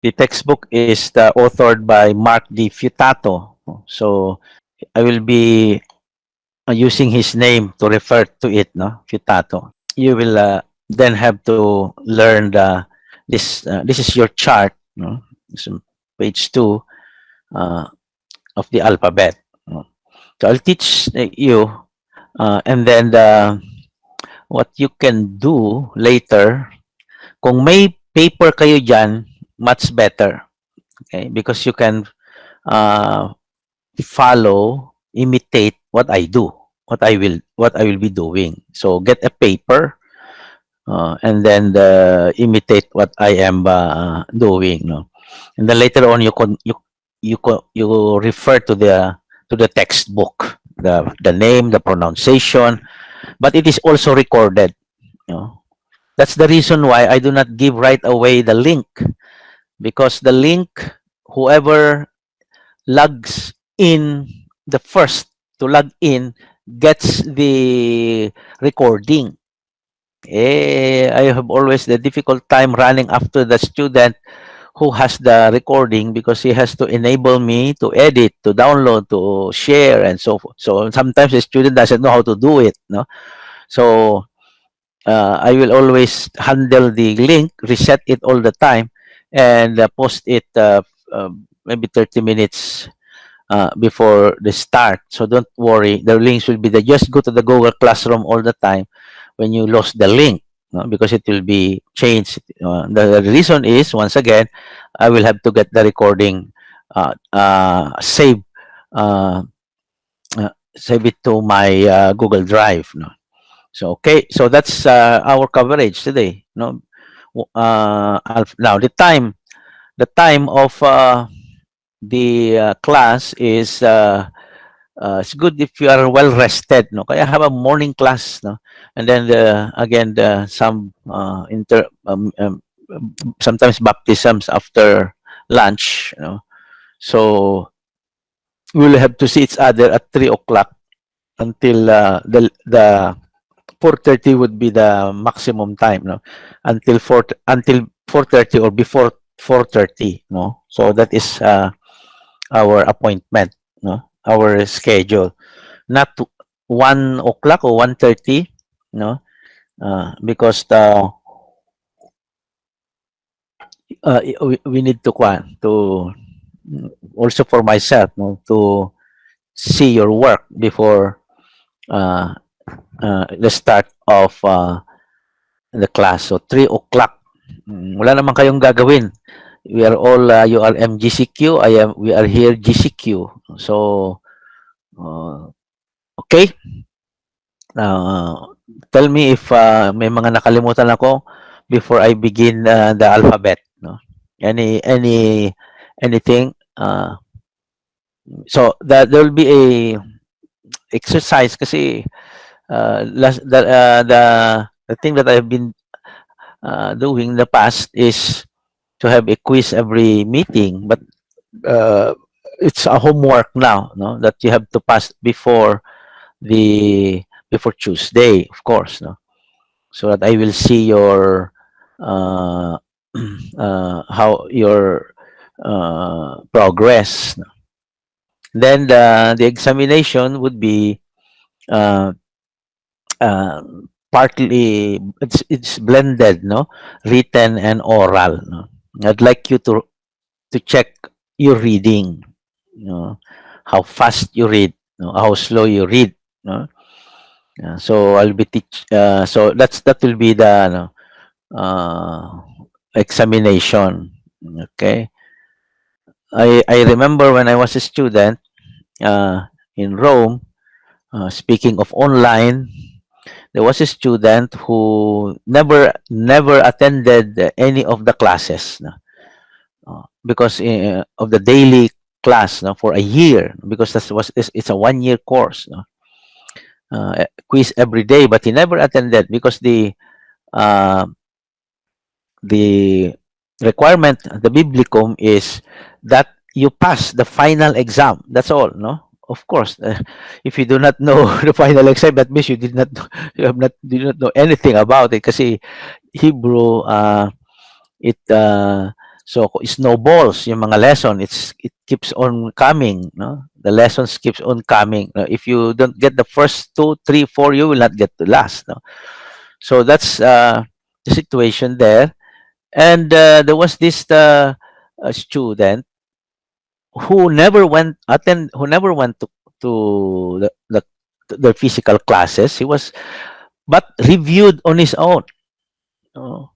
The textbook is authored by Mark D. Futato. So I will be using his name to refer to it, no? Futato. You will then have to learn this. This is your chart, no? This is page 2 uh, of the alphabet. No? So I'll teach you, and then what you can do later. Kung may paper kayo dyan, much better. Okay? Because you can uh, follow, imitate what I do, what I will be doing. So get a paper, and then imitate what I am doing. No? And then later on, you refer to the textbook, the name, the pronunciation, but it is also recorded. You know? That's the reason why I do not give right away the link, because the link, whoever logs in the first to log in gets the recording. I have always the difficult time running after the student who has the recording, because he has to enable me to edit, to download, to share, and so forth. So sometimes the student doesn't know how to do it. No, so I will always handle the link, reset it all the time, and post it maybe 30 minutes before the start. So don't worry, the links will be there. Just go to the Google Classroom all the time when you lost the link, no? Because it will be changed. The reason is, once again, I will have to get the recording, save, uh, save it to my Google Drive. No? So okay, so that's our coverage today. No, now the time of the class is it's good if you are well rested. No, kaya have a morning class. No, and then again some sometimes baptisms after lunch. You know, so we'll have to see each other at 3 o'clock until the 4:30 would be the maximum time, no? Until 4:30 or before 4:30, no? So that is our appointment, no? Our schedule. Not 1 o'clock or 1:30, no? Because we need to also for myself, no, to see your work before uh, the start of the class. So 3 o'clock. Wala naman kayong gagawin. We are all you are MGCQ. We are here GCQ. So okay. Tell me if may mga nakalimutan ako before I begin the alphabet. No? Anything. So that there will be a exercise kasi the thing that I've been doing in the past is to have a quiz every meeting, but uh, it's a homework now, no, that you have to pass before Tuesday, of course, no, so that I will see your how your progress. No? Then the examination would be uh, uh, partly it's blended, no, written and oral. No? I'd like you to check your reading, you know, how fast you read, you know, how slow you read. No? So I'll be teach. So that will be the examination. Okay. I remember when I was a student in Rome. Speaking of online, there was a student who never attended any of the classes, no? Because of the daily class, no, for a year, because it's a 1 year course, no? Quiz every day, but he never attended because uh, the requirement, the Biblicum, is that you pass the final exam. That's all, no? Of course, if you do not know the final exam, that means you did not did not know anything about it. Kasi Hebrew, it So snowballs yung mga lesson. It keeps on coming, no? The lessons keeps on coming. If you don't get the first two, three, four, you will not get the last, no? So that's the situation there. And there was this student who never went to the physical classes. He was but reviewed on his own. Uh,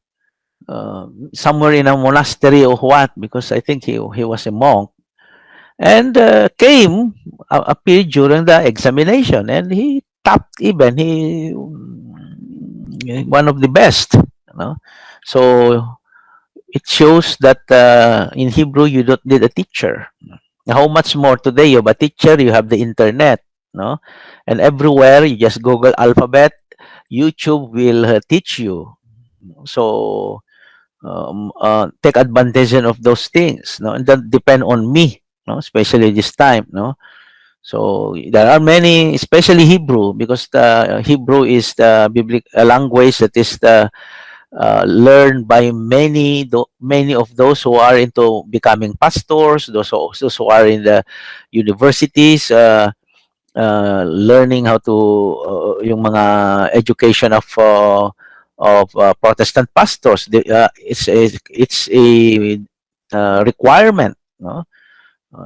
Somewhere in a monastery or what, because I think he was a monk, and appeared during the examination, and he topped even one of the best, so it shows that in Hebrew you don't need a teacher. How much more today you have a teacher, you have the internet, no? And everywhere you just Google alphabet, YouTube will teach you. So take advantage of those things, no? And that depend on me, no? Especially this time, no? So there are many, especially Hebrew, because the Hebrew is the biblical language that is the learned by many of those who are into becoming pastors, those who are in the universities, learning how to yung mga education of Protestant pastors. It's a requirement, no?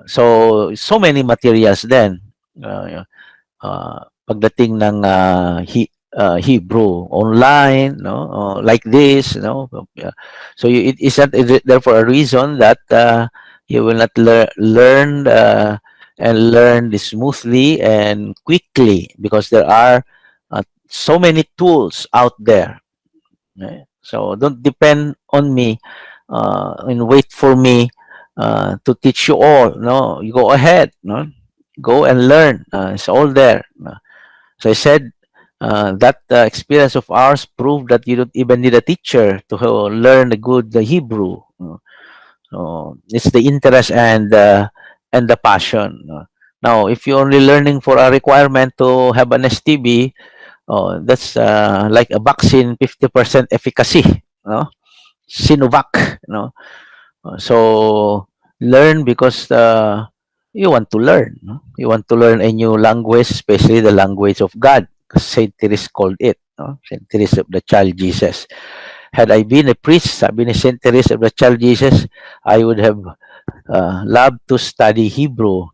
So many materials then. Pagdating ng Hebrew online, no, like this, yeah. So it is not there for a reason that you will not learn and learn this smoothly and quickly, because there are so many tools out there. So don't depend on me and wait for me to teach you all. No, you go ahead. No, go and learn. It's all there. So I said that experience of ours proved that you don't even need a teacher to learn the good the Hebrew. So it's the interest and the passion. Now, if you're only learning for a requirement to have an STB, that's like a vaccine, 50% efficacy. No? Sinovac. No? So learn because you want to learn. No? You want to learn a new language, especially the language of God. Saint Therese called it. No? Saint Therese of the Child Jesus. Had I been a priest, sabi ni Saint Therese of the Child Jesus, I would have loved to study Hebrew,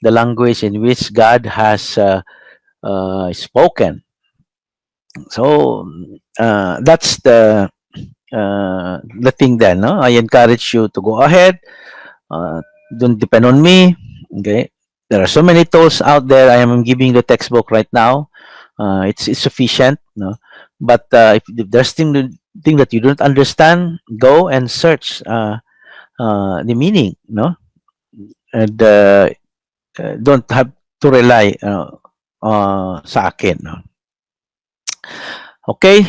the language in which God has spoken. So that's the thing then. No? I encourage you to go ahead. Uh, don't depend on me. Okay. There are so many tools out there. I am giving the textbook right now. It's sufficient. No? But if there's thing that you don't understand, go and search the meaning. No, and don't have to rely sa akin. No? Okay.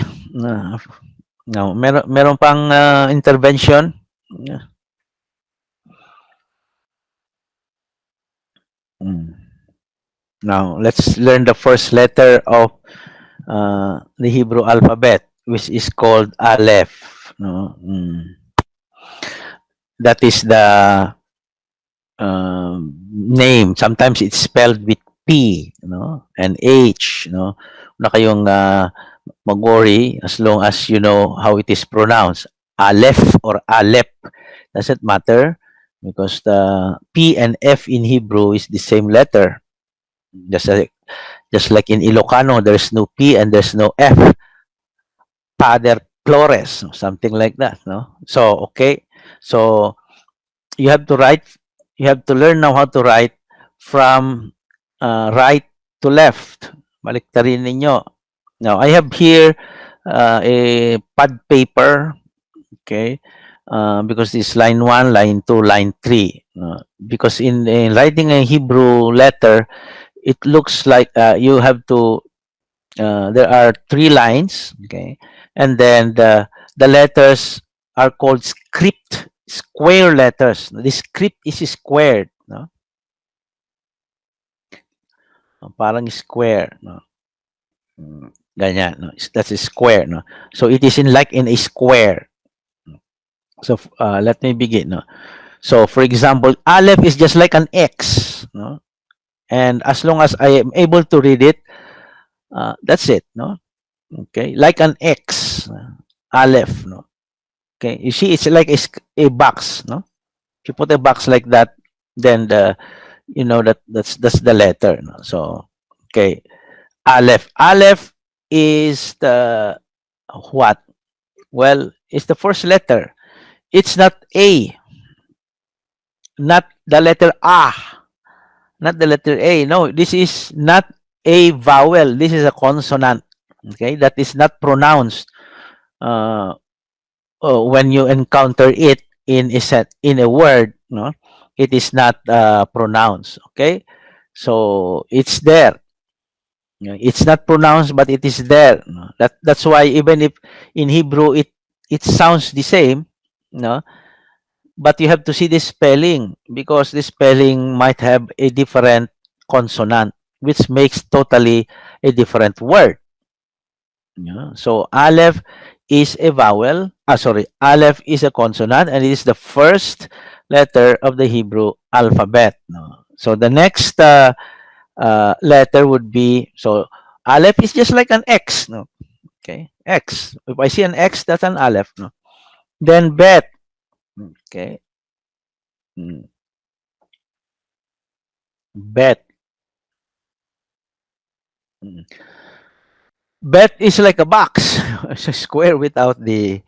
No, meron pang intervention. Now, let's learn the first letter of the Hebrew alphabet, which is called Aleph. No? That is the name. Sometimes it's spelled with P, and H. Na kayong mag-worry as long as you know how it is pronounced. Aleph or Aleph doesn't matter, because the P and F in Hebrew is the same letter. Just like in Ilocano, there's no P and there's no F. Father Flores, something like that. No, so okay, so you have to write. You have to learn now how to write from right to left. Baliktarin ninyo. Now I have here a pad paper. Okay, because it's line 1, line 2, line 3. Because in writing a Hebrew letter, it looks like you have to there are 3 lines, okay, and then the letters are called script, square letters. The script is squared, no? Parang square, no? Ganyan, no? That's a square, no? So it is in like in a square. So let me begin. No? So for example, Aleph is just like an X. No? And as long as I am able to read it, that's it. No? Okay, like an X. Aleph. No? Okay, you see, it's like a box. No? If you put a box like that, then that's the letter. No? So okay, Aleph. Aleph is the what? Well, it's the first letter. It's not A, not the letter Ah, not the letter A. No, this is not a vowel. This is a consonant. Okay, that is not pronounced when you encounter it in a word. No, it is not pronounced. Okay, so it's there. It's not pronounced, but it is there. No? That's why even if in Hebrew it sounds the same, no, but you have to see the spelling because the spelling might have a different consonant, which makes totally a different word. So Aleph is a vowel. Sorry, Aleph is a consonant, and it is the first letter of the Hebrew alphabet. No? So the next letter would be, so Aleph is just like an X. No? Okay, X. If I see an X, that's an Aleph. No? Then Bet. Okay, mm, Bet. Mm. Bet is like a box. It's a square without this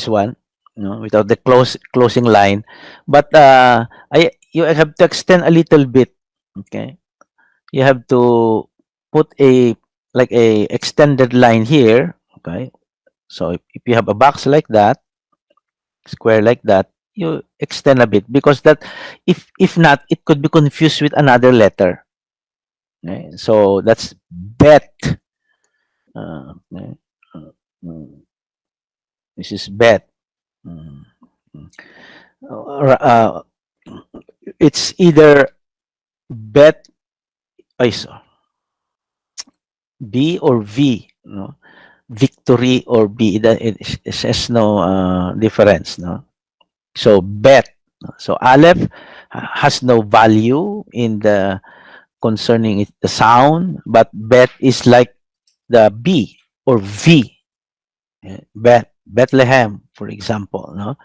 one, without the closing line. But I you have to extend a little bit. Okay, you have to put a like a extended line here. Okay, so if you have a box like that, square like that, you extend a bit because that if not, it could be confused with another letter. Okay? So that's bet. Okay. Uh, mm, this is bet. Mm, mm. Uh, it's either bet so B or V. No? Victory or B. It says no difference. No? So bet. So Aleph has no value in the concerning the sound, but bet is like the B or V. Bet Bethlehem, for example. No,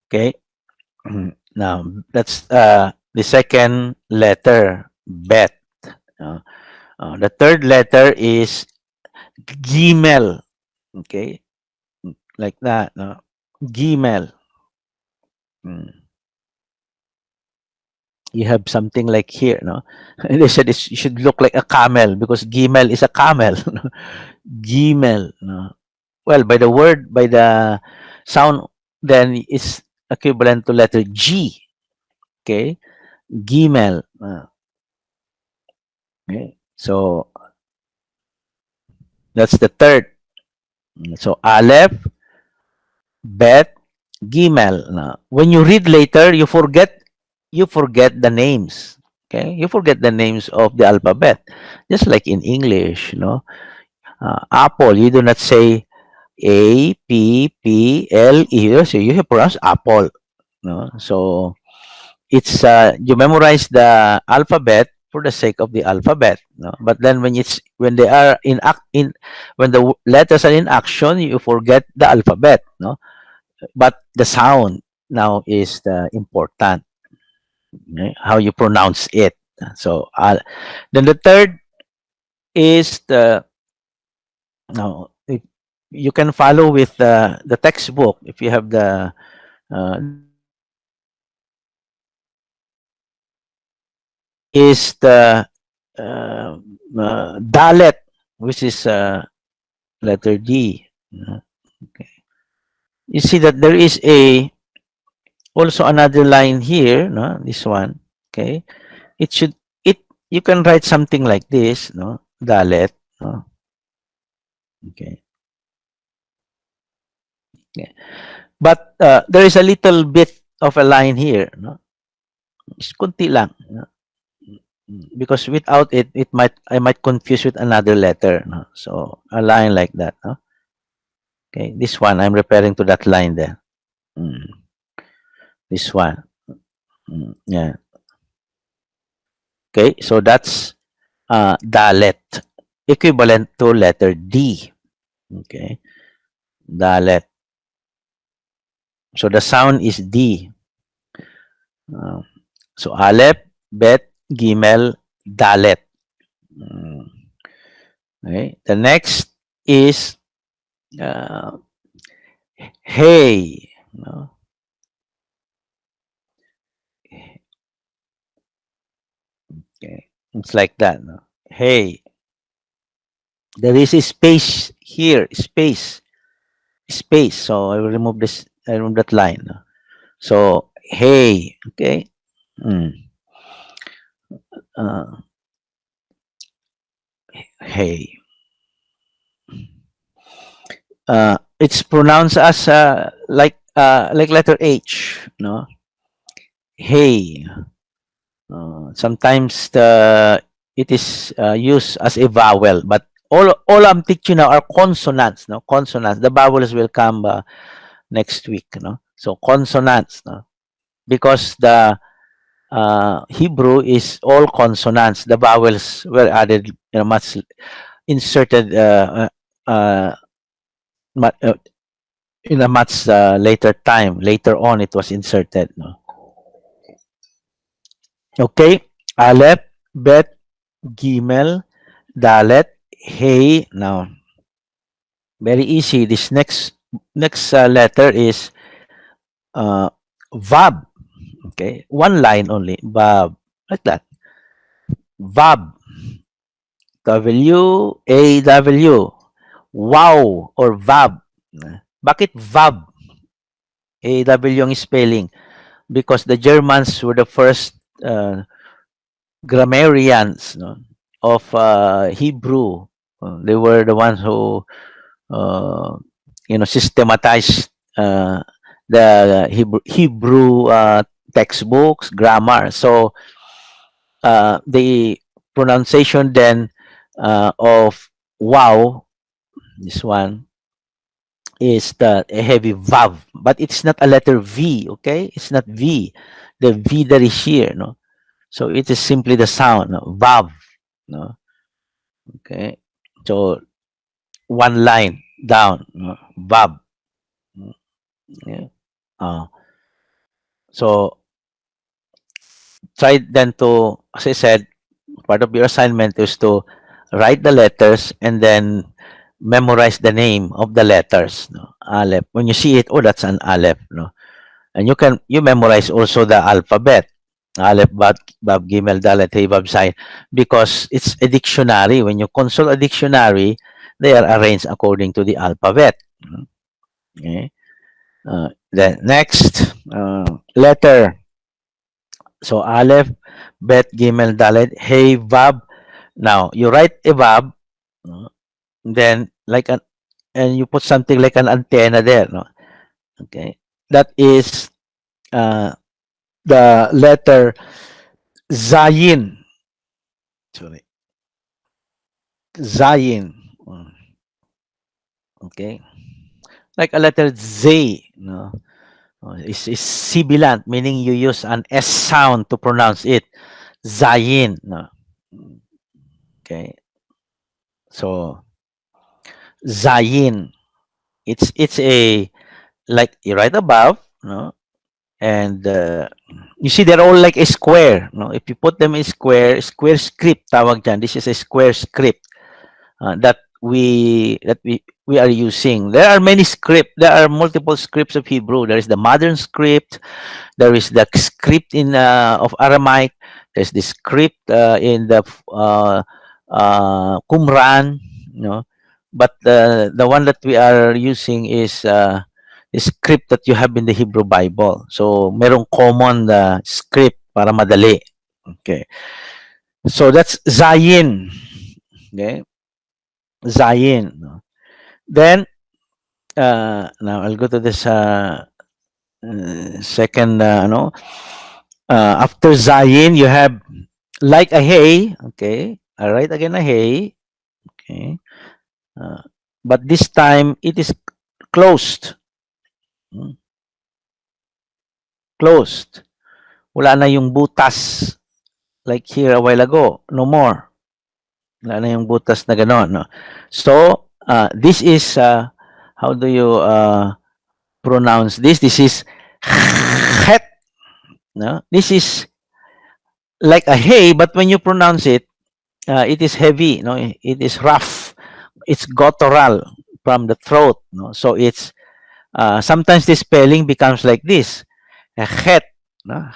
okay. Now that's the second letter, bet. Uh, the third letter is Gimel. Okay, like that. No? Gimel. Mm. You have something like here, no? And they said it should look like a camel because Gimel is a camel. Gimel. No? Well, by the sound, then it's equivalent to letter G. Okay, Gimel. Okay, so that's the third. So Aleph, Bet, Gimel. Now, when you read later, you forget the names. Okay, you forget the names of the alphabet, just like in English. Apple. You do not say Apple. So you have pronounced apple. No, so it's you memorize the alphabet for the sake of the alphabet, no? But then when they are when the letters are in action, you forget the alphabet, no? But the sound now is the important, okay? How you pronounce it. So then the third is the now if you can follow with the textbook if you have the is the Dalet, which is letter D. Okay. You see that there is also another line here, no? This one. Okay. It should it you can write something like this, no? Dalet. No? Okay. Okay. But there is a little bit of a line here, no? It's kunti lang. No? Because without it, I might confuse with another letter. No? So a line like that. No? Okay, this one I'm referring to that line there. Mm, this one. Yeah. Okay. So that's dalet, equivalent to letter D. Okay. Dalet. So the sound is D. Uh, so Aleph, Bet, Gimel, Dalet. Mm, okay. The next is uh, Hey. No? Okay. It's like that. No? Hey. There is a space here. Space. Space. So I will remove this. I remove that line. No? So hey. Okay. Mm. Uh, hey. It's pronounced as like letter H. No. Hey. Sometimes it is used as a vowel, but all I'm teaching now are consonants. No, consonants. The vowels will come next week. No, so consonants. No, because the Hebrew is all consonants. The vowels were added, much inserted mu- uh, in a much later time. Later on, it was inserted. No, okay. Aleph, Bet, Gimel, Dalet, Hey. Now, very easy. This next letter is uh, Vab. Okay, one line only. Vab, like that. Vab. W-A-W. Wow or Vab. Bakit Vab? A-W ang spelling. Because the Germans were the first uh, grammarians, no, of Hebrew. They were the ones who uh, systematized the Hebrew textbooks, grammar. So the pronunciation then of wow, this one is the a heavy vav, but it's not a letter V. Okay, it's not V. The V that is here, no. So it is simply the sound, no? Vav, no. Okay, so one line down, no? Vav. Yeah. Uh, so try then to, as I said, part of your assignment is to write the letters and then memorize the name of the letters. No? Aleph. When you see it, oh, that's an Aleph. No? And you memorize also the alphabet. Aleph, Bab, Gimel, Dalet, Hey, Bab, Sai, because it's a dictionary. When you consult a dictionary, they are arranged according to the alphabet. Okay. The next letter. So Aleph, Bet, Gimel, Dalet, Hey, Bab. Now you write a Bab, no? Then like an and you put something like an antenna there. No? Okay, that is uh, the letter Zayin. Sorry, Zayin. Okay, like a letter Z. No, is sibilant, meaning you use an S sound to pronounce it. Zayin. No. Okay, so Zayin. It's a like right above. No, and you see they're all like a square, no, if you put them in square script tawag dyan. This is a square script that we are using. There are many script, there are multiple scripts of Hebrew. There is the modern script, there is the script in of Aramaic, there's the script in the Qumran, you know, but the one that we are using is the script that you have in the Hebrew Bible. So merong common script para madali. Okay. So that's Zayin. Okay. Zayin. No? Then now I'll go to this second after Zayin you have like a hey. Okay. All right, again a hey. Okay. Uh, but this time it is closed. Hmm. closed. Wala na yung butas like here a while ago. No more. Wala na yung butas na gano'n. No? So, this is, how do you pronounce this? This is het. No? This is like a hey, but when you pronounce it, it is heavy. No? It is rough. It's guttural from the throat. No? So, it's sometimes the spelling becomes like this. Het. No?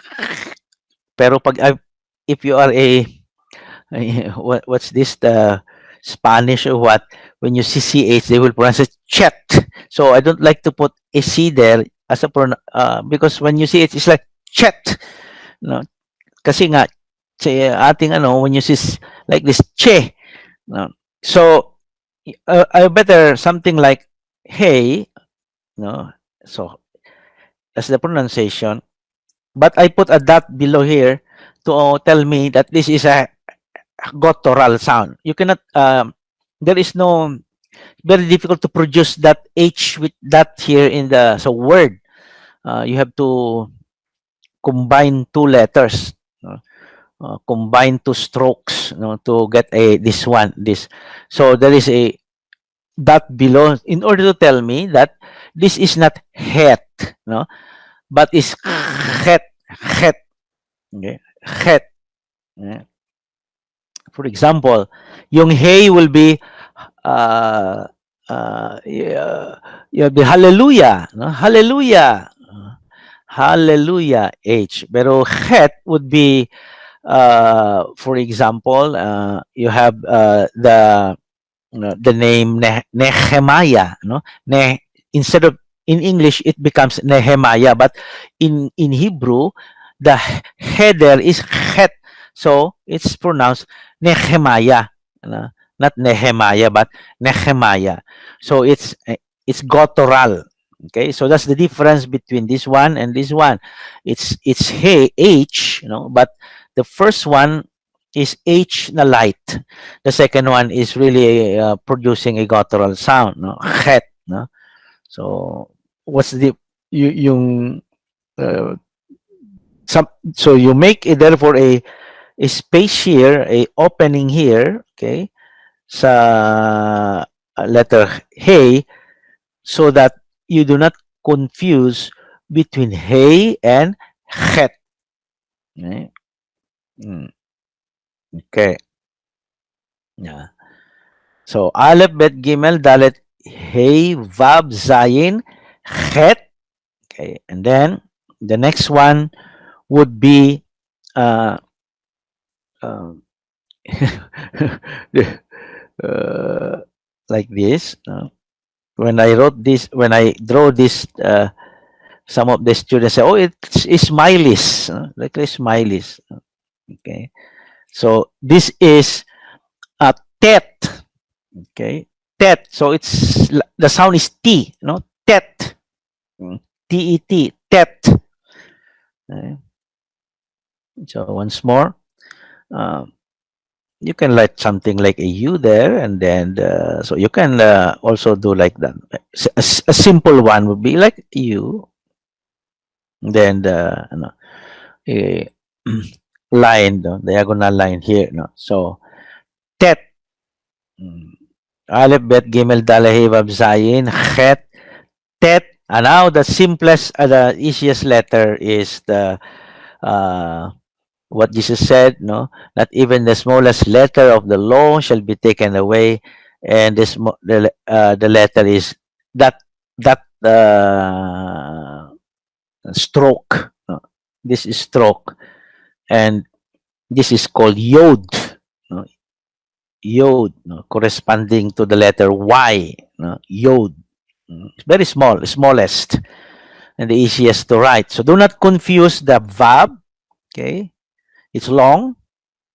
Pero pag, if you are a what's this, the Spanish or what, when you see ch they will pronounce it chet. So I don't like to put a c there as a because when you see it, it's like chet, no? Kasi nga ating when you see like this che, no? So I better something like hey, no? So that's the pronunciation, but I put a dot below here to tell me that this is a guttural sound. You cannot, there is no, very difficult to produce that H with that here in the, so word. You have to combine two letters, combine two strokes, to get this one, this. So there is a dot below in order to tell me that this is not het, no, but is het, het, okay, het. Yeah. For example, yung hey will be you have the hallelujah, no? Hallelujah, hallelujah, H. Pero het would be, for example, you have the name Nehemiah, no? Instead of in English it becomes Nehemiah, but in Hebrew the header is het, so it's pronounced Nehemiah, not Nehemiah but Nehemiah. So it's guttural. Okay, so that's the difference between this one and this one. It's hey H, but the first one is H na light. The second one is really producing a guttural sound, no? Het, no? So what's the yung so you make therefore a space here, a opening here, okay, sa letter hey, so that you do not confuse between hey and het. Okay. Okay. Yeah. So Aleph, Bet, Gimel, Dalet, Hey, Vav, Zayin, Het. Okay. And then the next one would be uh, uh, like this. When I wrote this, when I draw this, some of the students say, "Oh, it's smileys," like a smileys. Okay. So this is a tet. Okay, tet. So it's the sound is T, tet, T-E-T, tet. Okay. So once more, you can write something like a U there, and then so you can also do like that. A simple one would be like U, then a line, diagonal line here. So tet. Aleph, Bet, Gimel, Dalet, He, Vav, Zayin, Het, Tet. And now the simplest, the easiest letter is the what Jesus said, that even the smallest letter of the law shall be taken away, and the letter is that stroke. This is stroke, and this is called yod. Yod, corresponding to the letter Y, yod. Very small, smallest, and the easiest to write. So do not confuse the verb. Okay, it's long.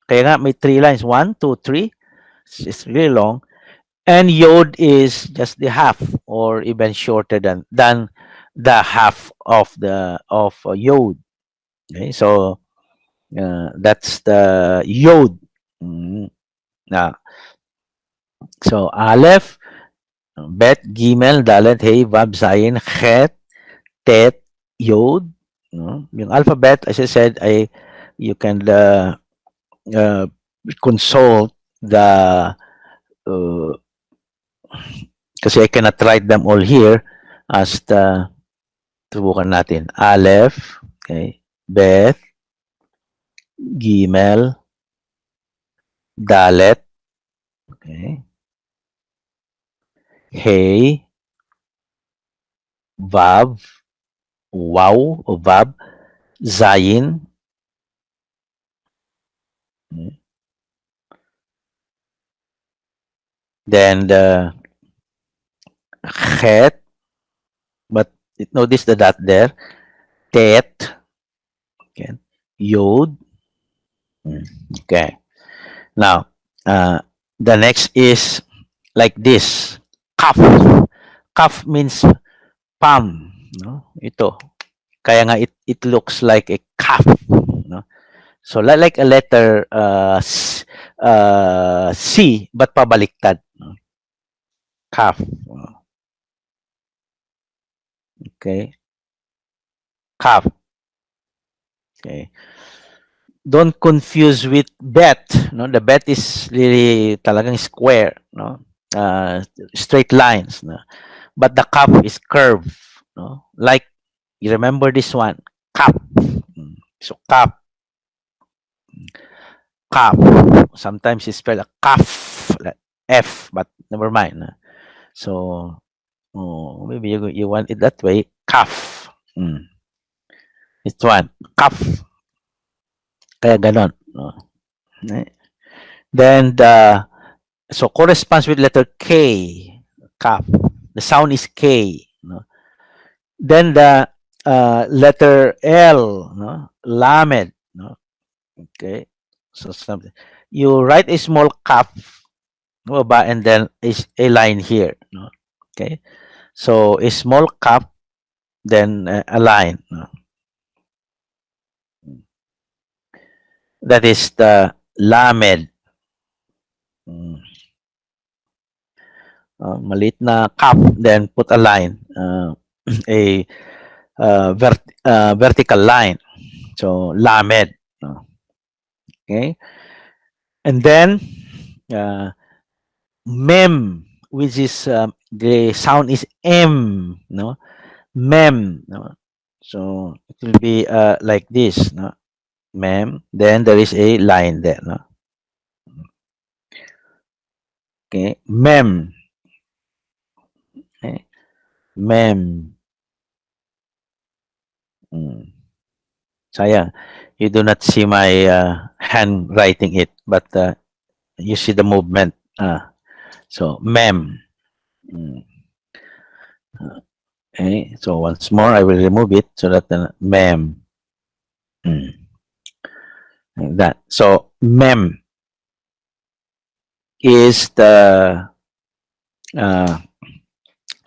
Kaya nga may 3 lines, 1, 2, 3. It's really long. And yod is just the half, or even shorter than the half of the yod. Okay, so that's the yod. Now, so Aleph, Bet, Gimel, Dalet, Hey, Vav, Zayin, Het, Tet, Yod. No? Yung alphabet, as I said, you can uh, consult the uh, kasi I cannot write them all here as the subukan natin. Aleph, okay, Bet, Gimel, Dalet, okay, Hey, Vav, Wow o Vav, Zayin, okay. Then the Chet, but notice the dot there, Tet, okay, Yod, okay. Now, the next is like this, Kaf. Kaf means palm, no? Ito. Kaya nga it looks like a calf, no? So like a letter C but pabaliktad, no? Calf. Okay? Calf. Okay. Don't confuse with bet, no? The bet is really talagang square, no? Uh, Straight lines, no? But the calf is curved, no? Like you remember this one, calf. So calf, calf. Sometimes it's spelled a calf, like F, but never mind. So maybe you want it that way. Calf. It's one. Calf. Kaya ganon. No? Eh, Then so corresponds with letter K. Calf. The sound is K. No? Then the letter L. No? Lamed. No? Okay. So something. You write a small calf and then is a line here. No? Okay. So a small calf, then a line. No? That is the lamed. Maliit na cap, then put a line, a vertical line. So lamed. Okay. And then mem, which is the sound is M. No, mem. No? So it will be like this. No, mem. Then there is a line there. No, okay. Mem. Okay. Mem. Sayang, you do not see my hand writing it, but you see the movement. So, mem. Okay, so once more, I will remove it so that mem. Like that. So, mem is the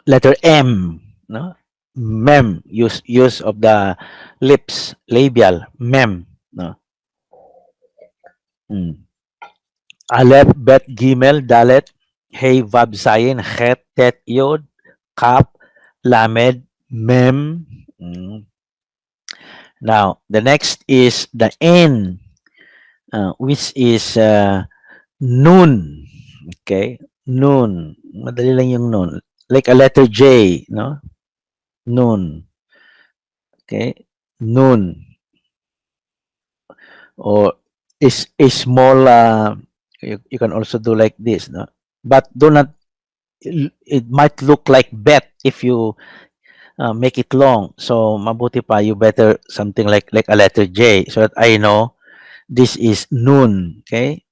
letter M. No? Mem, use of the lips, labial, mem. No? Aleph, Bet, Gimel, Dalet, Hey, Vav, Zayin, Het, Tet, Yod, Kaf, Lamed, Mem. Now, the next is the N, which is Nun. Okay? Nun. Madali lang yung Nun. Like a letter J, no? Nun. Okay? Nun. Or is a small, you can also do like this, no? But do not, it might look like bet if you make it long. So mabuti pa, you better something like a letter J so that I know this is noon. Okay,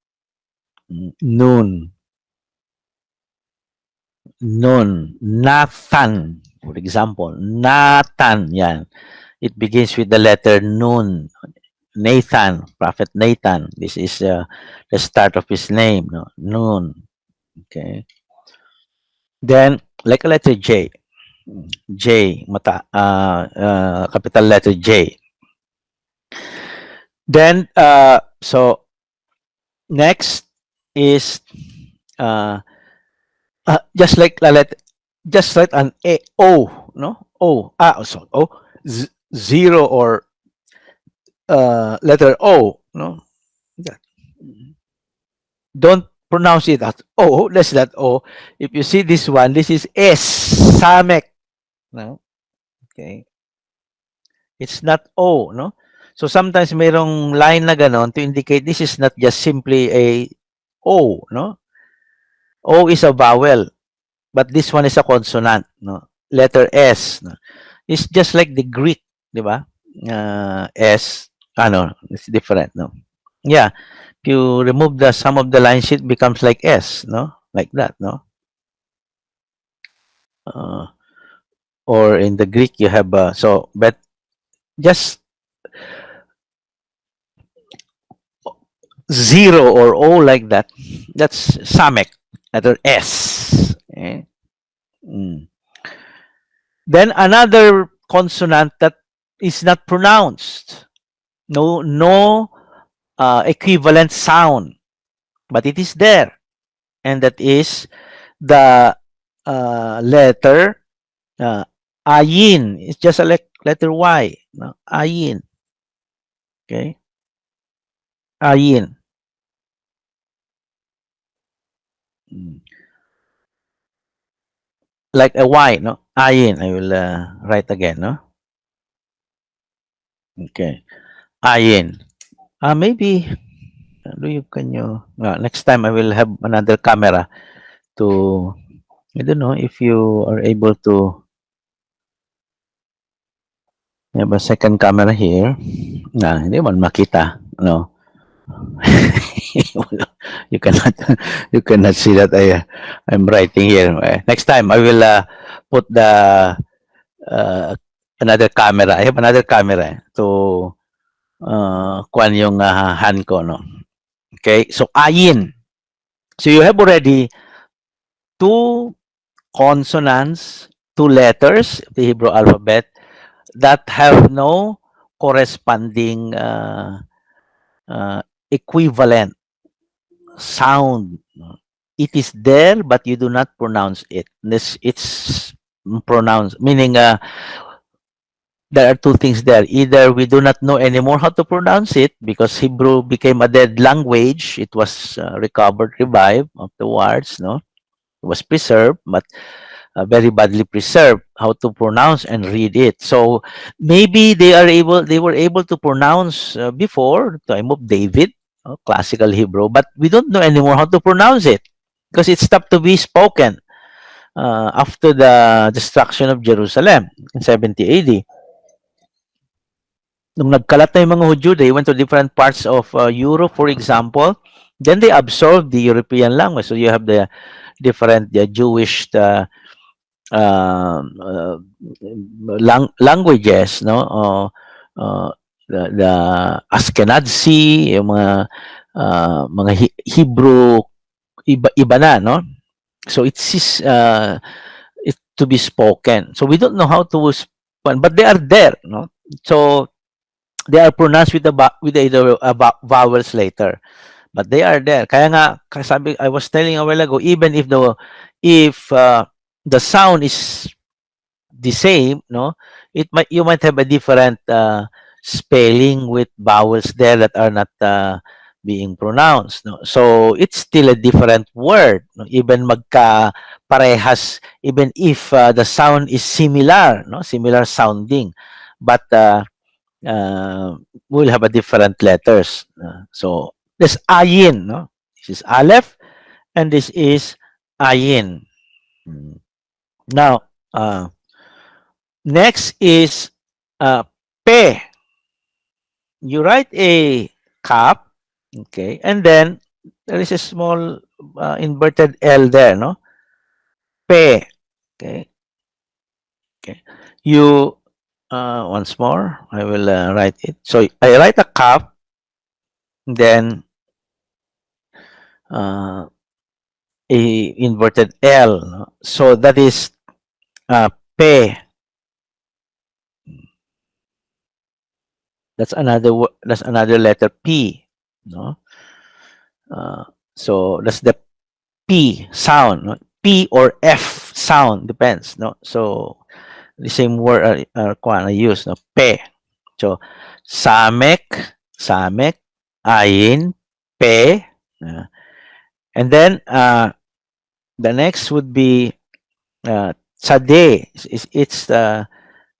noon, noon, Nathan, for example, Nathan. Yan, it begins with the letter noon. Nathan, Prophet Nathan. This is the start of his name. No, noon. Okay. Then like a letter J. J, capital letter J. Then, so next is just like just like an A, O, no? O, so O, zero or letter O, no? That. Don't pronounce it as O. That's not O. If you see this one, this is S. Samek. No? Okay. It's not O, no? So sometimes mayroong line na ganon to indicate this is not just simply a O, no? O is a vowel, but this one is a consonant, no? Letter S, no? It's just like the Greek, di ba? S, ano, it's different, no? Yeah, if you remove the some of the lines, it becomes like S, no? Like that, no? Uh, or in the Greek, you have, but just zero or O like that, that's Samek, letter S. Okay? Mm. Then another consonant that is not pronounced, no equivalent sound, but it is there, and that is the letter ayin. It's just a letter Y. No? Ayin. Okay, ayin. Mm. Like a Y. No, ayin. I will write again. No, okay, ayin. Maybe next time I will have another camera to, I don't know if you are able to have a second camera here. Hindi man makita. No. you cannot you cannot see that I'm writing here. Next time I will put the uh, another camera. I have another camera to kuan yung hand ko, no. Okay, so ayin. So you have already two consonants, two letters of the Hebrew alphabet that have no corresponding equivalent sound. It is there, but you do not pronounce it. It's pronounced, meaning there are two things there. Either we do not know anymore how to pronounce it because Hebrew became a dead language. It was recovered, revived afterwards. No, it was preserved, but very badly preserved. How to pronounce and read it. So maybe they were able to pronounce before the time of David, classical Hebrew, but we don't know anymore how to pronounce it because it stopped to be spoken after the destruction of Jerusalem in 70 AD. Nung nagkalat na yung mga Hudyo, they went to different parts of Europe, for example. Then they absorbed the European language. So you have the different Jewish languages, no? The Ashkenazi, yung mga Hebrew, iba na, no? So it's to be spoken. So we don't know how to but they are there, no? So they are pronounced with the vowels later, but they are there. Kaya nga, sabi, I was telling a while ago, even if the sound is the same, no, you might have a different spelling with vowels there that are not being pronounced, no. So it's still a different word, no? Even magka parehas, even if the sound is similar, no, similar sounding, but will have a different letters. So this ayin, no? This is aleph, and this is ayin. Now, next is pe. You write a cap, okay, and then there is a small inverted L there, no? Pe, okay, okay. You once more, I will write it. So I write a cap, then a inverted L. No? So that is pe. That's another letter P. No? So that's the P sound. No? P or F sound depends. No? So the same word I use. No? Pe. So, samek, ayin, pe. uh, and then, the next would be sade. It's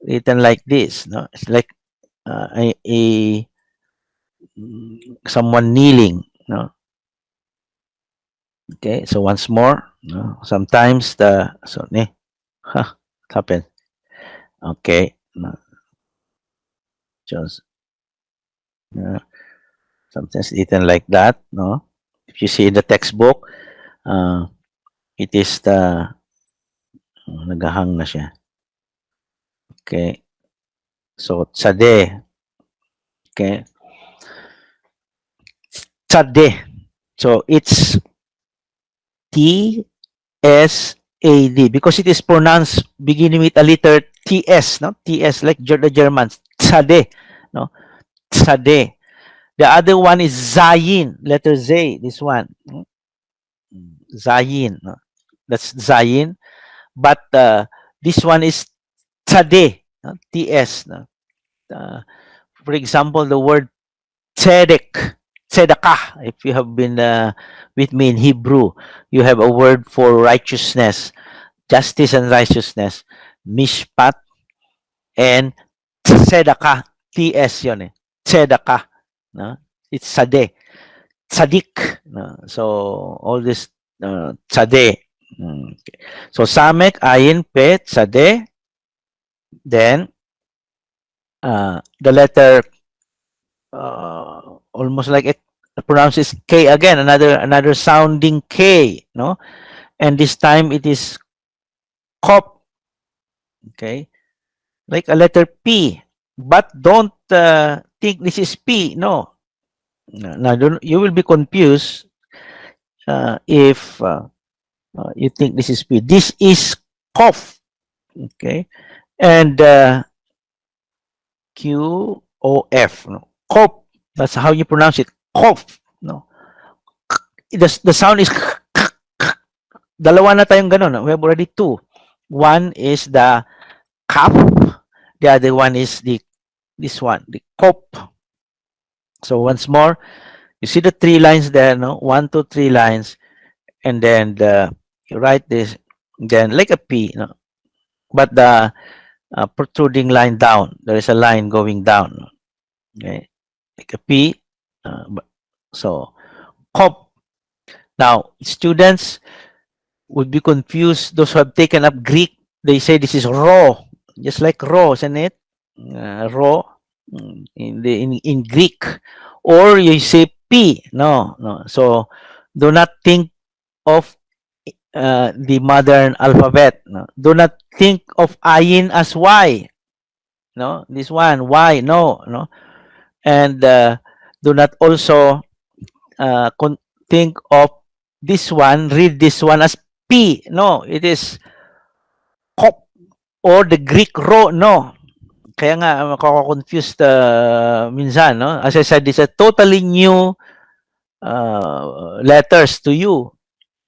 written like this. No? It's like someone kneeling. No? Okay, so once more. No? Sometimes huh, what happened? Okay. No, just, uh, sometimes written like that. No? If you see in the textbook, uh, it is the nagahang na siya. Okay. So, tsade. Okay. Tsade. So, it's T-S-A-D because it is pronounced beginning with a letter T-S, no? T-S, like the Germans. Tsade. No? Tsade. The other one is Zayin, letter Z, this one. Zayin. No? That's Zayin. But this one is Tsade, no? T-S. No? Uh, for example, the word tzedek, tzedakah. If you have been with me in Hebrew, you have a word for righteousness, justice and righteousness, mishpat and tzedakah. TS yun eh. Tzedakah. No? It's sade. Tzadik. No? So, all this tzade. Okay. So, samek, ayin, pe, tzade. Then, the letter almost like it pronounces K again, another sounding K, no? And this time it is cop, okay, like a letter P. But don't think this is P. No, no, don't, you will be confused if you think this is P. This is cough, okay, and Q-O-F, no? Cough. That's how you pronounce it. Cough, no? The sound is dalawa na tayong ganun. We have already two. One is the cup. The other one is this one, the cop. So once more, you see the three lines there, no? 1, 2, 3 lines, and then you write this, then like a P, no? But the protruding line down, there is a line going down, okay, like a P. So cop. Now students would be confused. Those who have taken up Greek, they say this is raw, just like raw, isn't it? Raw in Greek, or you say P. No, no. So do not think of the modern alphabet. No? Do not think of ayin as Y. No, this one Y. No, no, and do not also think of this one. Read this one as P. No, it is kop or the Greek ro. No. Kaya nga makaka-confused minsan, no? As I said, it's a totally new letters to you.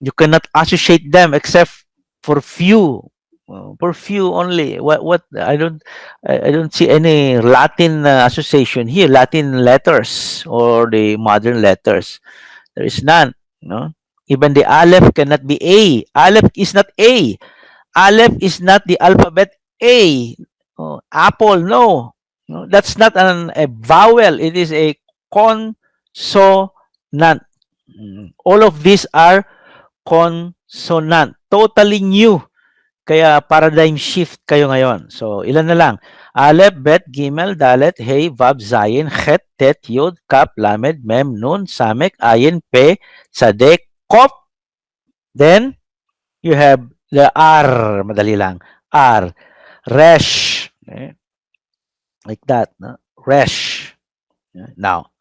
You cannot associate them except for few. For few only. What I don't see any Latin association here. Latin letters or the modern letters. There is none. No. Even the Aleph cannot be A. Aleph is not A. Aleph is not the alphabet A. Oh, apple, no. No, that's not a vowel. It is a consonant. All of these are consonant. Totally new. Kaya paradigm shift kayo ngayon. So, ilan na lang? Aleph, Bet, Gimel, Dalet, Hey, Vav, Zayin, Chet, Tet, Yod, Kap, Lamed, Mem, Nun, Samek, Ayin, Pe, Sadek, Kop. Then, you have the R. Madali lang. R. Resh. Okay? Like that. No? Resh. Now,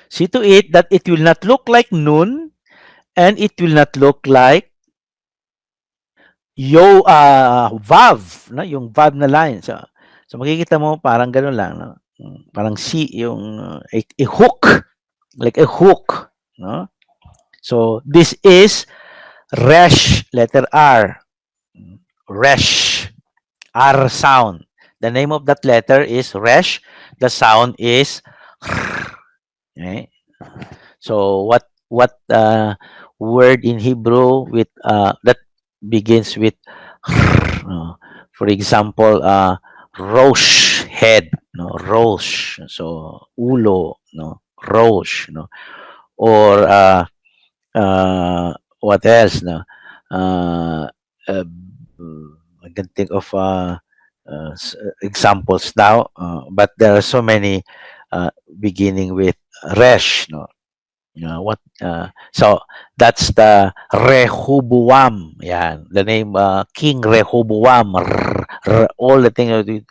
see to it that it will not look like Nun and it will not look like Vav, no? Yung Vav na line. So makikita mo parang gano'n lang, no? Parang C yung a hook, like a hook, no? So this is resh, letter R. Resh, R sound. The name of that letter is resh, the sound is okay. So what word in Hebrew with that begins with for example rosh head, no, rosh, so ulo, no, rosh, no, or what else, no, uh, uh, I can think of examples now, but there are so many beginning with resh, no. What so that's the Rehoboam. Yeah, the name King Rehoboam. All the things with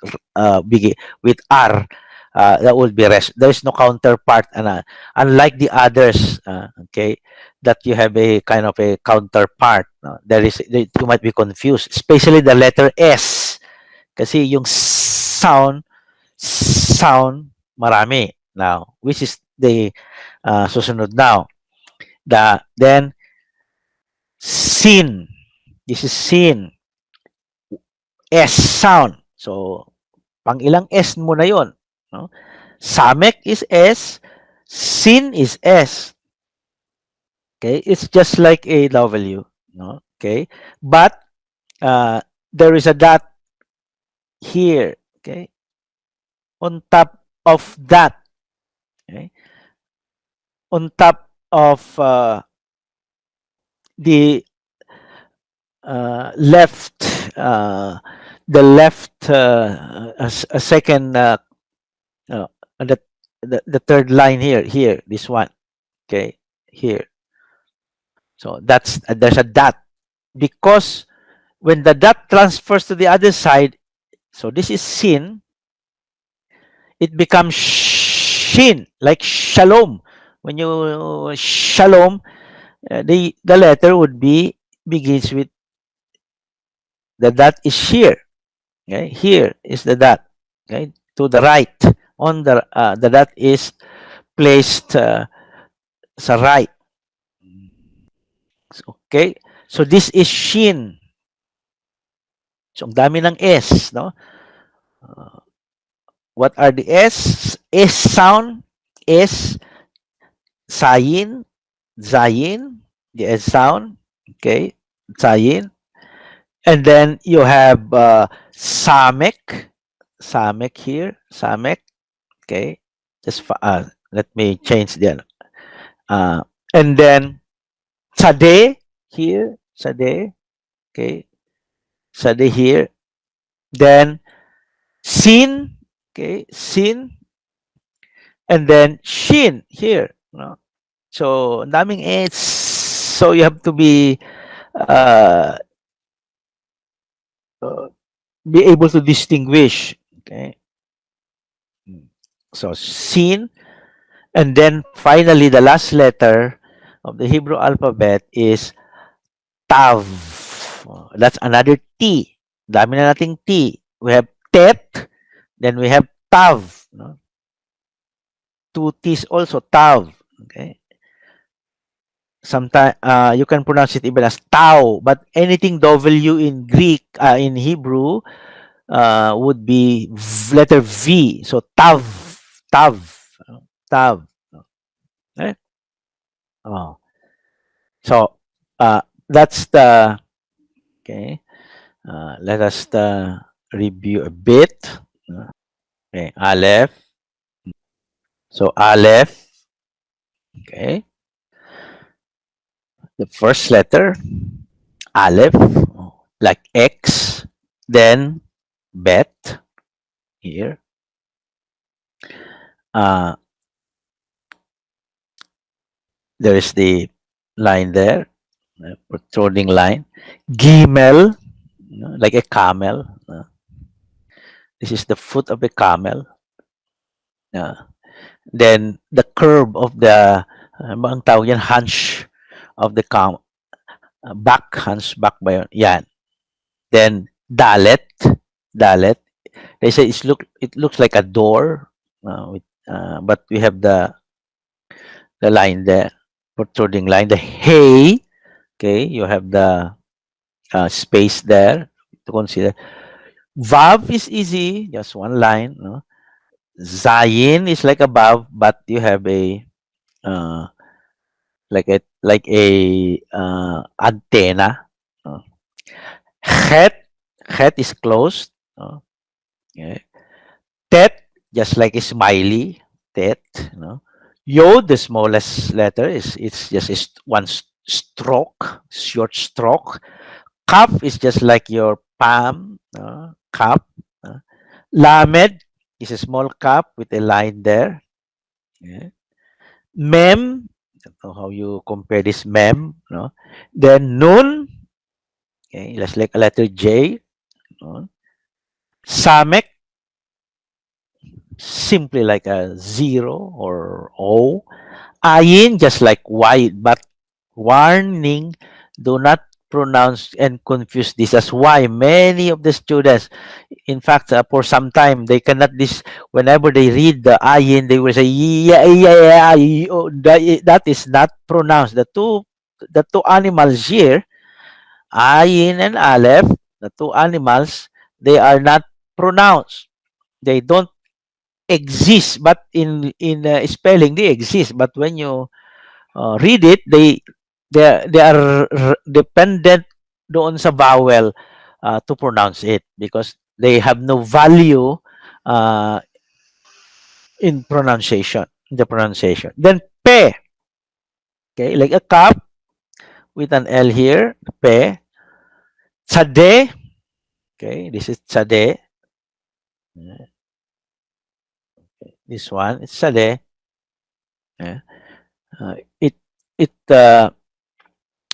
begin with R. That would be rest. There is no counterpart, and unlike the others, okay, that you have a kind of a counterpart. No? You might be confused, especially the letter S. Kasi yung sound marami now, which is the susunod now. Then sin. This is sin. S sound. So, pang ilang S mo na yon, no? Samek is S. Sin is S. Okay? It's just like a W. No? Okay? But there is a dot here. Okay? On top of that. Okay? On top of the left, the left, a second, uh, the, the third line here, this one, okay, here. So that's there's a dot because when the dot transfers to the other side, so this is sin, it becomes shin, like shalom. When you shalom, the letter would be begins with the dot is here. Okay, here is the dot. Okay, to the right on the dot is placed sa right. Okay, so this is shin. So ang dami ng S, no? What are the S? S sound is sayin, zayin, the S sound. Okay, sayin. And then you have samek, samek here, samek. Okay, just let me change the and then sade here, sade. Okay, sade here. Then sin, okay, sin, and then shin here. No? So, ang daming S. So, you have to uh, be able to distinguish. Okay. So, sin, and then finally, the last letter of the Hebrew alphabet is tav. That's another T. Dami na nating T. We have tet, then we have tav. No? Two T's also, tav. Okay. Sometimes you can pronounce it even as tau, but anything W in Greek, in Hebrew, would be letter V. So tav, tav, tav. Okay? Oh. So that's the okay. Let us review a bit. Okay, Aleph. So Aleph. Okay, the first letter Aleph, like X. Then Bet here. There is the line there, protruding line. Gimel, like a camel. This is the foot of a camel. Then the curve of the ang tawag yan, hunch of the back, hunchback ba yun? Yan. Then dalet, dalet. They say it looks like a door, but we have the line there, protruding line. The hay, okay, you have the space there to consider. Vav is easy, just one line. No? Zayin is like above, but you have a uh, antenna. Uh, Het, het is closed. Okay. Tet, just like a smiley. Tet. Yo, the smallest letter it's just one stroke, short stroke. Kaf is just like your palm. Kaf. Lamed is a small cup with a line there. Yeah. Mem, I don't know how you compare this mem. No? Then nun, okay, just like a letter J. No? Samek, simply like a zero or O. Ayin, just like Y, but warning, do not pronounce and confuse this as Y. Many of the students, in fact, for some time, they cannot this. Whenever they read the ayin, they will say yeah, yeah, yeah. That is not pronounced. The two animals here, ayin and aleph, the two animals, they are not pronounced. They don't exist, but in spelling they exist. But when you read it, they are dependent doon sa vowel to pronounce it because they have no value uh, in the pronunciation. Then pe, okay, like a cup with an L here, pe. Sade, okay, this is sade. This one, it's sade. Yeah. It it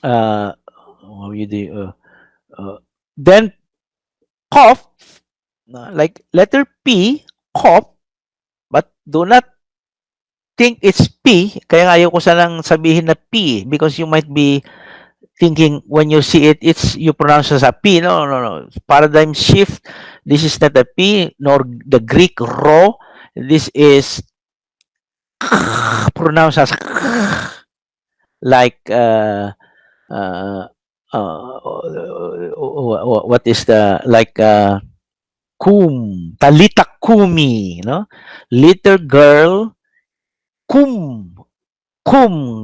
how you do then cough, like letter P, cough, but do not think it's P. Kaya nga ayoko sanang sabihin na P because you might be thinking when you see it, it's you pronounce as a P. No, no, no. Paradigm shift. This is not a P nor the Greek ro. This is pronounced as like uh, what is the like talita kumi, no? Little girl, kum,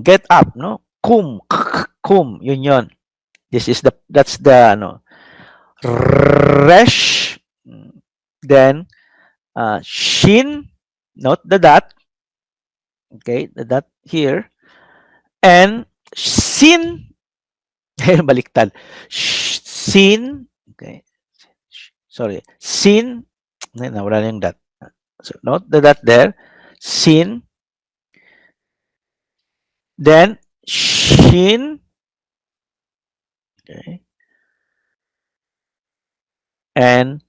get up, no? Kum, yun. That's the, no? Resh, then, shin, note the dot, okay, the dot here, and sin, baliktad, sin, okay, sorry, sin, nawala na yung dot. So, note the dot there, sin, then shin, okay, and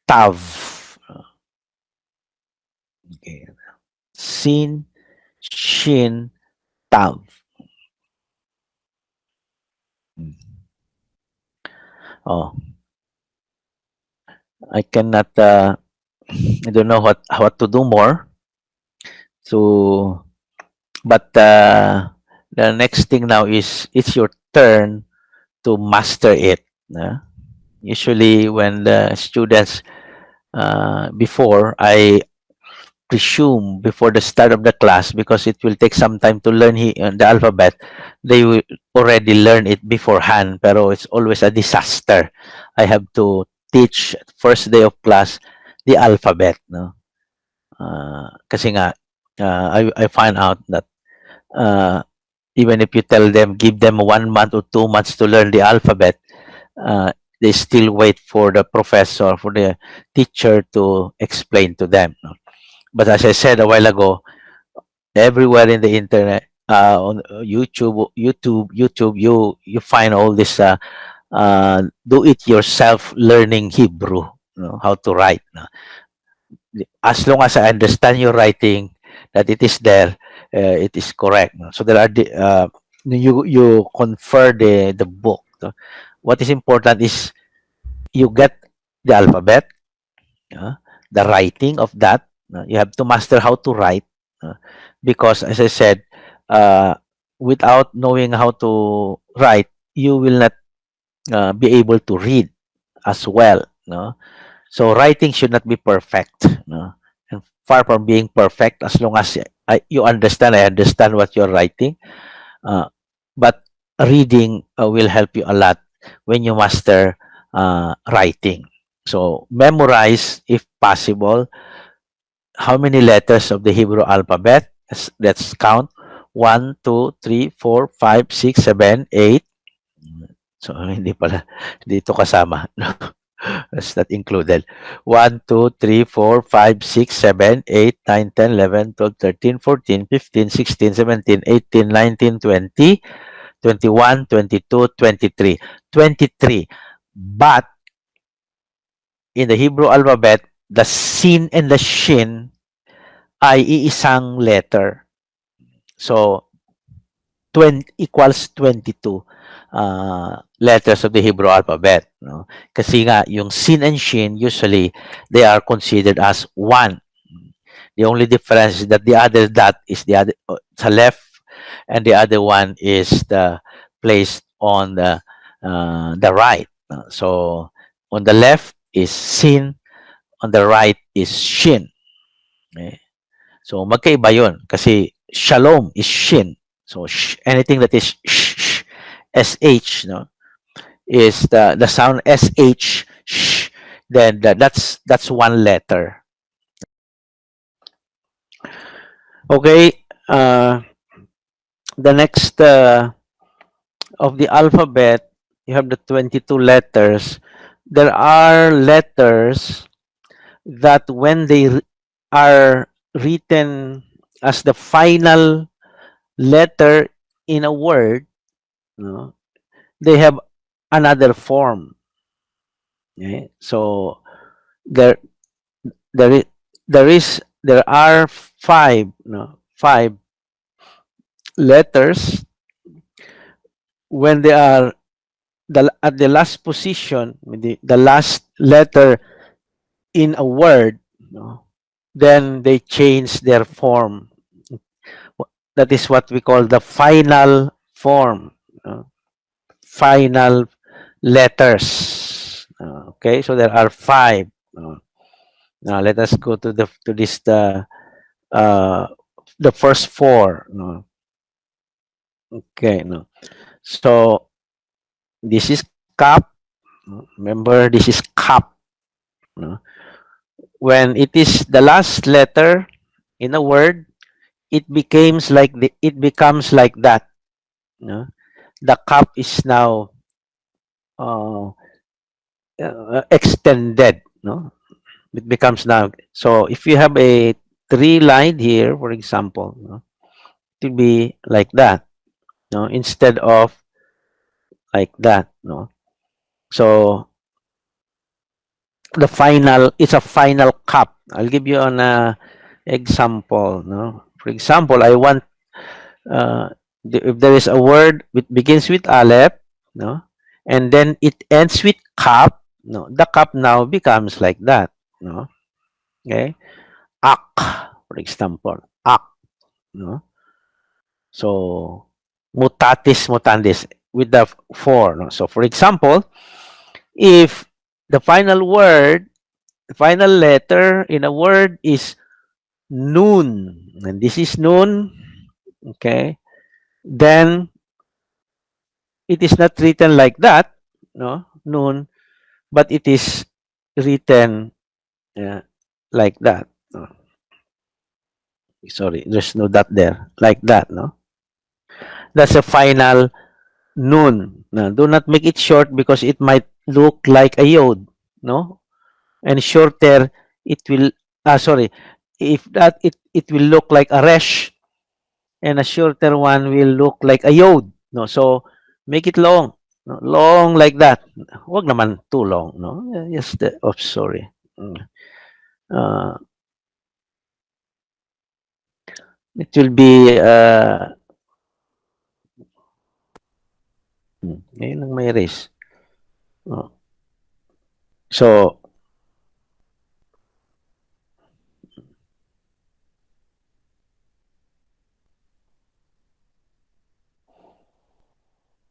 tav. Okay. Sin, shin, tav. Oh, I cannot. I don't know what to do more. So, but the next thing now is it's your turn to master it. Usually, when the students before I presume before the start of the class because it will take some time to learn the alphabet, they will already learn it beforehand, pero it's always a disaster. I have to teach first day of class the alphabet, no? Kasi nga I find out that uh, even if you tell them, give them 1 month or 2 months to learn the alphabet, they still wait for the professor, for the teacher to explain to them, no? But as I said a while ago, everywhere in the internet, on YouTube, you find all this do-it-yourself learning Hebrew, how to write. As long as I understand your writing, that it is there, it is correct. So there are you confer the book. What is important is you get the alphabet, the writing of that. You have to master how to write because, as I said, uh, without knowing how to write, you will not be able to read as well. No? So writing should not be perfect. No? and far from being perfect. As long as you understand, I understand what you're writing. But reading will help you a lot when you master writing. So memorize, if possible, how many letters of the Hebrew alphabet. Let's count. 1, 2, 3, 4, 5, 6, 7, 8. So, hindi pala. Dito kasama. No? That's not included. 1, 2, 3, 4, 5, 6, 7, 8, 9, 10, 11, 12, 13, 14, 15, 16, 17, 18, 19, 20, 23. But in the Hebrew alphabet, the sin and the shin ay iisang letter. So, 20 equals 22 letters of the Hebrew alphabet. No? Kasi nga, yung sin and shin, usually, they are considered as one. The only difference is that the other dot is the other sa left, and the other one is the placed on the right. So, on the left is sin, on the right is shin. Okay? So, magkaiba yun. Kasi shalom is shin. So, anything that is sh, no, is the sound sh, then that's one letter. Okay. The next of the alphabet, you have the 22 letters. There are letters that when they are written as the final letter in a word, no, they have another form. Okay? So there there is there are five letters when they are at the last position, the last letter in a word, no, then they change their form. That is what we call the final form. Final letters. Okay, so there are five. Now let us go to this uh, the first four. Okay, no. So this is cup. Remember, this is cup. No? When it is the last letter in a word, it becomes like that. No? The cup is now uh, extended. No, it becomes now. So if you have a three line here, for example, no, it will be like that. No, instead of like that. No, so it's a final cup. I'll give you an example. No, for example, I want if there is a word which begins with aleph, no, and then it ends with cup, no, the cup now becomes like that, no, okay, ak, for example, ak, no, so mutatis mutandis with the four, no, so for example, if the final letter in a word is noon, and this is noon, okay, then it is not written like that, no, noon, but it is written like that. No. Sorry, there's no dot there. Like that, no? That's a final noon. No, do not make it short because it might look like a yod, no? And shorter, it will, sorry, if that, it will look like a resh, and a shorter one will look like a yod, no? So, make it long. No? Long like that. Wag naman too long, no? Yes, sorry. Uh, it will be, ngayon lang may race. Oh. So,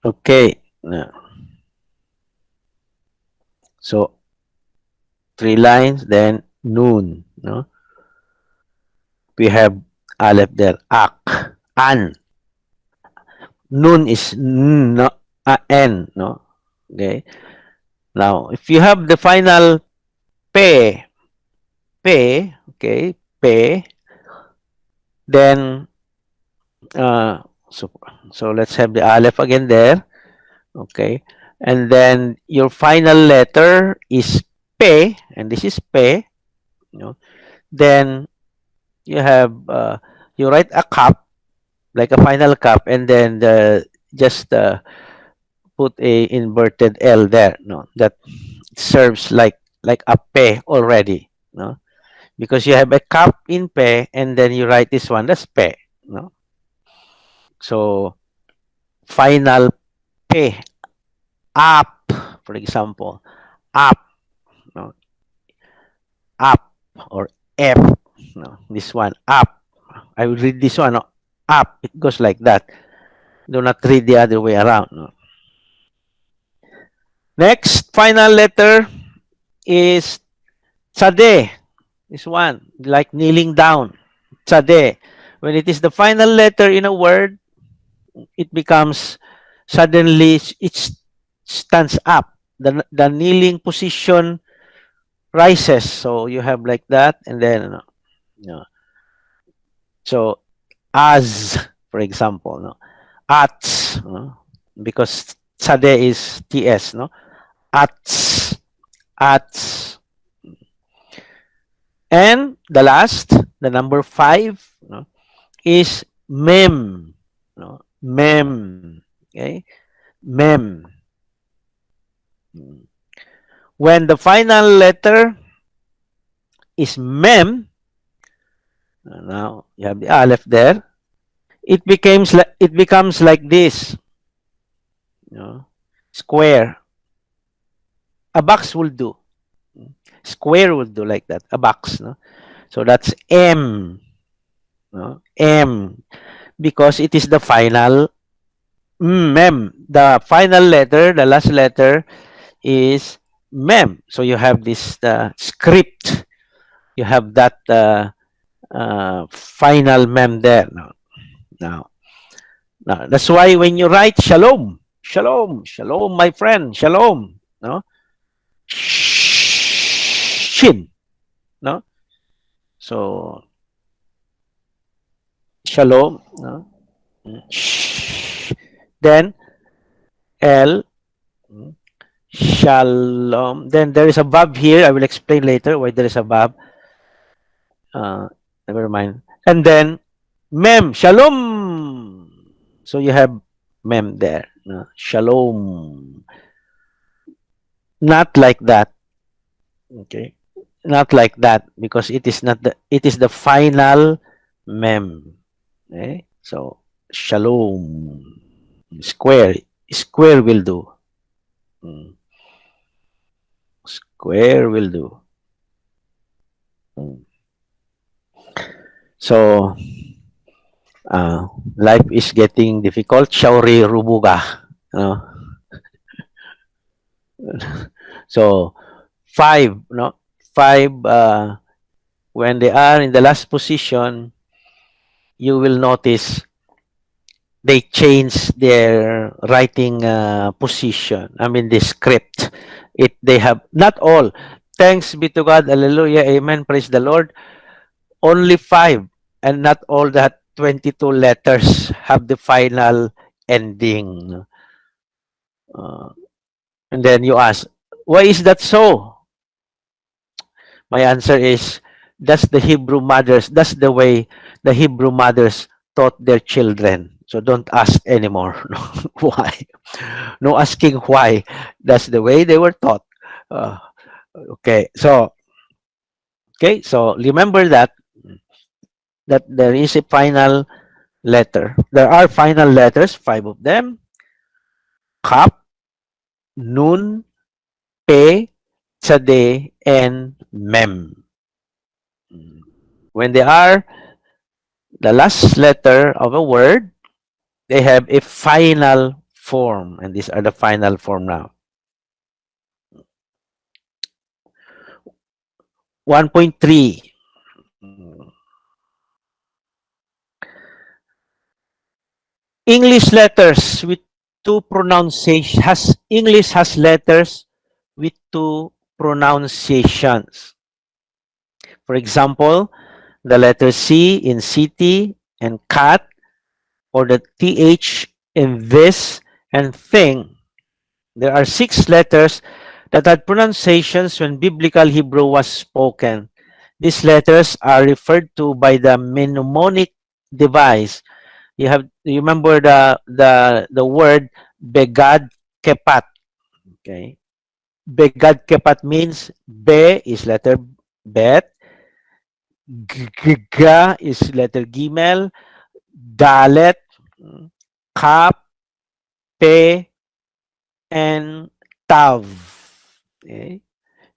okay. So, three lines, then noon, no? we have aleph there, ak, an. Nun is n, no, n, no? Okay. Now, if you have the final pe, okay, pe, then, uh, so, so let's have the aleph again there, okay, and then your final letter is pe, and this is pe, you know, then you have, you write a cup, like a final cup, and then just put a inverted L there, no, that serves like a pe already, no, because you have a cup in pe, and then you write this one, that's pe, no. So final pe, up, for example, up, no, up, or f, no, this one, up. I will read this one, no, up. It goes like that. Do not read the other way around. No. Next, final letter is tsade. This one, like kneeling down. Tsade. When it is the final letter in a word, it becomes suddenly it stands up. The kneeling position rises. So you have like that, and then, you know, so as, for example, no, ats, no, because tsade is ts, no, ats, ats, and the last, the number 5, no, is mem, no, mem, okay, mem. When the final letter is mem, now you have the aleph there, it becomes like this, you know, square. A box will do. Square will do like that. A box, no. So that's M, no? M, because it is the final mem. The final letter, the last letter is mem. So you have this script. You have that final mem there. Now, now, that's why when you write shalom, shalom, shalom, my friend, shalom, no, shin, no. So shalom, no. Then L, shalom. Then there is a verb here. I will explain later why there is a verb. Uh, Never mind. And then mem, shalom. So you have mem there. No? Shalom. Not like that. Okay. Not like that, because it is not it is the final mem. Okay. So shalom. Square. Square will do. Mm. Square will do. Mm. So life is getting difficult. Shauri rubuga. No? So 5, no? 5, when they are in the last position, you will notice they change their writing position. I mean, the script. They have not all. Thanks be to God. Hallelujah. Amen. Praise the Lord. Only 5, and not all that 22 letters have the final ending. Uh, and then you ask, why is that so? My answer is, that's the Hebrew mothers. That's the way the Hebrew mothers taught their children. So don't ask anymore. Why? No asking why. That's the way they were taught. Uh, okay. So remember that there is a final letter. There are final letters, 5 of them. Kap, Nun, Pe, Tsade, and Mem. When they are the last letter of a word, they have a final form, and these are the final form now. 1.3. English letters with two pronunciation has English has letters with two pronunciations. For example, the letter C in city and cat, or the TH in this and thing. There are six letters that had pronunciations when Biblical Hebrew was spoken. These letters are referred to by the mnemonic device. You remember the word begad kepat. Okay. Begad kepat means be is letter bet, ga is letter gimel, dalet, kap, pe, and tav. Okay.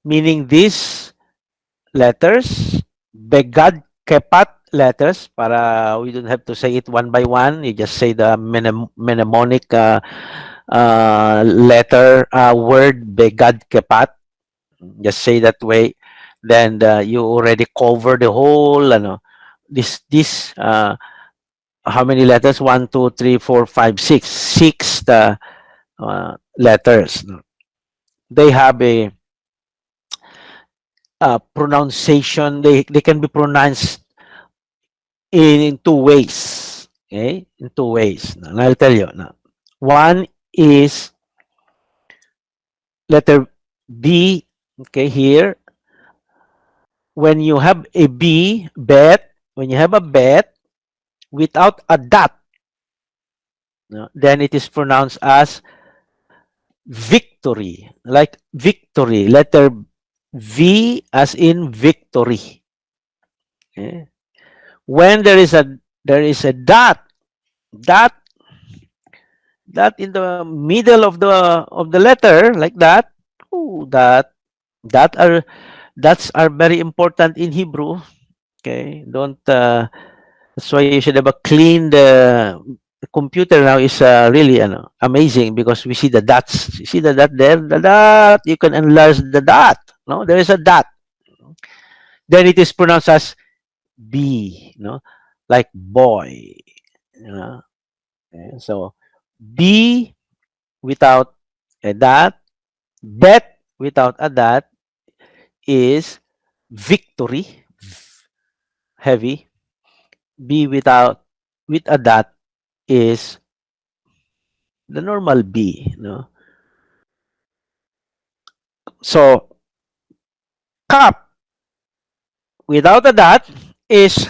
Meaning these letters, begad kepat letters, para we don't have to say it one by one. You just say the mnemonic letter word begad kepat. Just say that way. Then you already cover the whole this how many letters? One, two, three, four, five, six. Six letters. They have a pronunciation. They can be pronounced in two ways. Okay, in two ways. And I'll tell you now. One is letter B. Okay, here when you have a B bet, when you have a bet without a dot, no, then it is pronounced as victory, like victory. Letter V as in victory. Okay. When there is a dot dot in the middle of the letter like that. Oh, that are that's are very important in Hebrew. Okay, don't that's why you should have a clean the computer now is really amazing because we see the dots. You see the dot there, the dot. You can enlarge the dot. No, there is a dot. Then it is pronounced as B. Like boy. You know. Okay, so B without a dot, bet without a dot is victory, heavy. B with a dot is the normal B. So cup without a dot is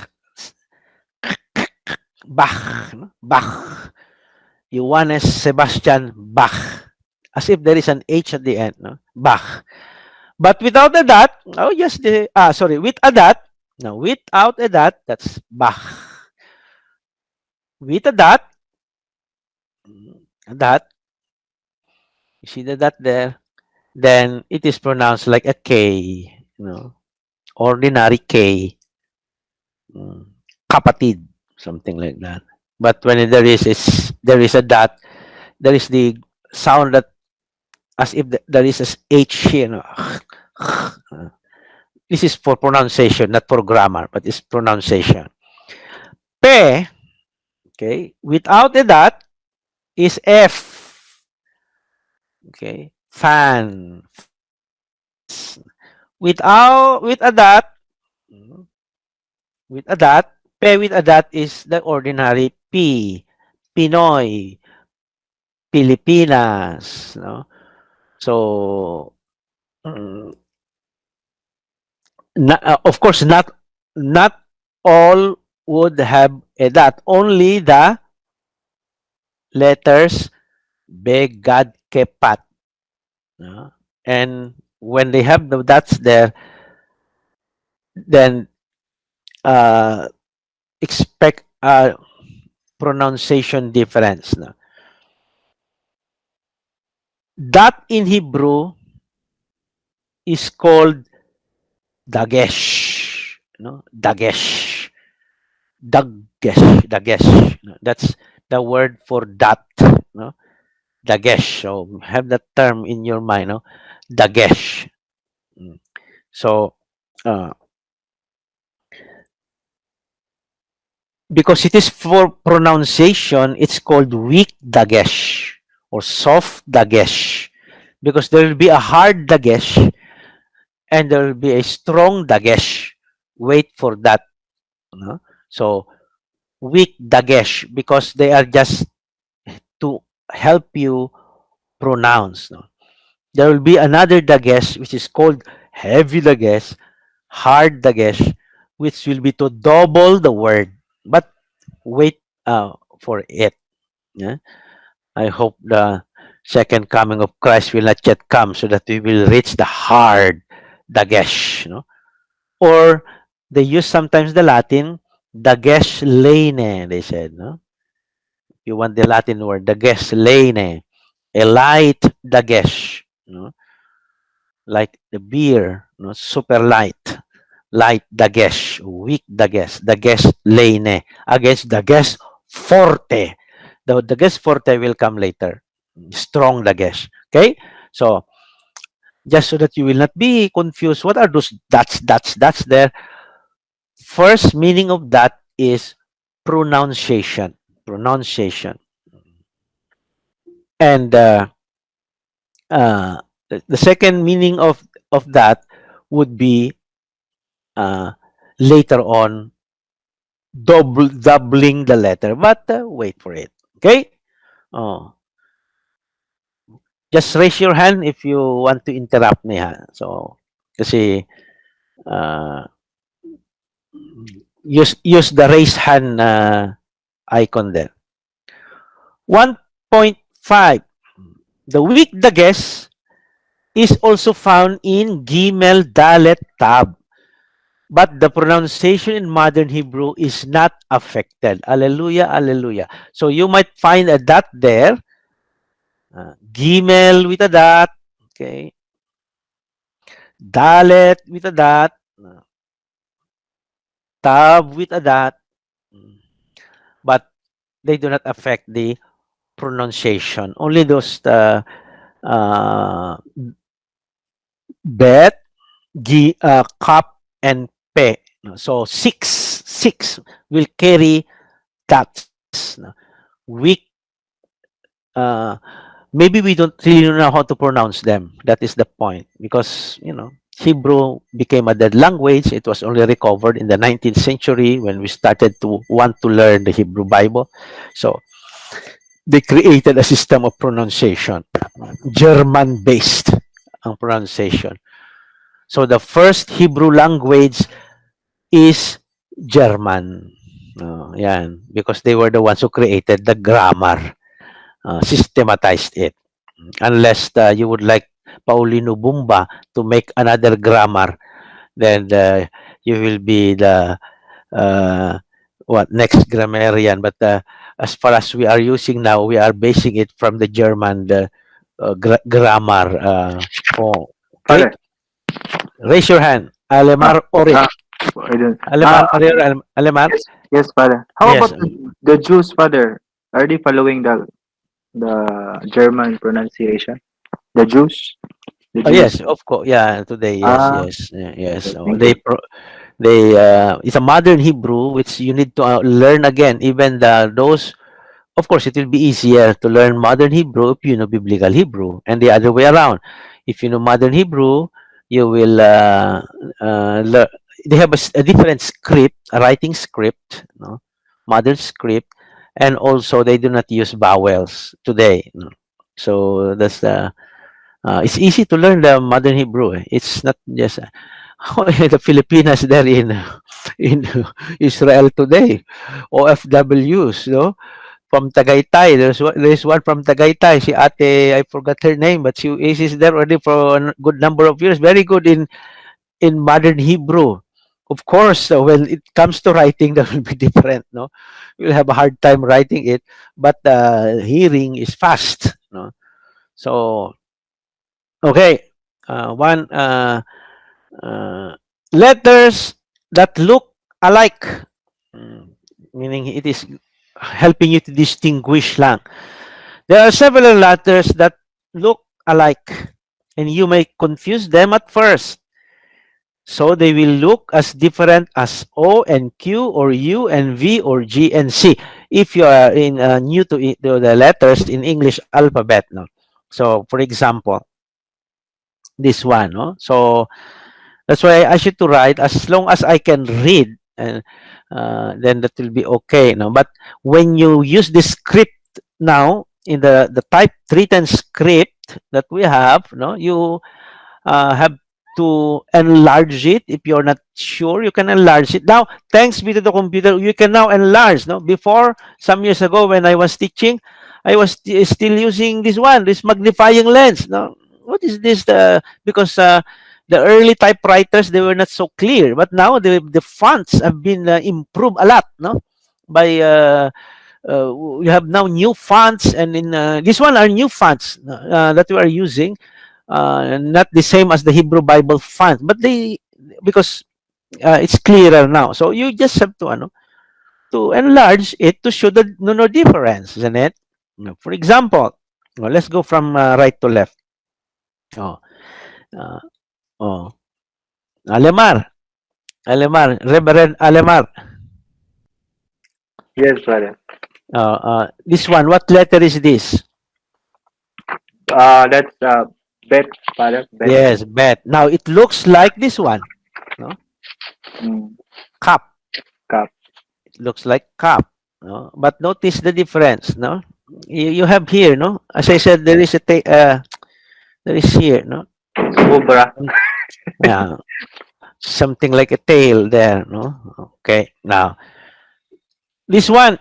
Bach. Bach. Johannes Sebastian Bach. As if there is an H at the end. Bach. But without a dot, oh yes, sorry, with a dot. No, without a dot, that's Bach. With a dot, you see the dot there, then it is pronounced like a K, ordinary K, mm, kapatid, something like that. But when there is a dot, there is the sound that as if there is a H, This is for pronunciation, not for grammar, but it's pronunciation. Pe, okay, without a dot is F. Okay, fan. Without with a dot, with a dot, pe with a dot is the ordinary P. Pinoy, Pilipinas, no? So, mm, of course, not all would have a dot. Only the letters Begad Kepat. No? And when they have the dots there, then uh, expect a pronunciation difference. No? That in Hebrew is called Dagesh. Dagesh. Dagesh. That's the word for that. No? Dagesh. So have that term in your mind. No? Dagesh. Mm. So uh, because it is for pronunciation, it's called weak Dagesh or soft Dagesh, because there will be a hard Dagesh and there will be a strong Dagesh. Wait for that. No? So weak Dagesh, because they are just to help you pronounce. No? There will be another Dagesh which is called heavy Dagesh, hard Dagesh, which will be to double the word. But wait for it. Yeah? I hope the second coming of Christ will not yet come, so that we will reach the hard Dagesh. Or they use sometimes the Latin Dagesh lene, they said. No? You want the Latin word, Dagesh lene, a light Dagesh. Like the beer, super light. Light Dagesh, weak Dagesh lene, against Dagesh forte. The Dagesh forte will come later. Strong Dagesh. Okay? So, just so that you will not be confused, what are those that's there? First meaning of that is pronunciation. Pronunciation. And the second meaning of that would be uh, later on doubling the letter. But wait for it. Okay? Oh, just raise your hand if you want to interrupt me, ha. So, kasi uh, use the raise hand icon there. 1.5. The weak dages is also found in Gimel Dalet Tab, but the pronunciation in modern Hebrew is not affected. Alleluia, alleluia. So you might find a dot there, Gimel with a dot, okay, Dalet with a dot, Tab with a dot, but they do not affect the pronunciation. Only those uh, bet, cup, and pe. So six will carry dots. Weak, uh, maybe we don't really know how to pronounce them. That is the point, because Hebrew became a dead language. It was only recovered in the 19th century when we started to want to learn the Hebrew Bible. So they created a system of pronunciation, German-based ang pronunciation. So the first Hebrew language is German. Yan, because they were the ones who created the grammar, systematized it. Unless you would like Paulino Bumba to make another grammar, then you will be the uh, next grammarian. But as far as we are using now, we are basing it from the German grammar. Oh, okay, Father. raise your hand. Ah, Alemar Orit. ah, I don't. Alemar, Alemar. Yes, yes, Father. How Yes. about the Jews, Father? Are they following the German pronunciation? The Jews, the Oh, Jews. yes, of course. Yeah, today, yes, Ah, yes, yes. okay, So thank you. it's a modern Hebrew which you need to learn again. Even those, of course, it will be easier to learn modern Hebrew if you know biblical Hebrew, and the other way around. If you know modern Hebrew, you will learn. They have a different script, a writing script, modern script, and also they do not use vowels today. So that's the. It's easy to learn the modern Hebrew. It's not just the Filipinas there in Israel today, OFWs, from Tagaytay. There's one from Tagaytay. Si Ate, I forgot her name, but she's there already for a good number of years. Very good in modern Hebrew. Of course, when it comes to writing, that will be different. No, you'll have a hard time writing it, but hearing is fast. No, so okay. One uh, letters that look alike, mm, meaning it is helping you to distinguish lang. There are several letters that look alike, and you may confuse them at first. So they will look as different as O and Q or U and V or G and C. If you are in new to the letters in English alphabet, no. So for example, this one, no. So that's why I should to write as long as I can read, and then that will be okay, no. But when you use the script now in the type written script that we have, no, you have to enlarge it. If you're not sure, you can enlarge it. Now, thanks be to the computer, you can now enlarge. No, before some years ago when I was teaching, I was still using this one, this magnifying lens. No, what is this? Because the early typewriters, they were not so clear, but now the fonts have been improved a lot. No, by we have now new fonts, and in this one are new fonts that we are using, not the same as the Hebrew Bible font, but they, because it's clearer now. So you just have to enlarge it to show the no difference, isn't it? For example, let's go from right to left. Oh, uh, oh, Alemar, Alemar, Reverend Alemar. Yes, brother. This one, what letter is this? That's bet, father. Bet. Yes, bet. Now it looks like this one, no? Mm. Cup. Cup. It looks like cup, no? But notice the difference, no? You have here, no? As I said, there is there is here, no? Cobra. Mm, yeah, something like a tail there, no? Okay, now this one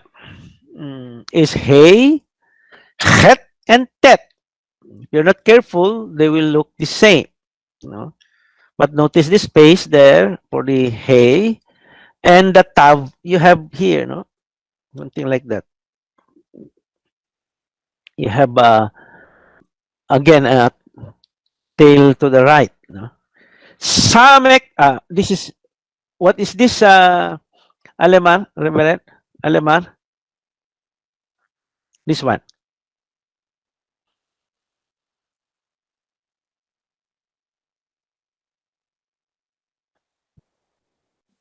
is hey, het, and tet. If you're not careful, they will look the same, no? But notice the space there for the hey and the tav you have here, no? Something like that. You have again a tail to the right, no? Samek, this is, what is this, Alemar, Reverend? Alemar? This one.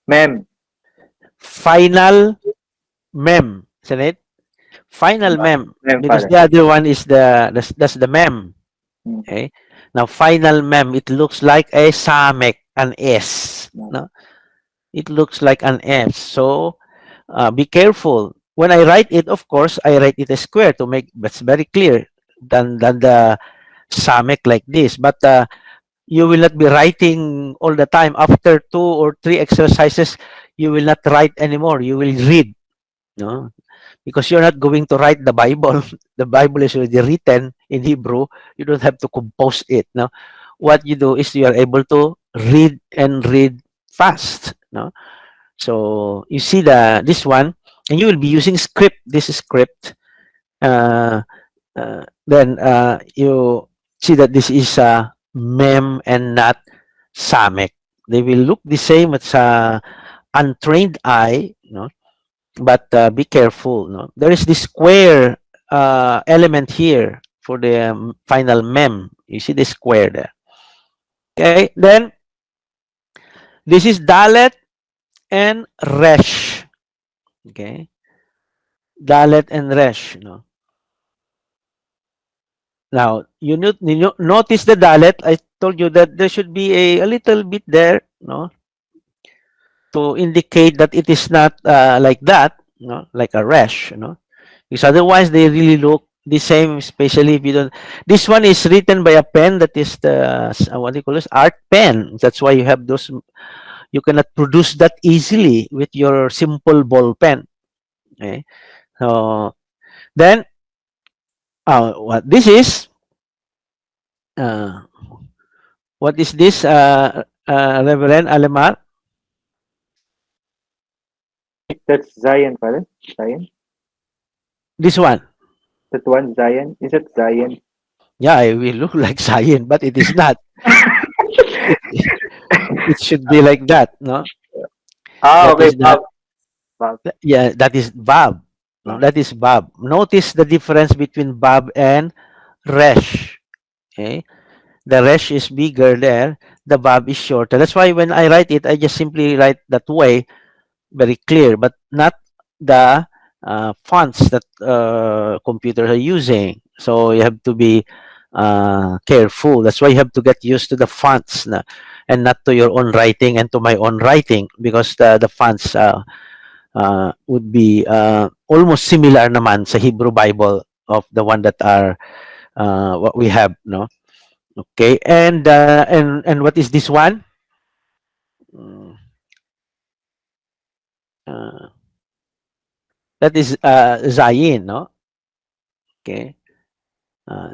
Mem. Final mem, isn't it? Final mem, Mem, because father. the other one is that's the mem. Mm. Okay. Now, final mem, it looks like a samek, an S. Mm. No? It looks like an S. So, be careful. When I write it, of course, I write it a square to make that's very clear than the samek like this. But you will not be writing all the time. After 2 or 3 exercises, you will not write anymore. You will read, no? Because you're not going to write the Bible. The Bible is already written in Hebrew. You don't have to compose it. No, what you do is you are able to read and read fast. No, so you see this one, and you will be using script. This is script. Uh, then you see that this is mem and not samek. They will look the same as untrained eye. No, but be careful, no, there is this square element here for the final mem. You see the square there. Okay, then this is dalet and resh. Okay, dalet and resh, no. Now you notice the dalet. I told you that there should be a little bit there, no, to indicate that it is not like that, no, like a resh, no. Because otherwise they really look the same, especially if you don't. This one is written by a pen that is the what do you call this, art pen. That's why you have those. You cannot produce that easily with your simple ball pen. Okay, so then what this is, uh, what is this, Reverend Alemar? That's Zion, father. Zion. This one. That one, Zion. Is it Zion? Yeah, it will look like cyan, but it is not. It, it should be like that, no? Ah, That okay. is the Bob. Bob. Yeah, that is Bab. No, Ah. that is Bab. Notice the difference between Bab and Resh. Okay, the Resh is bigger there. the vowel is shorter. That's why when I write it, I just simply write that way, very clear, but not the fonts that computers are using. So you have to be careful. That's why you have to get used to the fonts and not to your own writing and to my own writing, because the fonts would be almost similar naman sa Hebrew Bible of the one that are what we have, no? Okay, and what is this one? Mm, Uh, that is Zayin, no? Okay,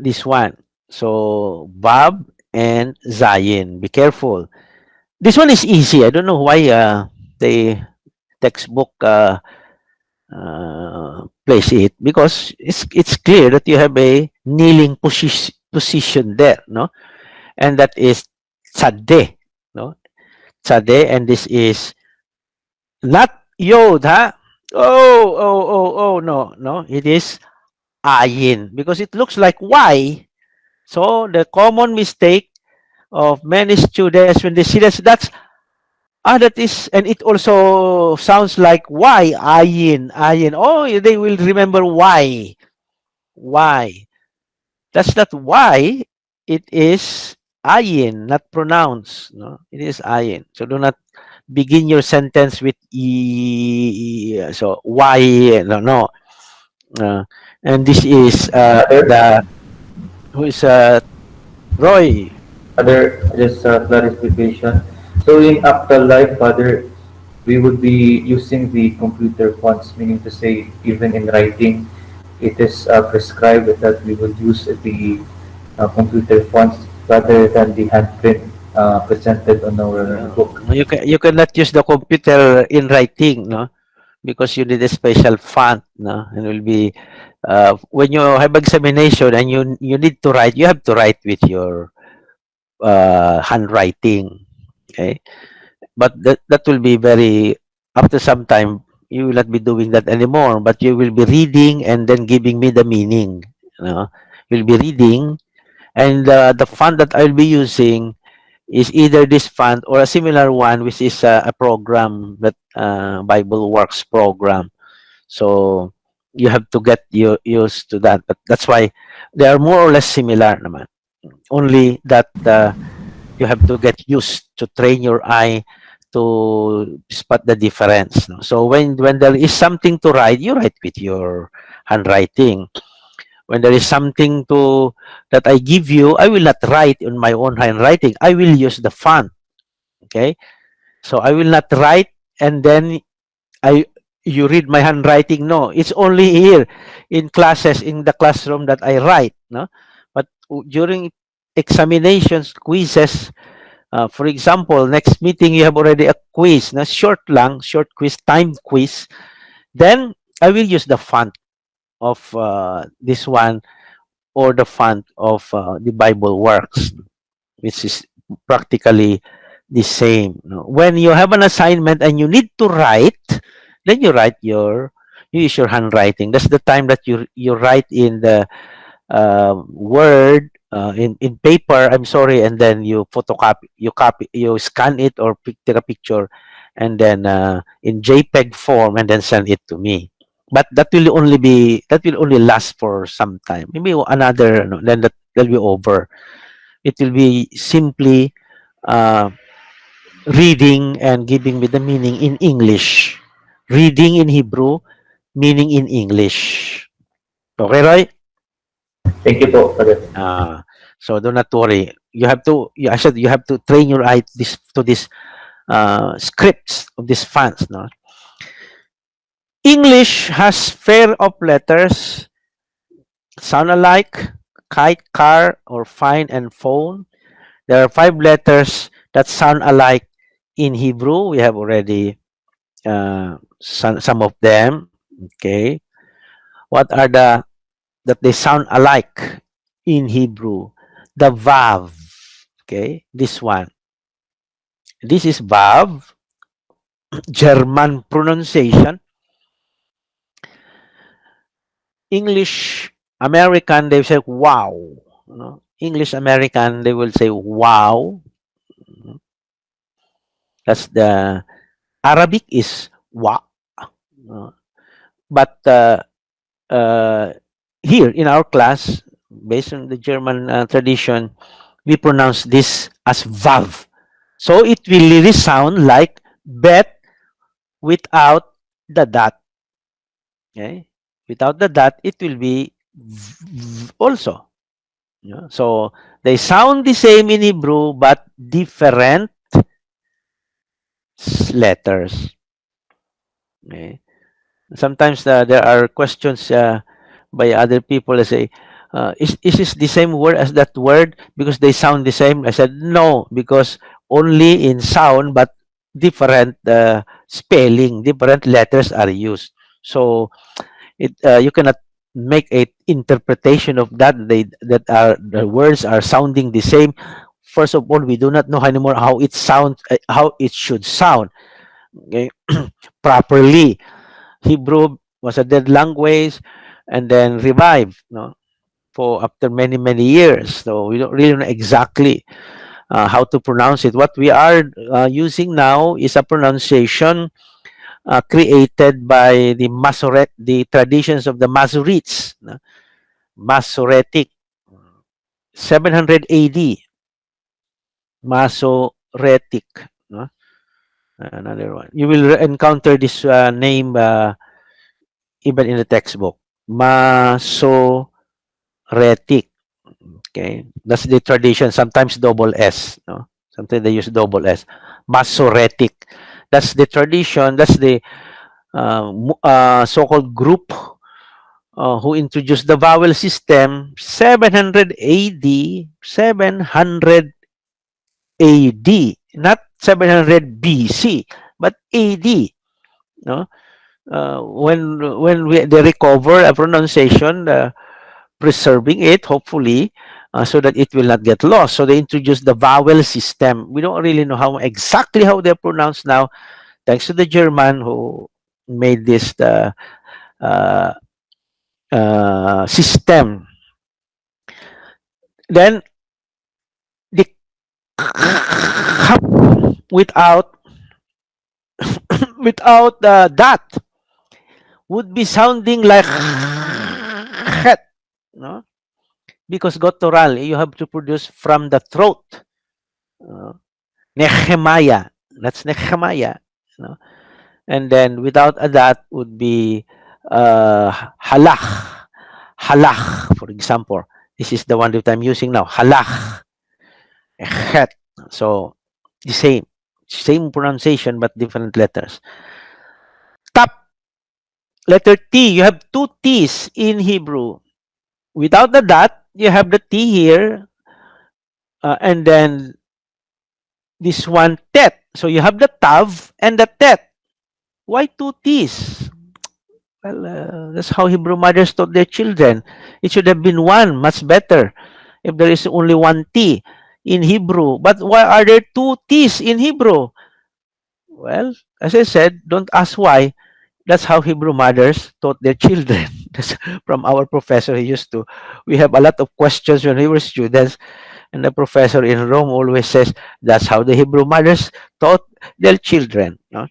this one. So Bob and Zayin. Be careful. This one is easy. I don't know why the textbook place it, because it's clear that you have a kneeling position there, no? And that is Tzadeh, no? Tzadeh, and this is not Yod, huh? Oh, no, no. It is Ayin, because it looks like Y. So the common mistake of many students when they see that is, and it also sounds like Y, Ayin. Oh, they will remember Y. That's not Y. It is Ayin, not pronounced. No, it is Ayin. So do not begin your sentence with so Y. No, no. Uh, and this is Other, the who is Roy. other just clarification. So in actual life, Father, we would be using the computer fonts, meaning to say, even in writing, it is prescribed that we would use the computer fonts rather than the handprint presented on our book. You cannot use the computer in writing, no, because you need a special font, no, and will be when you have examination and you need to write, you have to write with your handwriting, okay. But that will be very, after some time you will not be doing that anymore, but you will be reading and then giving me the meaning, you know. You'll be reading, and the font that I'll be using is either this font or a similar one, which is a program that Bible Works program. So you have to get used to that. But that's why they are more or less similar naman. Only that you have to get used to train your eye to spot the difference. No? So when there is something to write, you write with your handwriting. When there is something to that I give you, I will not write in my own handwriting. I will use the font. Okay, so I will not write and then I you read my handwriting. No, it's only here in classes, in the classroom, that I write. No, but during examinations, quizzes, for example, next meeting you have already a quiz, na short lang, short quiz, timed quiz. Then I will use the font of this one, or the font of the Bible Works, which is practically the same. No? When you have an assignment and you need to write, then you use your handwriting. That's the time that you write in the Word, in paper. I'm sorry, and then you scan it or take a picture, and then in JPEG form, and then send it to me. But that will only last for some time, maybe another, no, then that'll be over. It will be simply uh, reading and giving me the meaning in English. Reading in Hebrew, meaning in English. Okay, Roy? Thank you po, Father. Uh, so do not worry. I said you have to train your eye to this scripts of these fonts. No? English has pair of letters sound alike: kite, car, or fine and phone. There are 5 letters that sound alike in Hebrew. We have already some of them. Okay. What are the that they sound alike in Hebrew? The vav. Okay. This one. This is vav. German pronunciation. English American, they say wow. You know? English American, they will say wow. That's the Arabic is wa. Uh, but uh, here in our class, based on the German tradition, we pronounce this as vav. So it will really sound like bet without the dot. Okay? Without the dot, it will be also. Yeah. So they sound the same in Hebrew, but different letters. Okay? Sometimes there are questions by other people that say, is this the same word as that word because they sound the same? I said, no, because only in sound, but different spelling, different letters are used. So you cannot make a interpretation of that. That are the words are sounding the same. First of all, we do not know anymore how it sounds, how it should sound. Okay, properly. Hebrew was a dead language and then revived, no, for after many many years. So we don't really know exactly how to pronounce it. What we are using now is a pronunciation created by the traditions of the Masoretes, no? Masoretic, 700 AD, Masoretic. No? Another one. You will encounter this name even in the textbook. Masoretic. Okay, that's the tradition. Sometimes double S. No, sometimes they use double S. Masoretic. That's the tradition. That's the so-called group who introduced the vowel system 700 AD, 700 AD, not 700 BC, but AD. No, they recover a pronunciation, preserving it, hopefully, so that it will not get lost. So they introduced the vowel system. We don't really know how exactly how they're pronounced now, thanks to the German who made this uh, system. Then the without without that would be sounding like no, because guttural you have to produce from the throat. Uh, Nehemiah, that's Nehemiah. No? And then without a that would be halach. Halach, for example. This is the one that I'm using now. Halach. Het. So the same pronunciation but different letters. Tap, letter T. You have two T's in Hebrew. Without the dot, you have the T here, and then this one tet. So you have the tav and the tet. Why two T's? Well, that's how Hebrew mothers taught their children. It should have been one, much better, if there is only one T in Hebrew. But why are there two T's in Hebrew? Well, as I said, don't ask why. That's how Hebrew mothers taught their children. That's from our professor. He used to. We have a lot of questions when we were students, and the professor in Rome always says that's how the Hebrew mothers taught their children. No?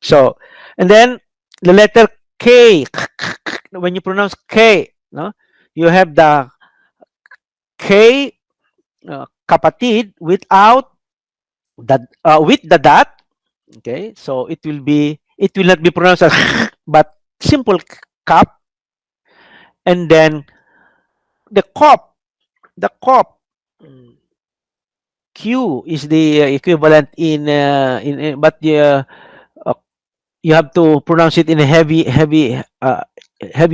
So, and then the letter K. When you pronounce K, no, you have the K kapatid without the with the dot. Okay, so it will not be pronounced as but simple cup, and then the cop, the cop. Q is the equivalent but uh, you have to pronounce it in a heavy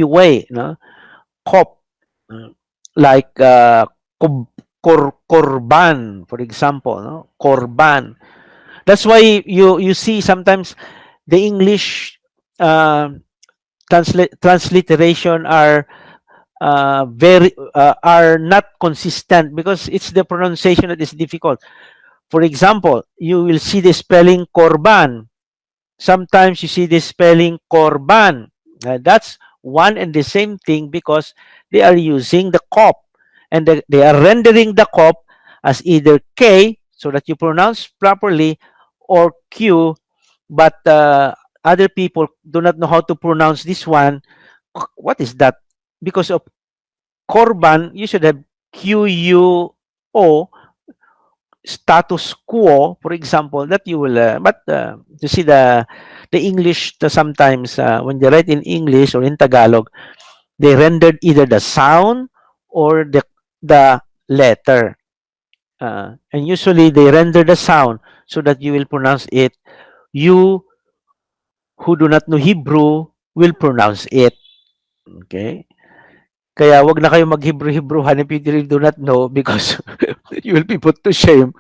way, no? Cop, uh, like korban, for example, no? Korban. That's why you see sometimes the English transliteration are not consistent because it's the pronunciation that is difficult. For example, you will see the spelling korban. Sometimes you see the spelling korban. That's one and the same thing because they are using the kop, and they are rendering the kop as either K so that you pronounce properly, or Q, but other people do not know how to pronounce this one. What is that? Because of Korban, you should have QUO, status quo, for example, that you will, but you see the English, sometimes when they write in English or in Tagalog, they rendered either the sound or the letter. And usually they render the sound so that you will pronounce it. You who do not know Hebrew will pronounce it. Okay? Kaya wag na kayo mag-Hebrew-Hebrewan if you really do not know, because you will be put to shame.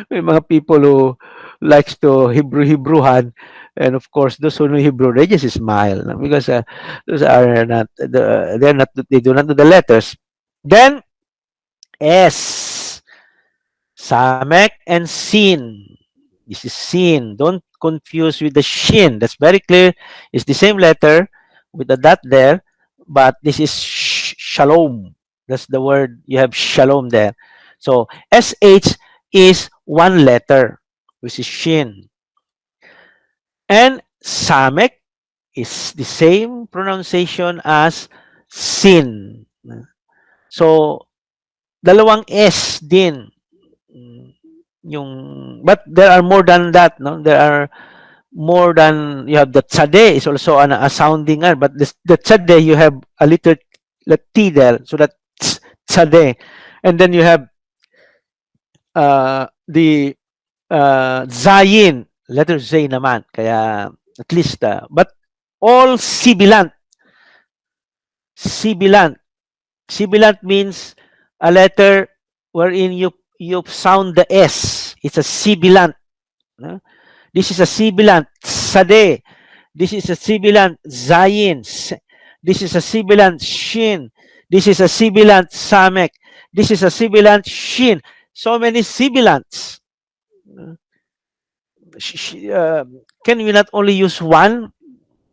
May mga people who likes to Hebrew-Hebrewan, and of course those who know Hebrew, they just smile, no? Because those are not they do not know the letters. Then S, Samek and Sin. This is Sin. Don't confuse with the Shin. That's very clear. It's the same letter with the dot there, but this is Shalom. That's the word. You have Shalom there. So SH is one letter, which is Shin. And Samek is the same pronunciation as Sin. So, dalawang S din. Yung, but there are more than that, no? There are more than, you have the tsade is also a sounding R, but the tsade, you have a little T there, so that tsade. And then you have the zayin, letter Z naman. Kaya at least, but all sibilant. Sibilant. Sibilant means a letter wherein you sound the S. It's a sibilant. No? This is a sibilant sade. This is a sibilant zayin. This is a sibilant shin. This is a sibilant samek. This is a sibilant shin. So many sibilants. Can we not only use one?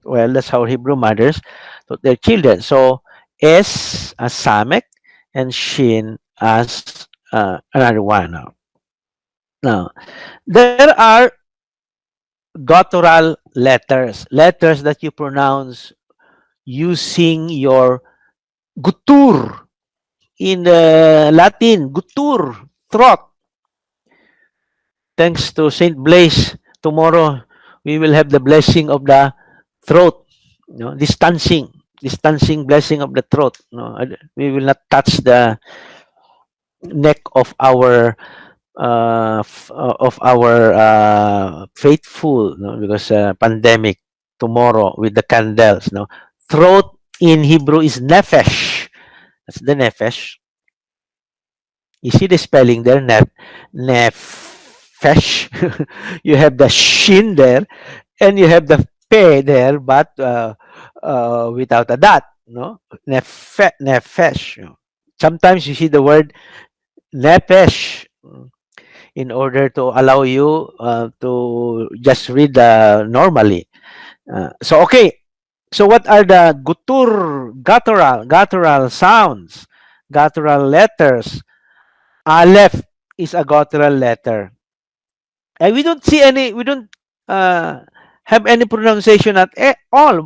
Well, that's how Hebrew mothers taught their children. So S as samek and shin as another one. Now, there are guttural letters, letters that you pronounce using your guttur. In Latin, guttur, throat. Thanks to Saint Blaise, tomorrow we will have the blessing of the throat, distancing blessing of the throat. We will not touch the neck of our faithful, because pandemic tomorrow with the candles. Throat in Hebrew is nefesh. That's the nefesh. You see the spelling there, nefesh. You have the shin there, and you have the pe there, but without a dot. Nefesh. Sometimes you see the word nefesh, in order to allow you to just read normally. So okay. So what are the guttural sounds, guttural letters? Aleph is a guttural letter. And we don't uh, have any pronunciation at all.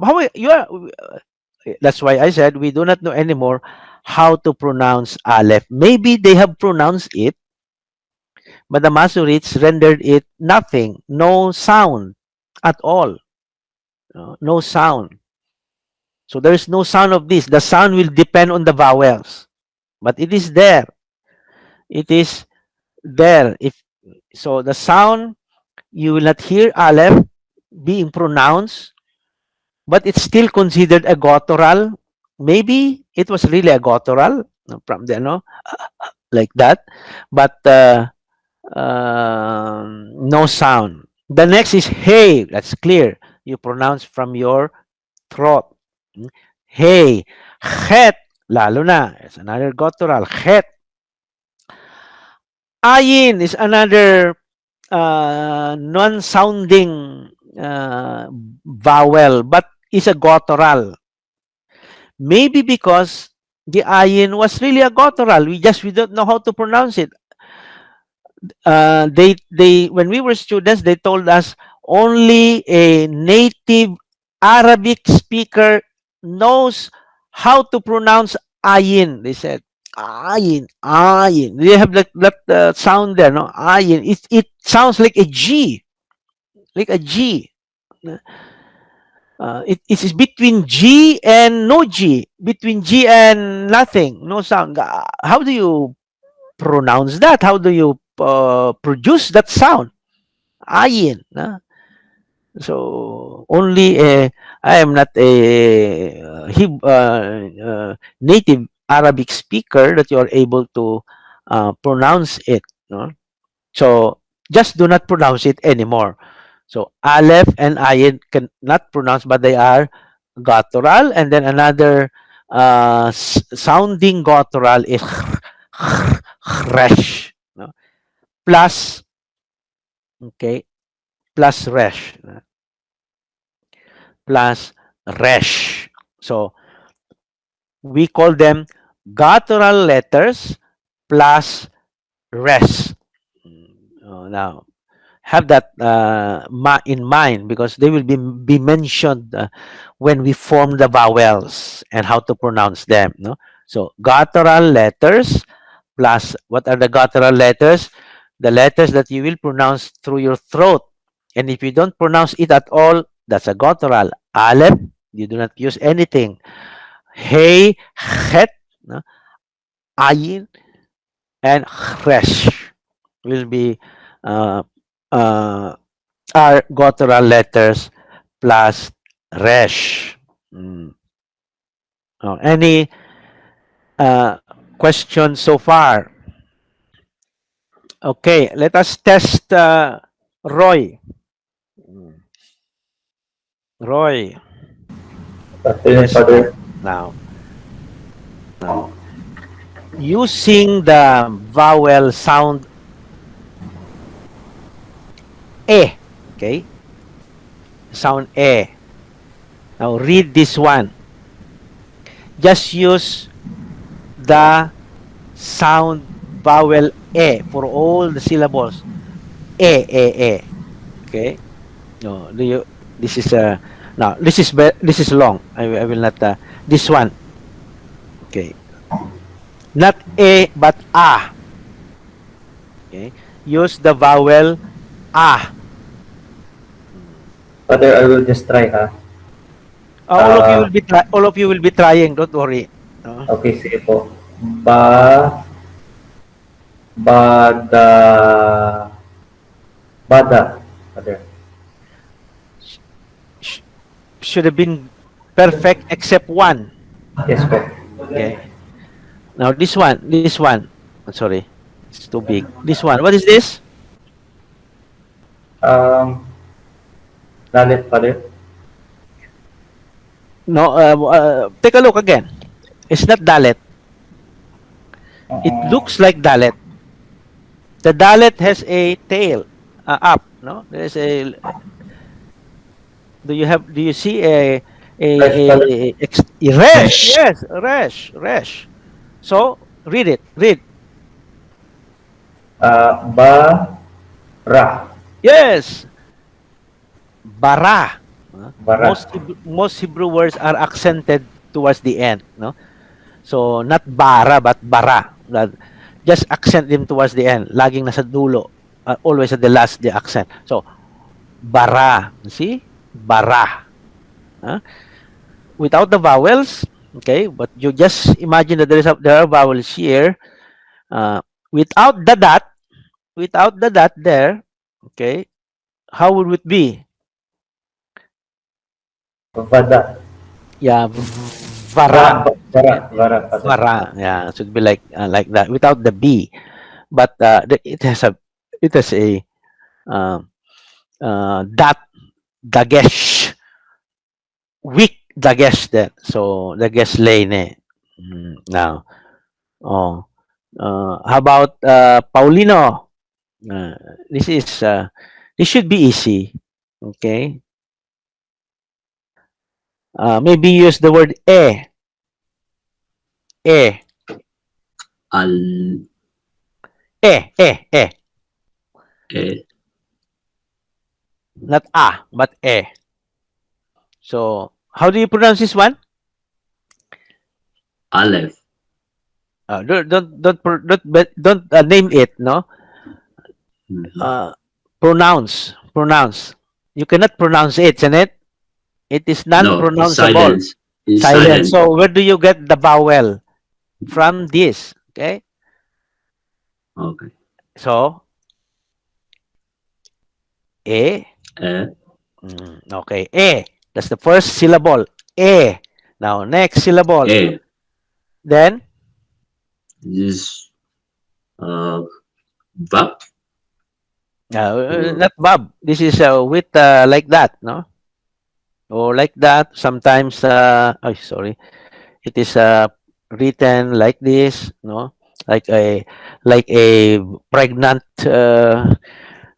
That's why I said we do not know anymore how to pronounce Aleph. Maybe they have pronounced it, but the Masoretes rendered it nothing, no sound at all. No sound. So there is no sound of this. The sound will depend on the vowels. But it is there. It is there. If so, the sound, you will not hear Aleph being pronounced, but it's still considered a guttural. Maybe it was really a guttural from the, like that, but no sound. The next is hey. That's clear. You pronounce from your throat. Hey. Het. Lalo na. It's another guttural. Het. Ayin is another non-sounding vowel, but is a guttural. Maybe because the ayin was really a guttural. We don't know how to pronounce it. they when we were students, they told us only a native Arabic speaker knows how to pronounce ayin. They said ayin, ayin. They have that sound there, no? Ayin. It sounds like a G, like a G. It is between G and no G, between G and nothing, no sound. How do you pronounce that? How do you produce that sound? Ayin. So only I am not a native Arabic speaker that you are able to pronounce it. No? So just do not pronounce it anymore. So Aleph and Ayin cannot pronounce, but they are guttural. And then another sounding guttural is resh. No? Plus, okay, plus resh. Plus resh. So we call them guttural letters plus resh. Now, have that in mind because they will be mentioned when we form the vowels and how to pronounce them. No? So guttural letters plus what are the guttural letters? The letters that you will pronounce through your throat. And if you don't pronounce it at all, that's a guttural. Aleph, you do not use anything. Hey, het, no? Ayin, and resh will be uh, uh, are guttural letters plus resh. Mm. Any uh, questions so far? Okay, let us test Roy. Roy, Afternoon, test Father. now. Now, using the vowel sound E. Okay, sound E. Now read this one. Just use the sound vowel E for all the syllables. E. Okay. No, do you? This is now. This is long. I will not. This one. Okay. Not E but A. Okay. Use the vowel A. Father, I will just try, ha? Uh, All of you will be trying. Don't worry. No? okay, sige po. Ba, bada, bada, Father. Sh- sh- should have been perfect except one. Yes po. Okay. Now this one. This one. I'm sorry. It's too big. This one. What is this? Um, Dalit, Father. No. Take a look again. It's not dalet. It Uh, looks like dalet. The dalet has a tail up. No. There is a. Do you see Fresh, Father. a resh? Yes, resh. So read it. Read. Ba, ra, Yes, bara. bara. Most Hebrew words are accented towards the end. No, so not bara but bara. Just accent them towards the end. Laging nasa dulo. Always at the last the accent. So bara. See, bara. Huh? Without the vowels. Okay, but you just imagine that there are vowels here. Uh, without the dot, there. Okay, how would it be? Vada. Yeah, Vara, vara. vara, vara, Father. Vara. Yeah, it should be like that without the B. But it has a um, dot Dagesh weak Dagesh there. So Dagesh lane. Now, oh, how about Paulino? Uh, this is this should be easy. Okay. Maybe use the word e, al e. E, Not A, but E. So, how do you pronounce this one? Aleph. Don't name it. No, Mhm. pronounce. You cannot pronounce it, isn't it? It is No, it's non-pronounceable. silence. It's Silent. silent. So, where do you get the vowel? From this. Okay. Okay. So, E. E, Okay. E. That's the first syllable. E. Now, next syllable. E. Then, This verb or not Bob. This is with like that, no? Or like that. Sometimes, oh, sorry. It is written like this, no? Like a like a pregnant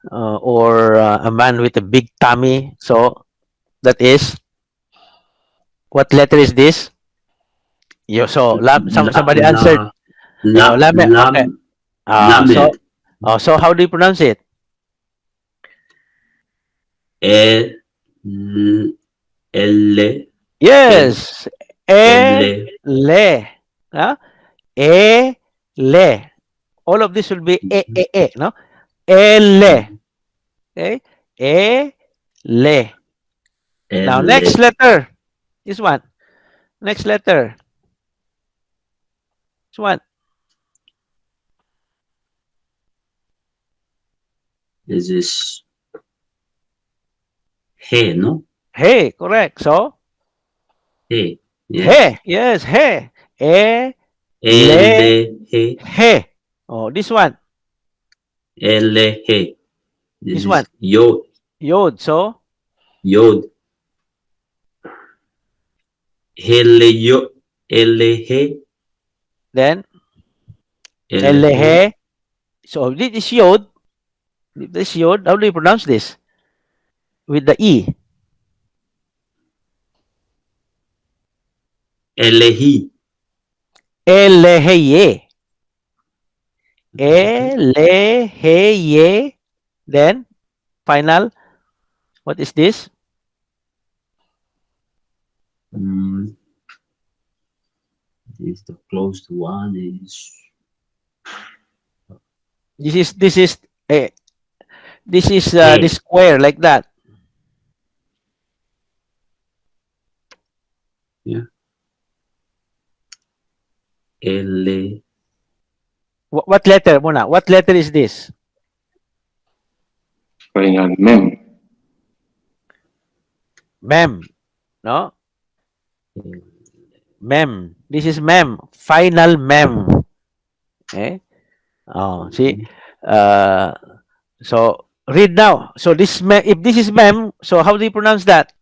or a man with a big tummy. So that is what letter is this? So la somebody la answered. la Lame. lam Okay. lamed. So how do you pronounce it? E, l, elle, e, Yes. E elle. le. Huh? E le. All of this will be no? Ele. Mhm. Okay? E le. Now next Elle. letter. This one. Next letter. This one. This is he, no? Hey, correct. So He. Yeah. he. Yes, he. E le Elle, he. he. Oh, this one. Elle, he. This This one. is yod. Yod. So Yod. Hele, yo. Elle, he. then Elle, ele he. he. So this is yod. This yod. How do you pronounce this? With the e. Elle, he. Eleheye. Okay. Eleheye. Then final. What is this? Mm, this is the closed one is This is eh, this is this he. square like that. Yeah. Elle, What letter muna? What letter is this? Final mem. Mem, no? Mem. This is mem. Final mem. Okay? Oh, see. Uh, so read now. So this if this is mem, so how do you pronounce that?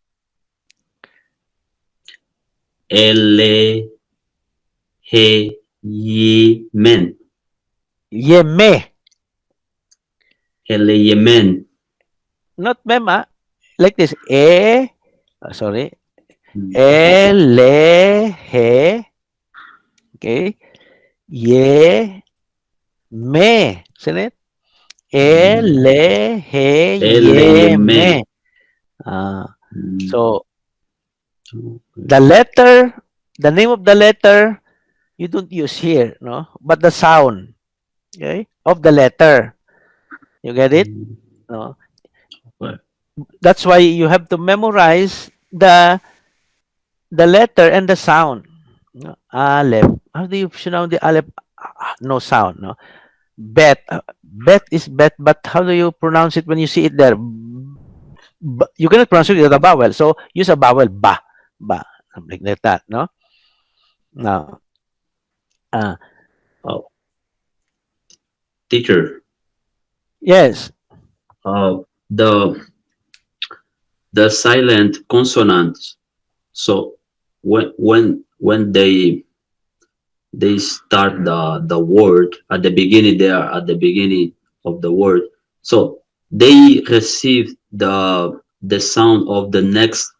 elle, he, ye, men. Yeme. Elle, yemen. Not mem, ah. Like this. Sorry. Mm. Elehe. Okay. Ye. Me. Isn't it? Elehe. Elle, Ye. yemen. Me. Ah. Mm. So Okay. the letter, the name of the letter, you don't use here, no? But the sound, okay, of the letter. You get it? Mm. No. Okay. That's why you have to memorize the letter and the sound. No? Aleph. How do you pronounce the aleph? No sound. No. Bet. Bet is bet, but how do you pronounce it when you see it there? You cannot pronounce it with a vowel, so use a vowel. Ba, something like that. No. No. Uh, Oh, teacher. yes. Uh, the the silent consonants. So when they start the word at the beginning, they are at the beginning of the word. So they receive the sound of the next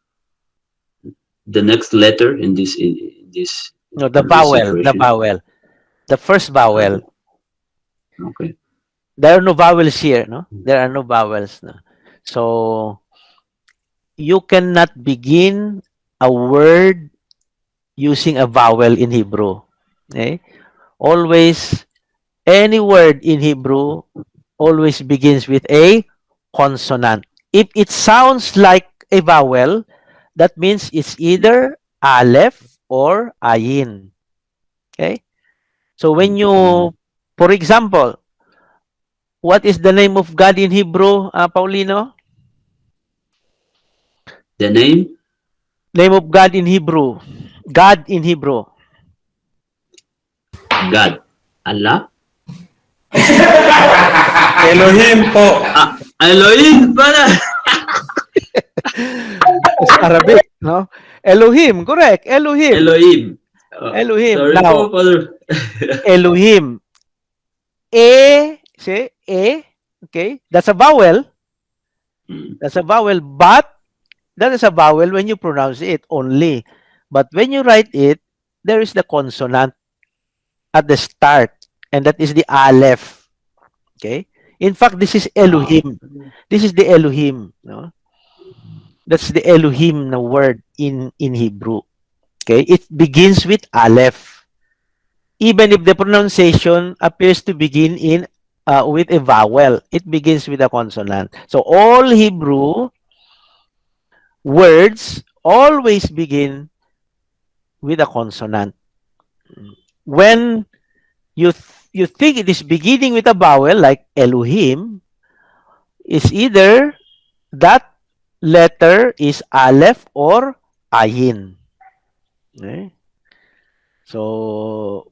letter in this No, the in this vowel. The situation. vowel. The first Uh, vowel. okay. There are no vowels here, no? There are no vowels, no? So you cannot begin a word using a vowel in Hebrew. Okay? Always, any word in Hebrew always begins with a consonant. If it sounds like a vowel, that means it's either aleph or ayin. Okay? So when you, for example, what is the name of God in Hebrew, Paulino? The name, Name of God in Hebrew. God in Hebrew. God. Allah? Elohim po. Ah, Elohim pala! It's Arabic, no? Elohim, correct. Elohim. Elohim. Elohim. Sorry Now, po, Father. Elohim. Say, okay? That's a vowel. Hmm. That's a vowel, but that is a vowel when you pronounce it only. But when you write it, there is the consonant at the start, and that is the aleph. Okay? In fact, this is Elohim. This is the Elohim. No? That's the Elohim na word in Hebrew. Okay? It begins with aleph. Even if the pronunciation appears to begin in with a vowel, it begins with a consonant. So all Hebrew words always begin with a consonant. When you think it is beginning with a vowel like Elohim, is either that letter is aleph or ayin. Okay? So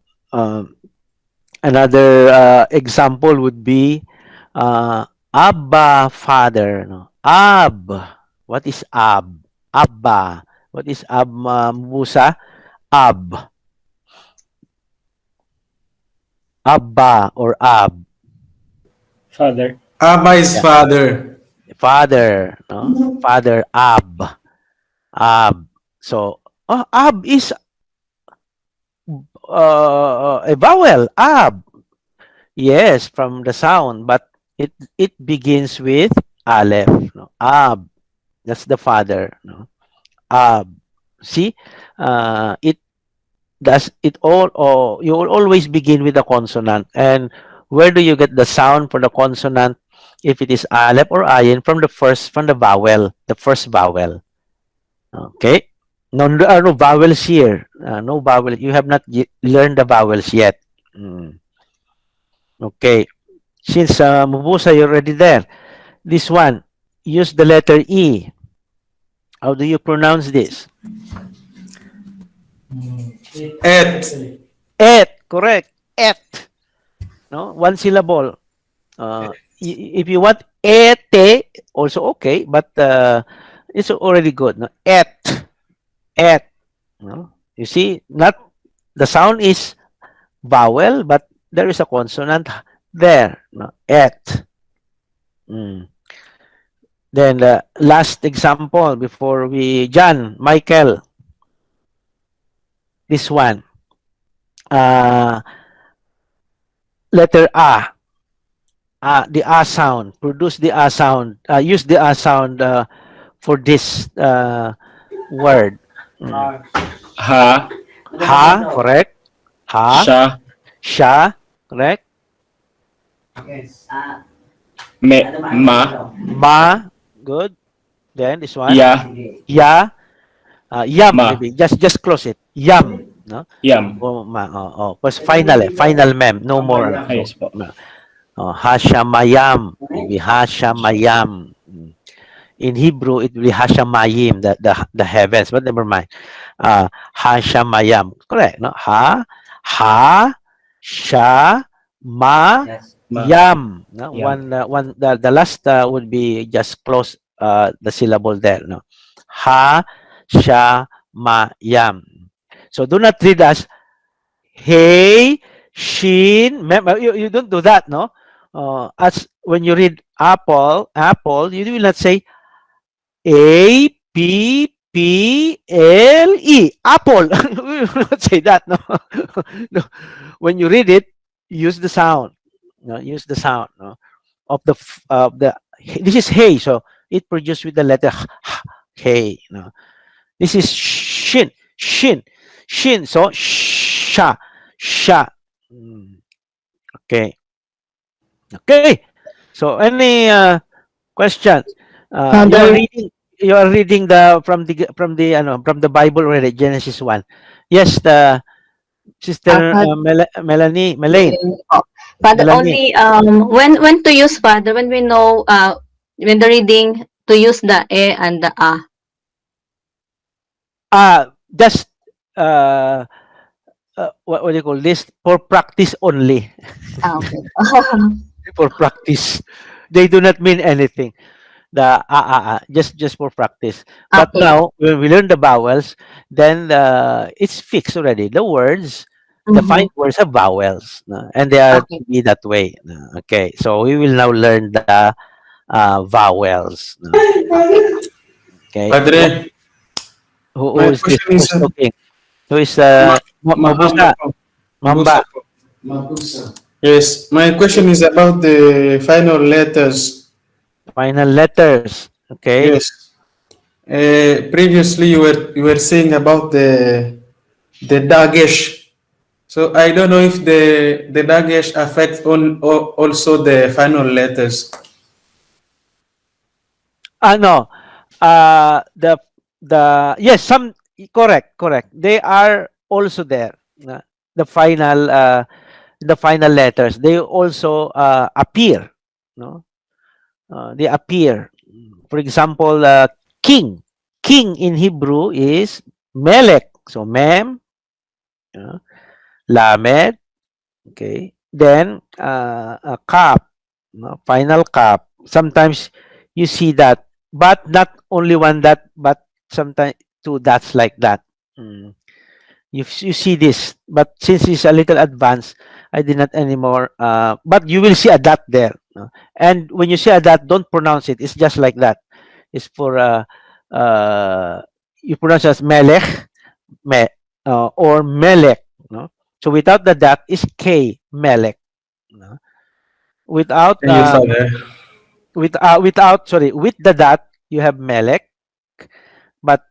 another example would be Abba, father. No? Ab. What is ab? Abba. What is ab, Musa? Ab. Abba or ab. Father. Abba is Yeah. father. Father. No? Father, ab. Ab. So, ab is a vowel. Ab. Yes, from the sound, but it begins with aleph. No? Ab. That's the father. No? Ab. See, it does it all. Or you will always begin with a consonant. And where do you get the sound for the consonant? If it is aleph or ayin, from the vowel, the first vowel. Okay. No, there are no vowels here. No vowel. You have not learned the vowels yet. Mm. Okay. Since Mubusa, you're already there. This one, use the letter E. How do you pronounce this? Et. Et, correct. Et. No, one syllable. If you want ete, also okay, but it's already good. No? Et. No? You see, not the sound is vowel, but there is a consonant there. No? Et. Mm. Then the last example before we, John, Michael, this one. Letter A. The A sound. Produce the A sound. Use the A sound for this word. Mm. Ha. Ha, correct. Ha. Sha. Sha, correct. Me. Ma. Ma, good. Then this one. Ya. Ya. Yum, Ma. maybe. Just close it. Yum. No? Yam. Plus final, final mem. No more. Ayos po. No. Hashamayam. Maybe Hashamayam. In Hebrew, it will be Hashamayim, the heavens, but never mind. Hashamayam. Correct, no? Sha, ma, Ma. yam. No? Yam. The last would be just close the syllable there, no? Sha, ma, yam. So do not read as hey, shin. You don't do that, no? As when you read apple, you will not say A P P L E, apple. We will not say that, no? No. When you read it, use the sound. use the sound, of the this is hey, so it produced with the letter hey. This is shin, so sha. Mm, okay, okay. So any question? Father, You are reading the from the Bible already, Genesis 1. Yes, the sister Father, oh, Father, Melanie. only when to use Father, when we know when the reading to use the e and the a. Just uh, what do you call this? For practice only. Ah, okay. For practice. They do not mean anything. The just for practice. But Okay. now when we learn the vowels, then it's fixed already. The words, the Mm-hmm. find words are vowels, no? And they are Okay. to be that way. No? Okay, so we will now learn the vowels. No? Okay, Padre, who my is this? question is Who's talking? Who is Mahamba Mabusa? po. Mabusa Mamba? po. Yes, my question is about the final letters. Final letters. Okay. Yes. Previously, you were saying about the Dagesh. So I don't know if the Dagesh affects also the final letters. No. The yes, some correct. They are also there. The final letters. They also appear. No, they appear. For example, king. King in Hebrew is melek. So mem, uh, lamed. Okay. Then cap. No, final cap. Sometimes you see that, but not only one dot, but sometimes two dots like that. Mm. You see this, but since it's a little advanced, I did not anymore. But you will see a dot there, no? And when you see a dot, don't pronounce it. It's just like that. It's for uh, you pronounce as melech, or melek. No? So without the dot is k melek. No? Without Thank you, Father. without, sorry, with the dot you have melek, but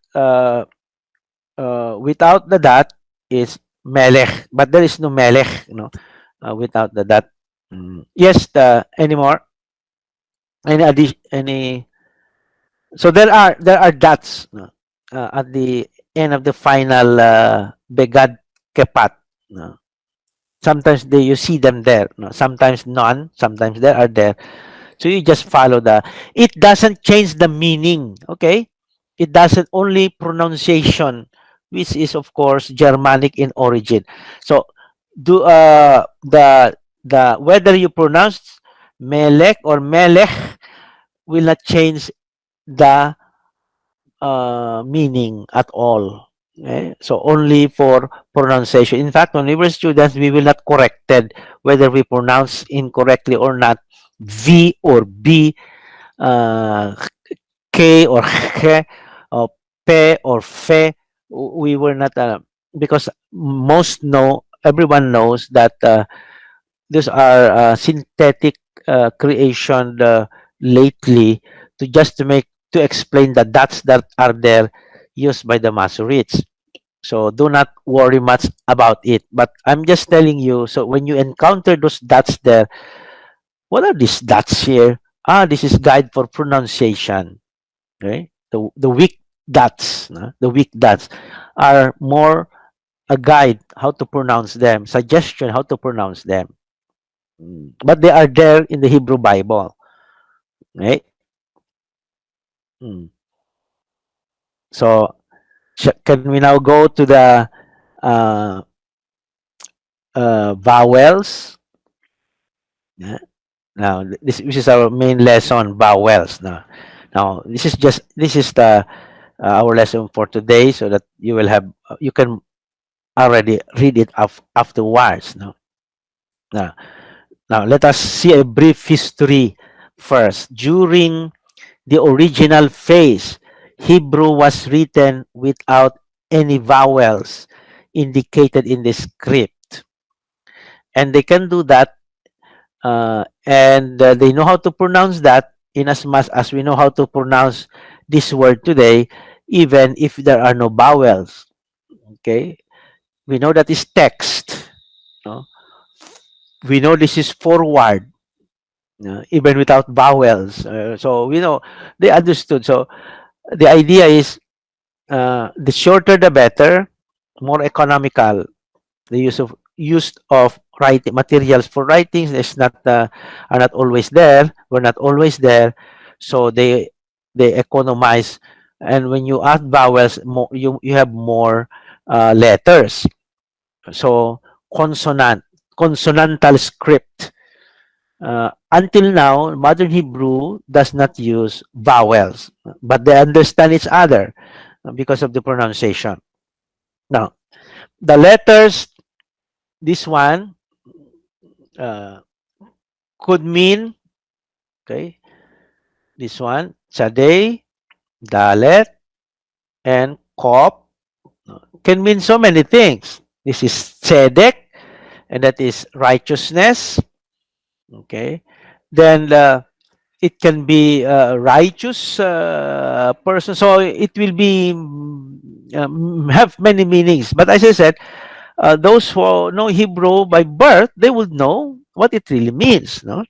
without the dot is melech, but there is no melech, without the dot. Yes, any more? Any addition? Any? So there are dots, no, at the end of the final begad kepat. No. Sometimes you see them there. No. Sometimes none. Sometimes they are there. So you just follow the. It doesn't change the meaning. Okay, it doesn't, only pronunciation, which is of course Germanic in origin. So do the whether you pronounce melek or melech will not change the meaning at all. Okay? So only for pronunciation. In fact, when we were students, we will not corrected whether we pronounce incorrectly or not. V or B, uh, K or K, or P or Fe. We were not, because everyone knows that these are synthetic creation lately, to explain the dots that are there used by the Masoretes. So do not worry much about it. But I'm just telling you, so when you encounter those dots there, what are these dots here? This is guide for pronunciation. Okay, the weak dots, no? The weak dots are more a guide how to pronounce them, suggestion how to pronounce them. But they are there in the Hebrew Bible. Right? Mm. So can we now go to the uh, vowels? Yeah. Now this is our main lesson, vowels. Now this is the our lesson for today, so that you can already read it afterwards. Now, now let us see a brief history first. During the original phase, Hebrew was written without any vowels indicated in the script, and they can do that and they know how to pronounce that in as much as we know how to pronounce this word today, even if there are no vowels. Okay, we know that is text. No? We know this is forward, even without vowels. So we know they understood. So the idea is the shorter the better, more economical. The use of writing materials for writings is not are not always there. We're not always there, so they economize. And when you add vowels, more, you have more letters. So consonant, consonantal script. Until now, modern Hebrew does not use vowels, but they understand each other because of the pronunciation. Now, the letters, this one uh, could mean, okay, this one, Tzadeh, Dalet, and Kop can mean so many things. This is Tzedek, and that is righteousness, okay. Then it can be a righteous person, so it will be have many meanings. But as I said, those who know Hebrew by birth, they would know what it really means, no?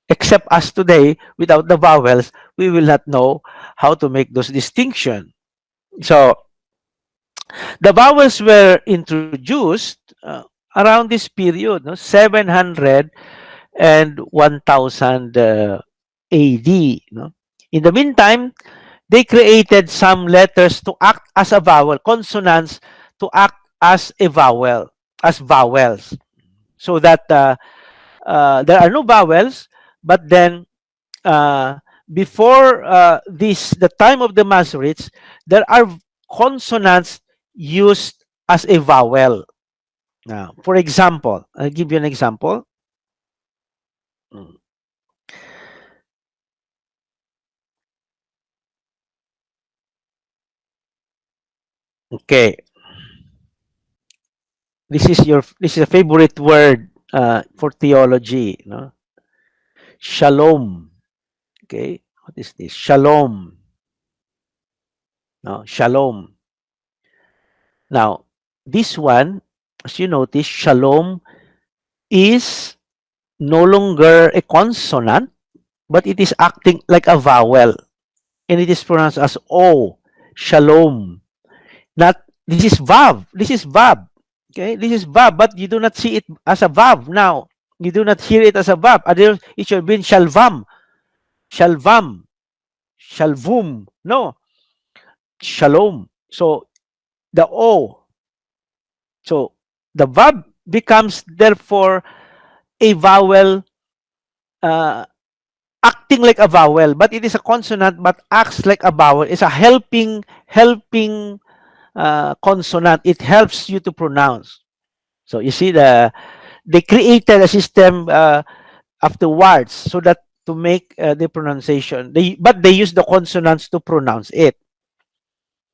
Except us today, without the vowels, we will not know how to make those distinctions. So the vowels were introduced around this period, no? 700 and 1000 AD. No? In the meantime, they created some letters to act as a vowel, consonants to act as a vowel, as vowels, so that there are no vowels, but then uh, before this, the time of the Masoretes, there are consonants used as a vowel. Now, for example, I'll give you an example. Mm, okay, this is a favorite word for theology. No, shalom. Okay, what is this? Shalom. No, shalom. Now, this one, as you notice, shalom is no longer a consonant, but it is acting like a vowel, and it is pronounced as O, shalom. Not this is vav. This is vav. Okay, this is vav, but you do not see it as a vav now. You do not hear it as a vav. Otherwise, it should be shalvam, shalvam, shalvum. No, shalom. So the O. So the vav becomes therefore a vowel, uh, acting like a vowel, but it is a consonant but acts like a vowel. It's a helping consonant. It helps you to pronounce. So you see they created a system afterwards so that to make the pronunciation. They use the consonants to pronounce it.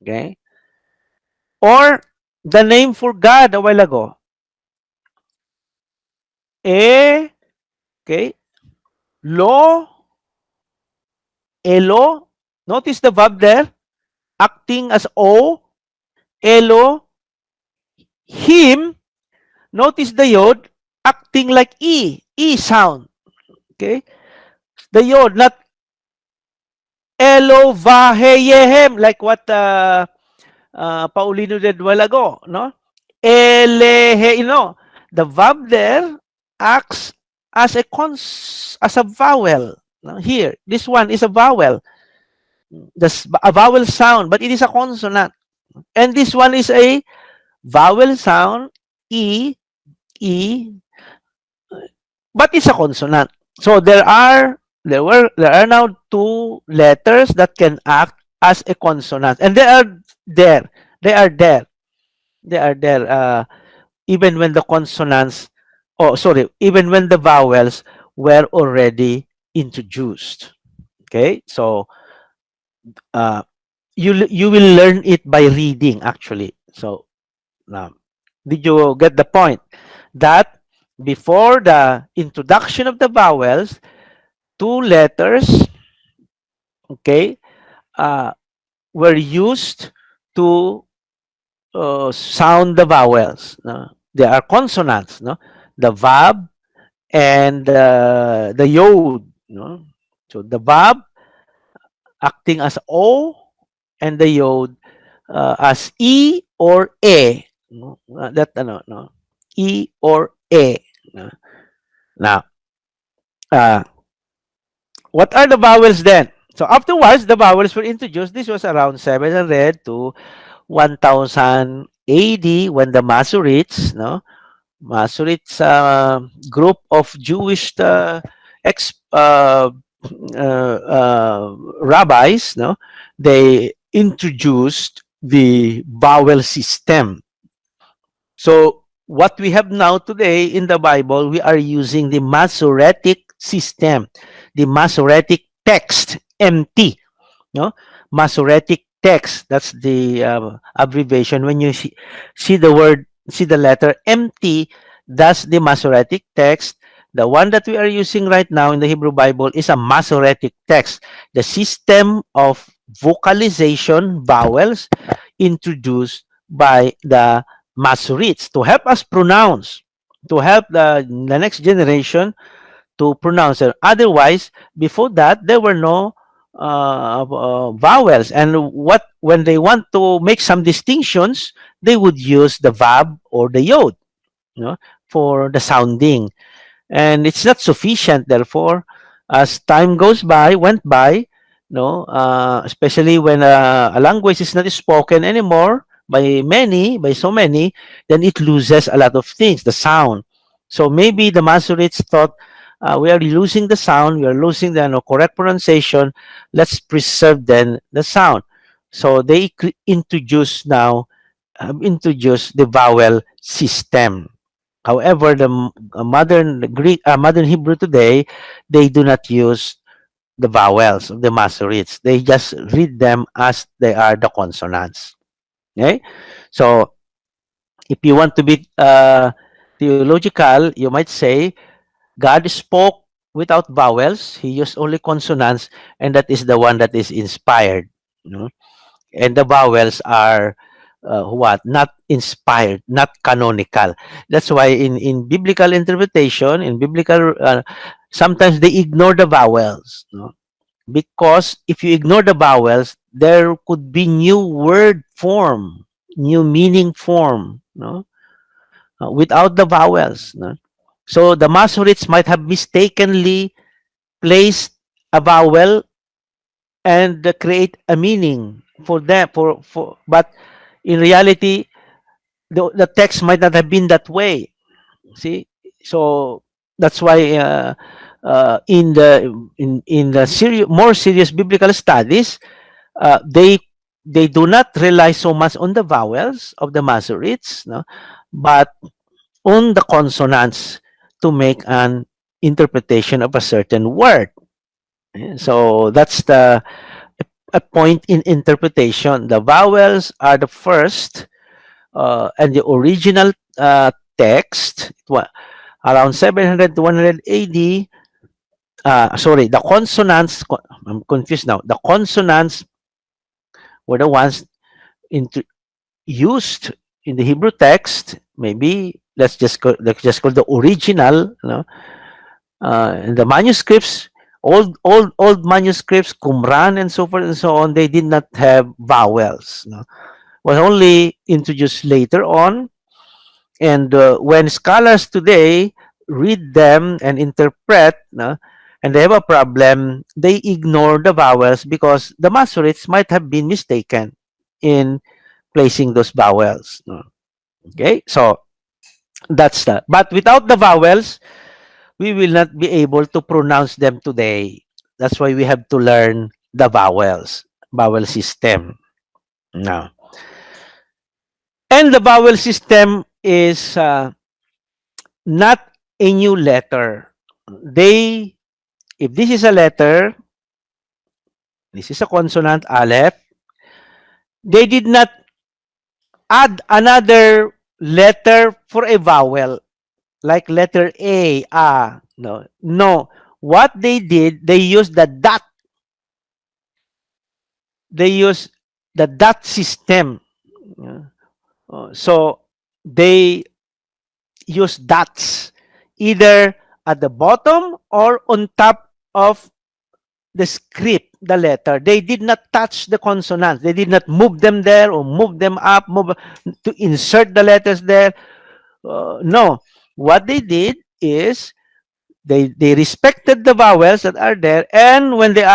Okay. Or the name for God a while ago. E, okay. Lo, elo. Notice the verb there, acting as O, elo, him. Notice the yod, acting like E sound. Okay, the yod, not Elovaheyehem, like what Paulino did while ago, no? Elehe, the verb there acts as as a vowel. No? Here, this one is a vowel. A vowel sound, but it is a consonant. And this one is a vowel sound, E, but it's a consonant. So there are now two letters that can act as a consonant, and there. They are there. They are there. Even when the consonants, oh sorry, even when the vowels were already introduced. Okay, so uh, you will learn it by reading actually. So did you get the point that before the introduction of the vowels, two letters, okay, uh, were used to sound the vowels. No? They are consonants, no? The vab and the yod. No? So the vab acting as O and the yod as E or E. No? That no? E or E. No? Now, uh, what are the vowels then? So afterwards, the vowels were introduced. This was around 700 to 1000 AD when the Masoretes, no, Masoretes group of Jewish ex rabbis, no, they introduced the vowel system. So what we have now today in the Bible, we are using the Masoretic system, the Masoretic text, MT, no? Masoretic text. That's the abbreviation. When you see the word, see the letter MT, that's the Masoretic text. The one that we are using right now in the Hebrew Bible is a Masoretic text, the system of vocalization, vowels, introduced by the Masoretes to help us pronounce, to help the next generation to pronounce it. Otherwise, before that, there were no vowels. And what when they want to make some distinctions, they would use the vab or the yod, you know, for the sounding. And it's not sufficient. Therefore, as time went by, no, especially when a language is not spoken anymore by so many, then it loses a lot of things, the sound. So maybe the Masoretes thought, we are losing the sound, we are losing the correct pronunciation. Let's preserve then the sound. So they introduce the vowel system. However, the modern Hebrew today, they do not use the vowels of the Masoretes. They just read them as they are the consonants. Okay, so if you want to be theological, you might say God spoke without vowels. He used only consonants, and that is the one that is inspired. You know? And the vowels are what not inspired, not canonical. That's why in biblical interpretation, in biblical sometimes they ignore the vowels, no? Because if you ignore the vowels, there could be new word form, new meaning form, no, without the vowels, no? So the Masoretes might have mistakenly placed a vowel and create a meaning for them for but in reality the text might not have been that way. See, so that's why in the more serious biblical studies, they do not rely so much on the vowels of the Masoretes, no, but on the consonants to make an interpretation of a certain word. So that's the a point in interpretation. The vowels are the first, and the original text, around 700 to 100 AD. Sorry, the consonants. I'm confused now. The consonants were the ones into, used in the Hebrew text. Maybe let's just call the original. You know, in the manuscripts, old manuscripts, Qumran and so forth and so on, they did not have vowels. No? Was only introduced later on. And when scholars today read them and interpret, no, and they have a problem, they ignore the vowels because the Masoretes might have been mistaken in placing those vowels. No. Okay, so that's that. But without the vowels, we will not be able to pronounce them today. That's why we have to learn the vowel system. Now, and the vowel system is not a new letter. They, if this is a letter, this is a consonant, aleph, they did not add another letter for a vowel. like letter A, no, no. What they did, they used the dot. They use the dot system. Yeah. So they use dots either at the bottom or on top of the script, the letter. They did not touch the consonants. They did not move them there or move them up, move to insert the letters there. No, what they did is they respected the vowels that are there, and when they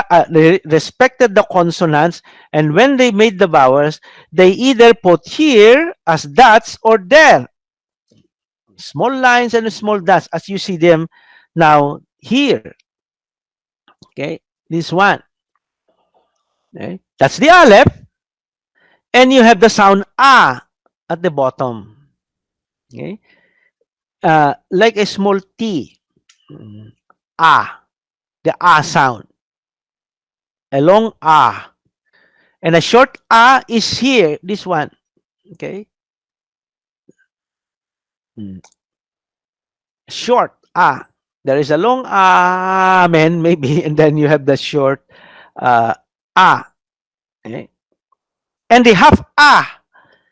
respected the consonants, and when they made the vowels, they either put here as dots or there, small lines and small dots as you see them now here. Okay, this one. Okay, that's the aleph, and you have the sound at the bottom. Okay, like a small t. Mm, the sound, a long and a short is here. This one. Okay, Mm. short There is a long amen maybe, and then you have the short uh, ah. Okay? And the half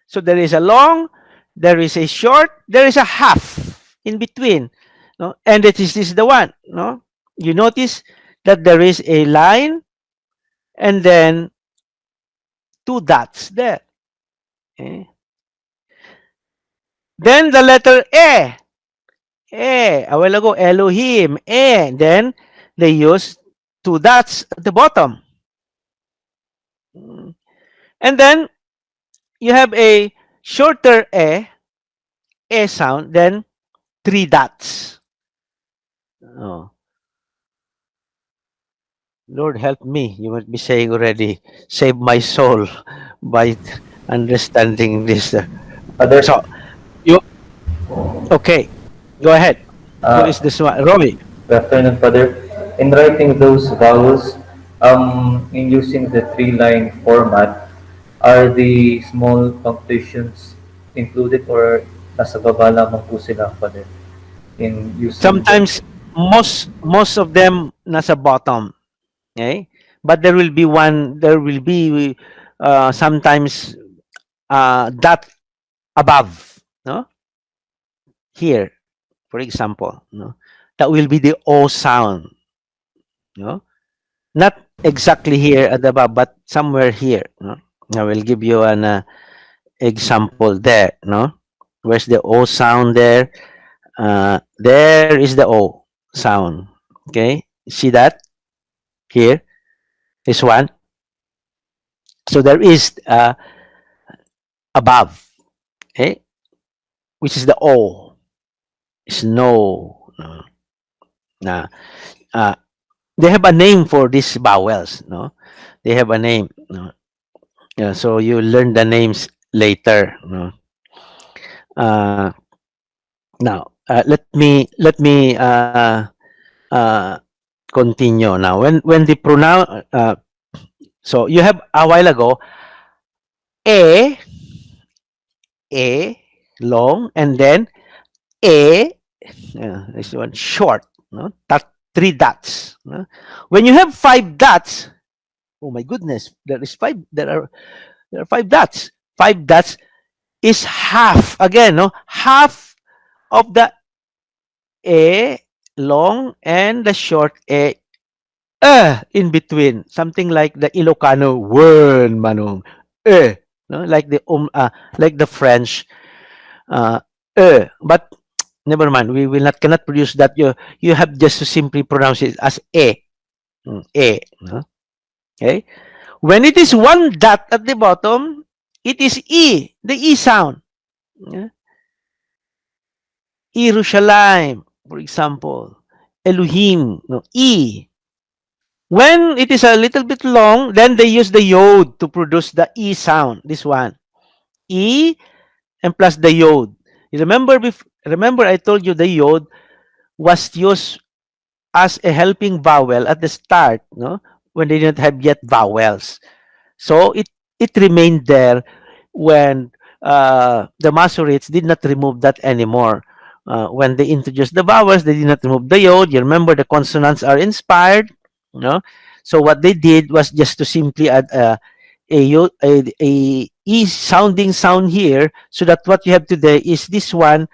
So there is a long, there is a short, there is a half in between. No? And this is the one. No? You notice that there is a line and then two dots there. Okay? Then the letter a while ago, Elohim, then they use two dots at the bottom. And then you have a shorter sound, then three dots. Oh, Lord help me. You must be saying already, save my soul by understanding this. Father, So, you, okay, go ahead. Who is uh, this one? Roy. good afternoon, Father. In writing those vowels, in using the three-line format, are the small punctuations included or nasa baba lamang po sila, Father, in using the... Sometimes, most of them nasa bottom. Okay? But there will be sometimes that above, no? Here, for example, no? That will be the O sound, no? Not exactly here at the above, but somewhere here, no? I will give you an example there, no? Where's the O sound there? There is the O sound. Okay? See that? Here, this one. So there is above, okay? Which is the O. Snow. No? Na, uh, they have a name for these vowels, no? They have a name, no? Yeah, so you learn the names later, no? Uh, Now, let me uh, continue now. When the pronoun, so you have a while ago a a long, and then a this one short, no? That three dots, no? When you have five dots, oh my goodness, there are five dots. Five dots is half again, no? Half of the a long and the short a in between, something like the Ilocano word manong no? Like the French uh but never mind, we will not cannot produce that. You have just to simply pronounce it as no? Okay, when it is one dot at the bottom, it is the sound. Yeah? Jerusalem, for example, Elohim, no? When it is a little bit long, then they use the yod to produce the sound. This one, and plus the yod. You remember I told you the yod was used as a helping vowel at the start, no? When they didn't have yet vowels. So it remained there when the Masoretes did not remove that anymore. when they introduced the vowels, they did not remove the yod. You remember the consonants are inspired, you know. So what they did was just to simply add a e sounding sound here, so that what you have today is this one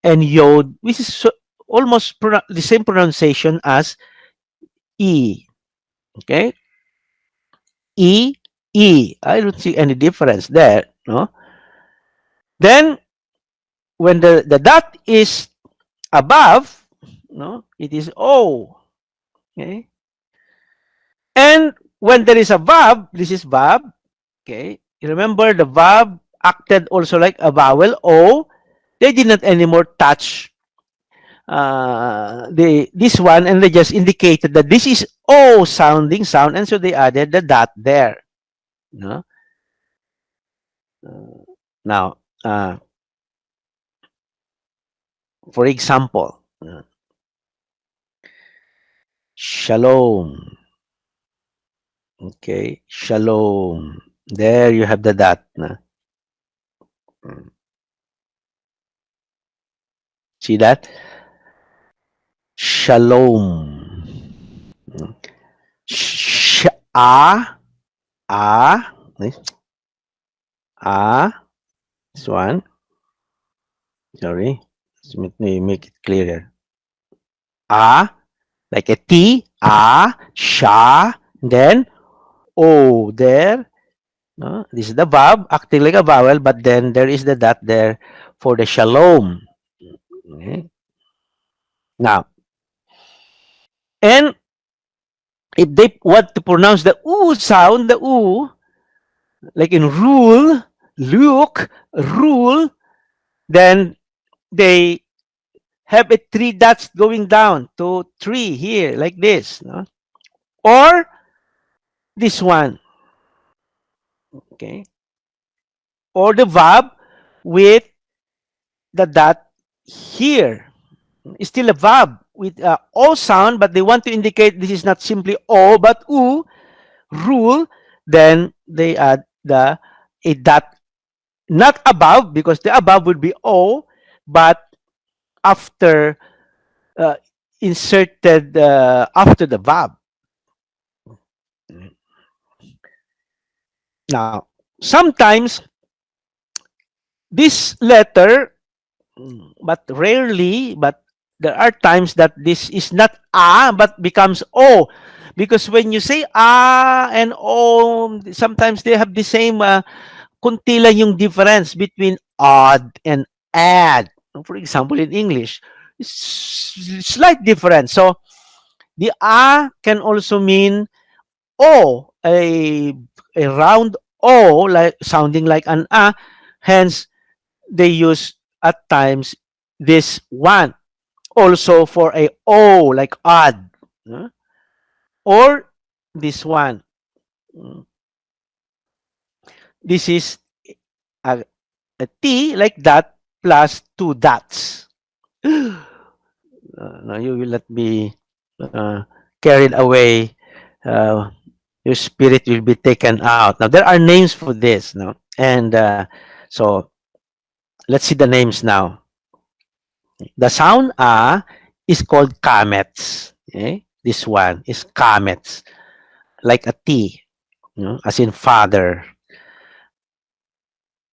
and yod, which is almost the same pronunciation as e. Okay, e e. I don't see any difference there. No. Then when the dot is above, no, it is o. Okay, and when there is a verb, this is verb. Okay, you remember the verb acted also like a vowel o. They did not anymore touch this one, and they just indicated that this is o sounding sound, and so they added the dot there. No? Now, for example, shalom. Okay, shalom. There you have the dot. No? See that? Shalom. Sh a a this one. Sorry, let me make it clearer. A, like a T, a, sha, then o there. No? This is the verb acting like a vowel, but then there is the dot there for the shalom. Okay. Now, and if they want to pronounce the oo sound, the oo, like in rule, look, rule, then they have a three dots going down to three here, like this. No? Or this one. Okay. Or the verb with the dot here. It's still a verb with o sound, but they want to indicate this is not simply o, but u, rule. Then they add a dot, not above, because the above would be o, but after inserted after the verb. Now, sometimes this letter, but rarely, but there are times that this is not a but becomes o, because when you say a and o, sometimes they have the same kunti lang yung difference between odd and add. For example, in English, slight difference. So the a can also mean o, a round o, like sounding like an a. Hence they use at times this one also for a o, like odd, or this one. This is a T like that plus two dots. Now you will not be carried away. Your spirit will be taken out. Now there are names for this, no? And so let's see the names now. The sound a is called comets. Okay? This one is comets, like a T, as in father.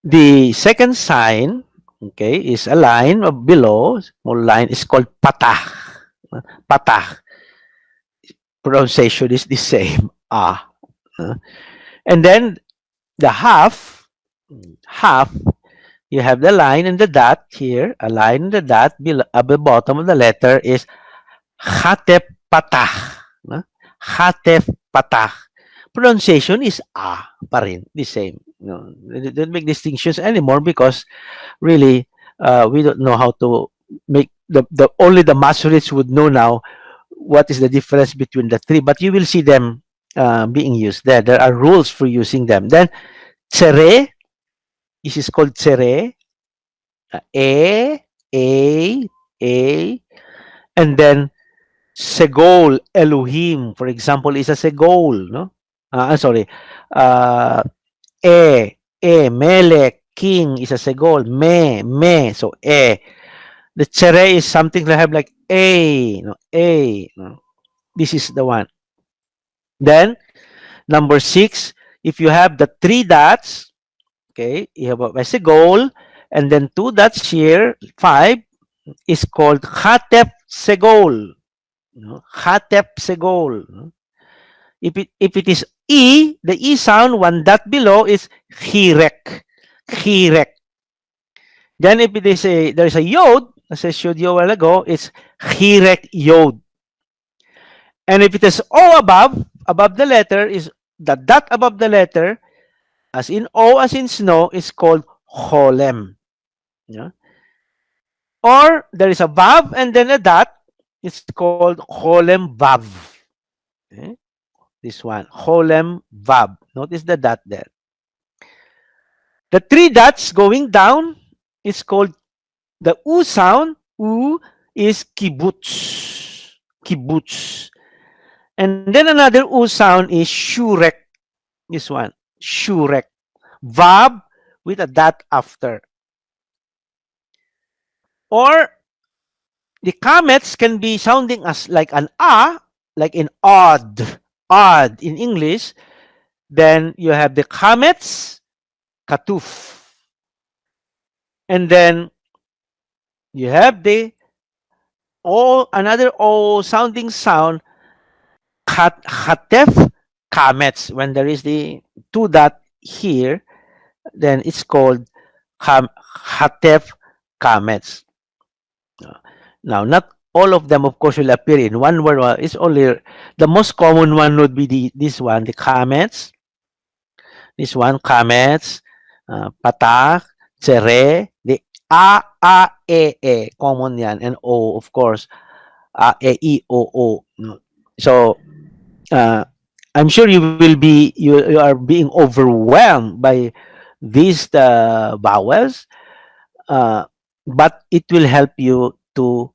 The second sign, okay, is a line below. Small line is called patah. Patah. Pronunciation is the same. And then the half, you have the line and the dot here. A line and the dot below, at the bottom of the letter is hatep patah. Hatep patah. Pronunciation is pa rin, the same. They don't make distinctions anymore because really we don't know how to make the only the Masurists would know now what is the difference between the three, but you will see them being used there. There are rules for using them. Then tsere, this is called tsere, a, a, a, and then segol, Elohim, for example, is a segol, no? I'm sorry, melek, king is a segol, me, so The chere is something to have like A, no, A. No. This is the one. Then number 6, if you have the 3 dots, okay, you have a goal, and then 2 dots here, 5 is called Hatep Segol. No? Hatep Segol. No? If it is E, the E sound, 1 dot below is Hirek. Hirek. Then if it is there's a Yod, as I showed you a while ago, it's Hirek Yod. And if it is O above the letter, is the dot above the letter, as in O, as in snow, is called Holem. Yeah? Or there is a Vav and then a dot, it's called Holem Vav. Okay? This one, Holem Vav. Notice the dot there. The 3 dots going down is called the U sound. U is kibbutz. Kibbutz. And then another U sound is shurek. This one, shurek. Vav with a dot after. Or the comets can be sounding as like an A, like in odd. Odd in English. Then you have the comets, katuf. And then you have the O, another O sounding sound, hatef, kamets. When there is the 2 dot here, then it's called hatef, kamets. Now, not all of them, of course, will appear in one word. It's only the most common one would be this one, the kamets. This one, kamets, patak, cere, the e, common yan, and o, of course, e, o. So, I'm sure you are being overwhelmed by these vowels, but it will help you to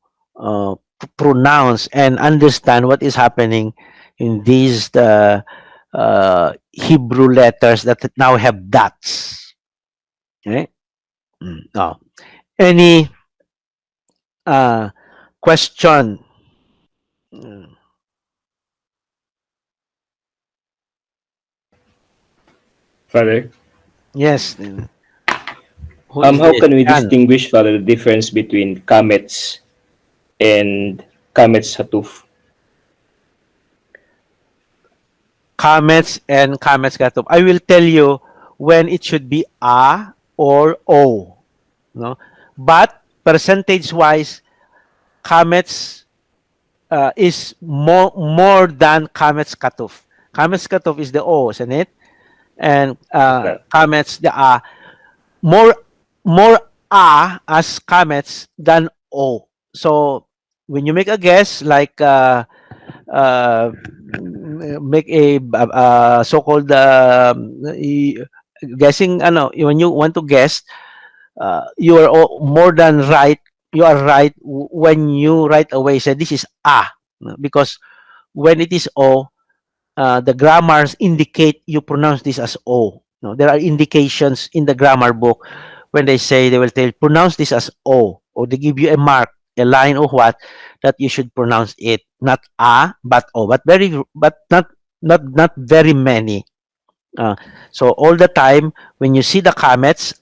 pronounce and understand what is happening in these Hebrew letters that now have dots. Okay. Now, any question? Mm, Father, Yes. Who is how this? can we Jan. distinguish, Father, the difference between kamets and kamets hatuf? Kamets and kamets katub. I will tell you when it should be a or o. No, but percentage wise, kamets is more than kamets katuf. Kamets katuf is the o, isn't it? And Sir. kamets the a. More a as kamets than o. So when you make a guess, like uh, make a so-called guessing, when you want to guess, you are more than right. You are right when you right away say this is a, because when it is o, the grammars indicate you pronounce this as o. No, there are indications in the grammar book when they say, they will tell pronounce this as o, or they give you a mark, a line or what, that you should pronounce it not a but o, but not very many. So all the time when you see the comments,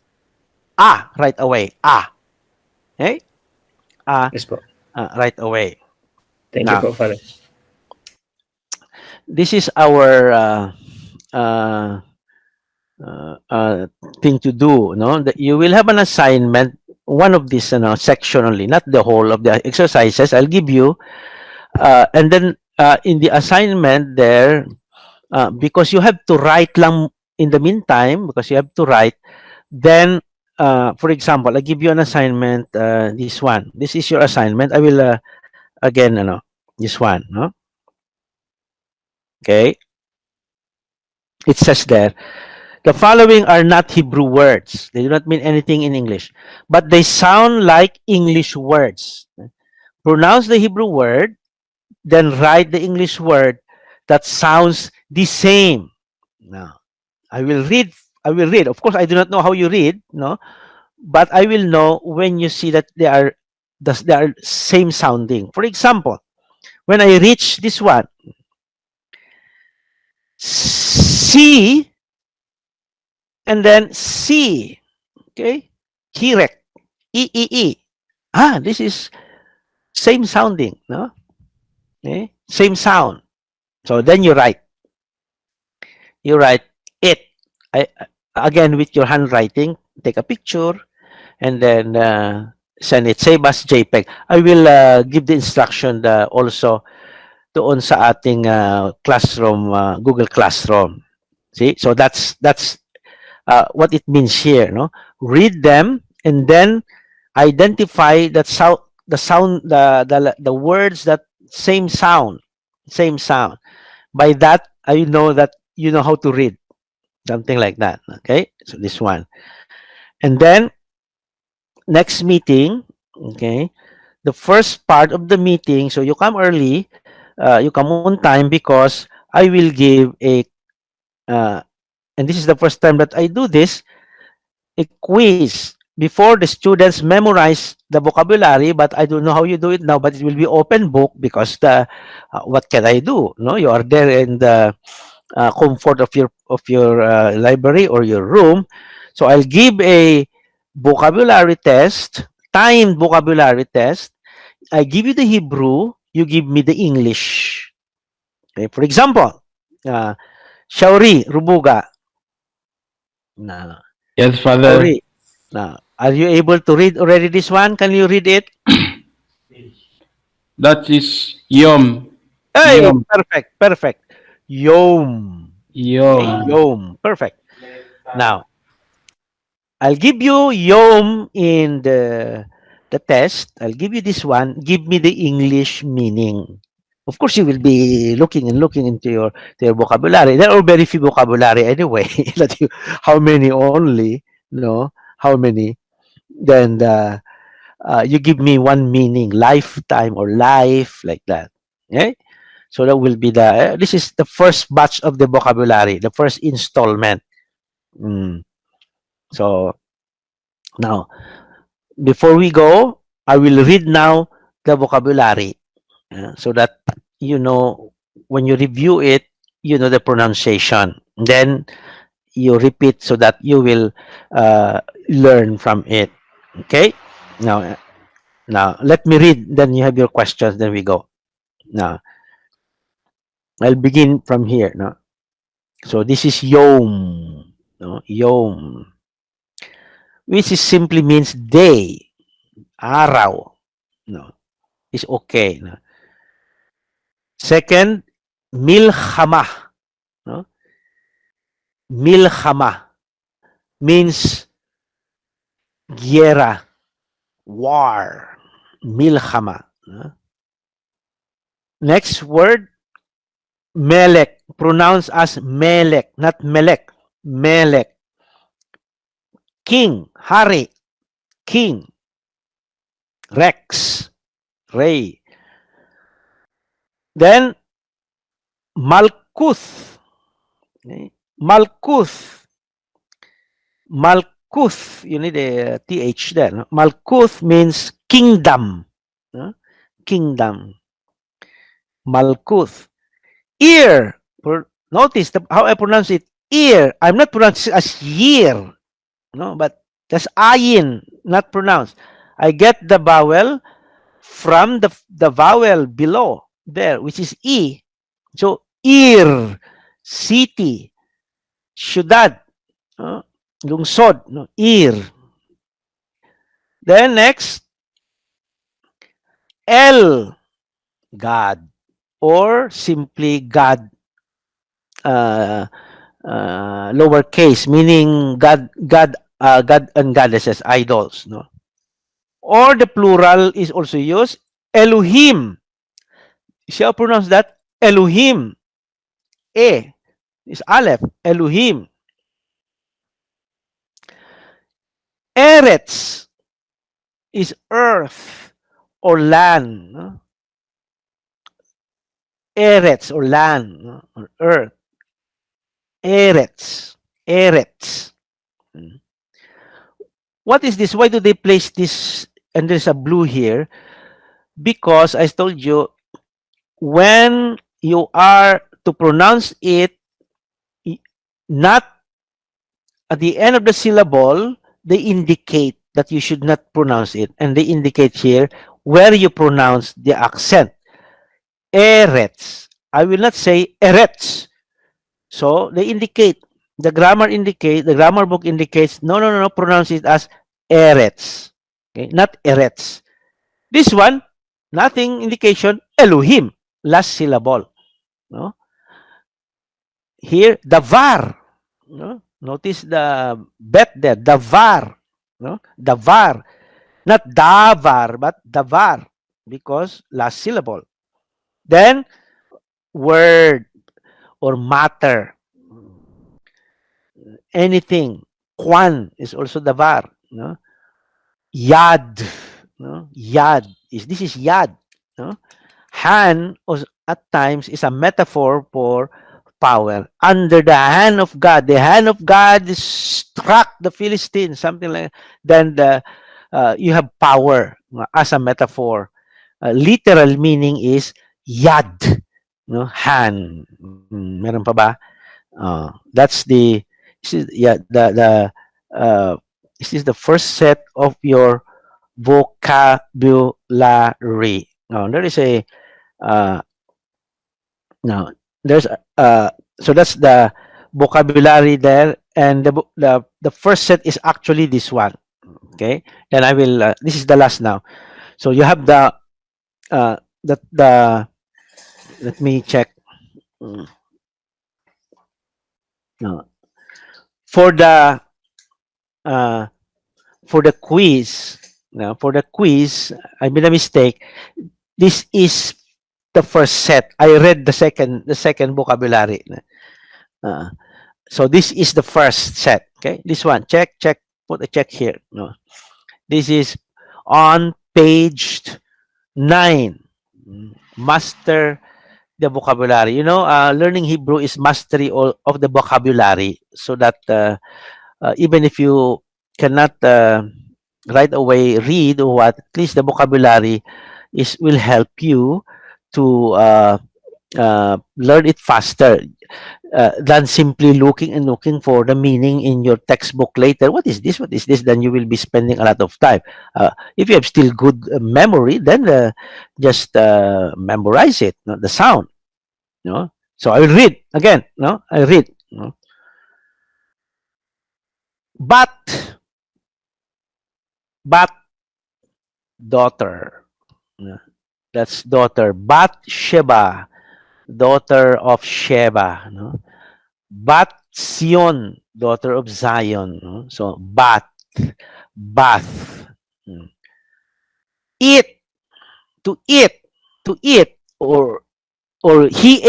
right away, okay, Yes po. right away. Thank you Now po, Father. this is our uh, thing to do. No, that you will have an assignment, one of these section only, not the whole of the exercises. I'll give you, and then in the assignment there, because you have to write lang in the meantime, because you have to write. Then, for example, I give you an assignment. This one. This is your assignment. I will again, this one. No, okay. It says there, the following are not Hebrew words. They do not mean anything in English, but they sound like English words. Pronounce the Hebrew word, then write the English word that sounds the same. Now, I will read. I will read. Of course, I do not know how you read, no, but I will know when you see that they are they are same sounding. For example, when I reach this one, C and then C, okay, hirek, E. This is same sounding, no? Okay, same sound. So then you write it. I again with your handwriting, take a picture and then send it. Save as JPEG. I will give the instruction also doon sa ating classroom, Google Classroom. See, so that's what it means here. No, read them and then identify that sound, the words that same sound. By that, I know that you know how to read, something like that. Okay, so this one, and then next meeting. Okay, the first part of the meeting. So you come early, you come on time because I will give a and this is the first time that I do this, a quiz before the students memorize the vocabulary. But I don't know how you do it now, but it will be open book because the what can I do? No, you are there in the comfort of your library or your room. So I'll give a vocabulary test, timed vocabulary test. I give you the Hebrew, you give me the English. Okay, for example, uh, Shauri Rubuga. Na, Yes, Father. Shauri. Now, are you able to read already this one? Can you read it? That is Yom. Hey, Yom. perfect. Yom. Okay, Yom. Yom. Perfect. Now, I'll give you Yom in the test. I'll give you this one. Give me the English meaning. Of course, you will be looking and looking into your vocabulary. There are very few vocabulary anyway. That you, how many only? No, how many? Then you give me one meaning, lifetime or life, like that. Okay, so that will be the. This is the first batch of the vocabulary, the first installment. Mm. So now, before we go, I will read now the vocabulary so that you know when you review it, you know the pronunciation. Then you repeat so that you will learn from it. Okay. Now, now let me read. Then you have your questions. Then we go. Now I'll begin from here. No. So this is Yom. No, Yom, which is simply means day, araw. No, is okay. No. Second, milchama. No? Milchama means guerra, war. Milchama. No? Next word, melek, pronounced as melek, not melek. Melek, king, hari, king. Rex, Ray. Then Malkuth. Okay? Malkuth. Malkuth. You need a TH there. No? Malkuth means kingdom. No? Kingdom. Malkuth. Ear. Notice how I pronounce it. Ear. I'm not pronouncing as year. No, but that's ayin, not pronounced. I get the vowel from the vowel below there, which is E. So, ear, city, ciudad, lungsod, no? Ear. Then next, El, God, or simply God, uh, lowercase, meaning God and goddesses, idols, no? Or the plural is also used, Elohim. Shall I pronounce that? Elohim. E is Aleph, Elohim. Eretz is earth or land. No? Eretz or land, no? Or earth. Eretz. Eretz. What is this? Why do they place this and there's a blue here because I told you when you are to pronounce it not at the end of the syllable, they indicate that you should not pronounce it, and they indicate here where you pronounce the accent. Eretz. I will not say eretz. So they indicate, the grammar book indicates, no, pronounce it as eretz. Okay, not eretz. This one, nothing indication, Elohim, last syllable. No? Here, davar. No? Notice the bet there, davar. No? Davar. Not davar, but davar, because last syllable. Then, word or matter. Anything. Kwan is also davar. No? Yad. No? Yad. This is yad. No? Han at times is a metaphor for power. Under the hand of God, the hand of God struck the Philistines, something like. Then you have power as a metaphor. Literal meaning is yad, no, hand. Meron pa ba? That's yeah, this is the first set of your vocabulary. There is a no, there's so that's the vocabulary there, and the first set is actually this one. Okay, then I will. This is the last now. So you have the let me check. Mm, no. For the uh, for the quiz. Now, for the quiz, I made a mistake. This is the first set. I read the second vocabulary. Uh, so this is the first set. Okay, this one. Check. Put a check here. No, this is on page 9. Master the vocabulary. Learning Hebrew is mastery of the vocabulary, so that even if you cannot right away read or what, at least the vocabulary will help you to learn it faster than simply looking for the meaning in your textbook later. What is this? What is this? Then you will be spending a lot of time. If you have still good memory, then just memorize it, the sound. So I will read again. I read. But daughter. That's daughter. Bathsheba, daughter of Sheba. Sion, daughter of Zion. So bath. Eat, to eat, or he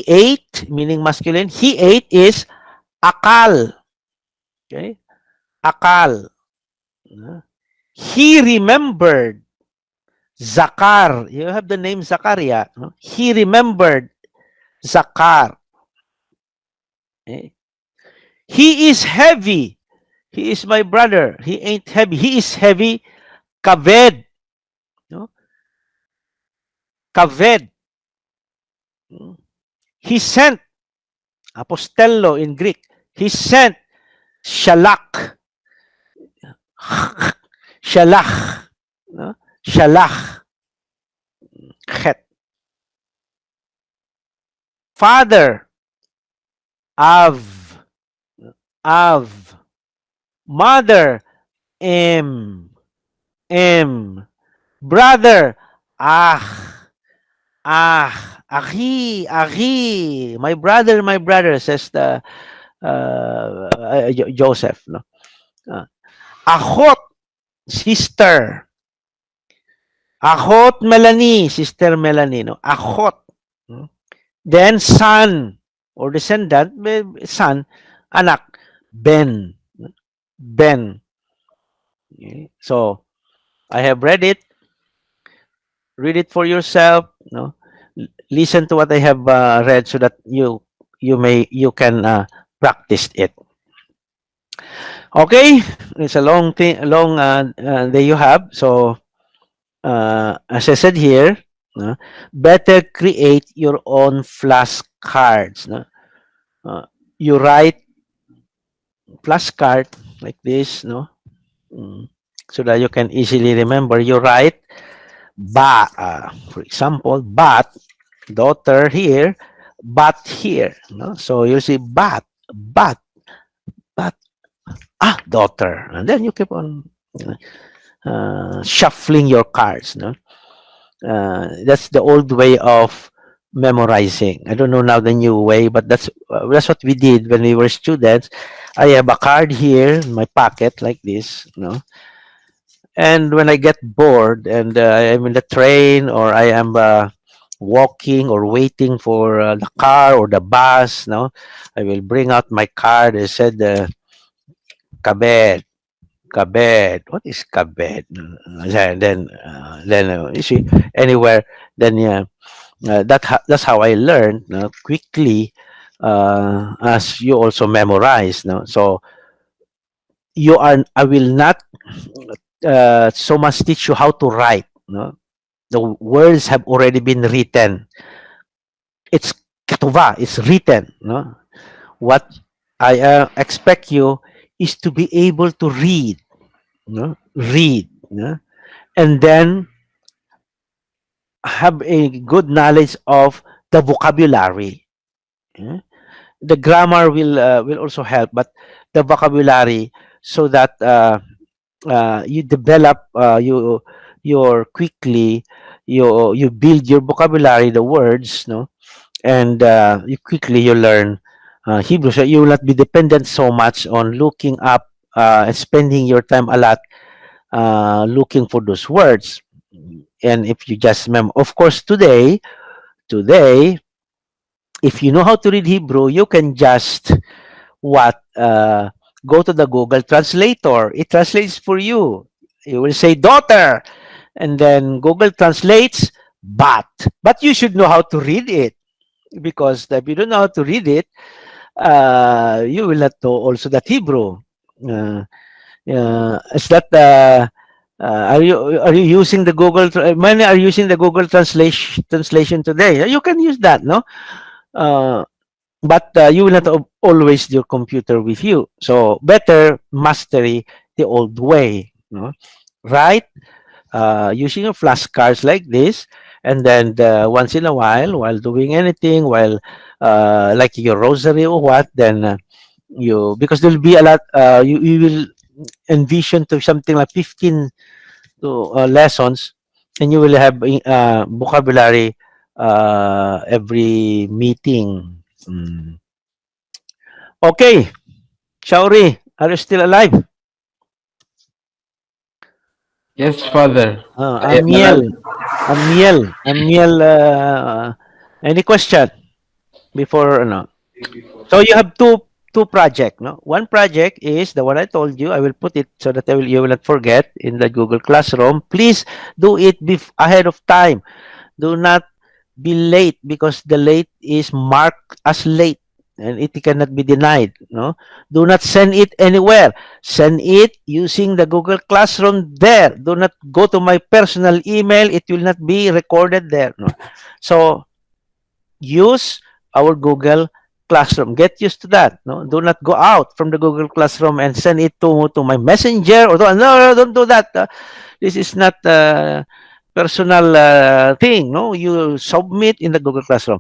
ate, meaning masculine. He ate is akal. Okay, akal. He remembered Zakar. You have the name Zakaria. He remembered Zakar. Okay. He is heavy. He is my brother. He ain't heavy. He is heavy. Kaved. Kaved. He sent. Apostello in Greek. He sent Shalak. Shalach. Shalach. Chet. Father. Av. Mother. M. Brother. Ahi. My brother, says the Joseph. No? Achot, sister. Achot Melanie, sister Melanie. No? Achot. Then son or descendant, son, anak, Ben. Okay. So I have read it. Read it for yourself. Listen to what I have read so that you can practice it. Okay, it's a long thing, long day you have. So, as I said here, no, better create your own flashcards. No? You write flashcard like this, no, Mm. so that you can easily remember. You write for example, bat, daughter here, bat here. No? So you see bat, bat, daughter, and then you keep on shuffling your cards. No, that's the old way of memorizing. I don't know now the new way, but that's what we did when we were students. I have a card here in my pocket like this, and when I get bored and I'm in the train or I am walking or waiting for the car or the bus, I will bring out my card. I said, kabed, kabed. What is kabed? Then you see anywhere. Then yeah, that's how I learned quickly. As you also memorize, so I will not so much teach you how to write. The words have already been written. It's katuva. It's written. What I expect you is to be able to read. Read. And then have a good knowledge of the vocabulary. Yeah? The grammar will also help, but the vocabulary, so that you develop your quickly, you build your vocabulary, the words, and you learn Hebrew. So you will not be dependent so much on looking up and spending your time a lot looking for those words. And if you just of course, today, if you know how to read Hebrew, you can just what go to the Google translator. It translates for you. You will say daughter, and then Google translates but you should know how to read it, because if you don't know how to read it, you will not know also that Hebrew. Is that are you using the many are using the Google translation today? You can use that, no? Uh, but you will not always your computer with you. So better mastery the old way, right? Using your flashcards like this, and then once in a while doing anything, while like your rosary or what, then you because there'll be a lot. You will envision to something like 15 to lessons, and you will have vocabulary every meeting. Mm. Okay, Shauri, are you still alive? Yes, Father. I am Amiel, alive. Amiel, any question before, no? So you have two project, no? One project is the one I told you. I will put it so that you will not forget in the Google Classroom. Please do it ahead of time. Do not be late, because the late is marked as late and it cannot be denied. No, do not send it anywhere. Send it using the Google Classroom there. Do not go to my personal email. It will not be recorded there. No. So use our Google Classroom. Get used to that. No, do not go out from the Google Classroom and send it to my messenger or no, don't do that. This is not personal thing. No, you submit in the Google Classroom,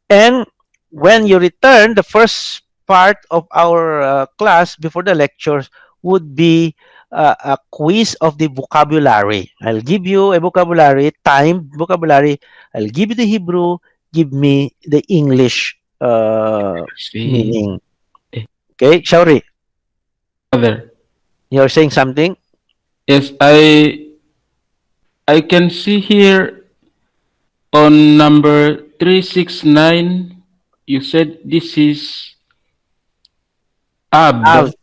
and when you return, the first part of our class before the lectures would be a quiz of the vocabulary. I'll give you a vocabulary, timed vocabulary. I'll give you the Hebrew. Give me the English See. meaning. Okay, Shauri, Father. you're saying something? Yes, I can see here on number 369, you said this is Av. ab, ab,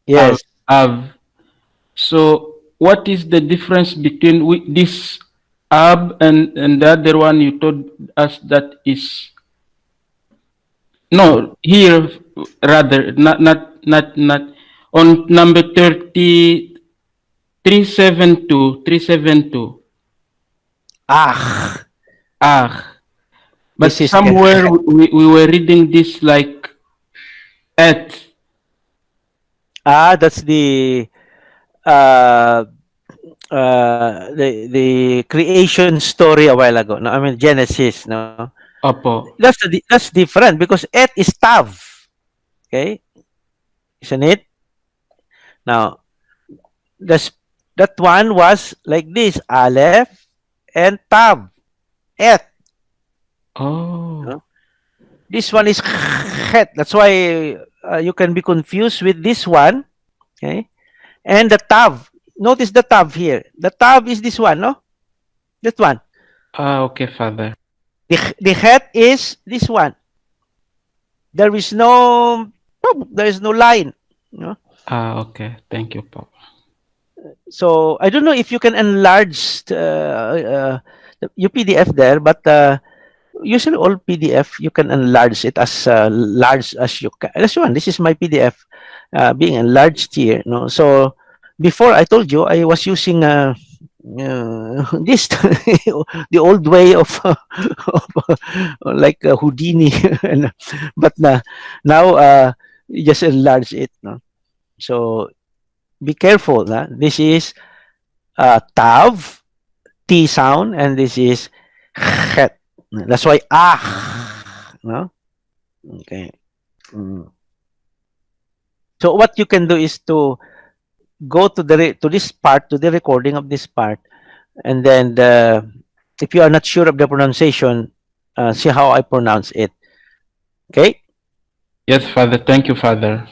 Yes. ab. So what is the difference between this ab and the other one you told us that is no here rather not not on number 30, 372, 372. Ah, Ah, but this is somewhere we were reading this like at. that's the uh the creation story a while ago. No, I mean Genesis. No, Opo. that's different because et is tav. Okay, isn't it? Now that's that one was like this: aleph and tav. Et. Oh. No? This one is chet. That's why you can be confused with this one. Okay, and the tav. Notice the tav here. The tav is this one, no? That one. Ah, okay, Father. The het is this one. There is no line. No? Ah, okay. Thank you, Papa. So I don't know if you can enlarge your PDF there, but usually all PDF you can enlarge it as large as you can. This one, this is my PDF being enlarged here. No, so before I told you I was using this the old way of like Houdini, but now you just enlarge it. No, so be careful. This is tav, T sound, and this is het. That's why no? Okay. Mm. So what you can do is to go to to this part, to the recording of this part, and then if you are not sure of the pronunciation, see how I pronounce it. Okay. Yes, Father. Thank you, Father.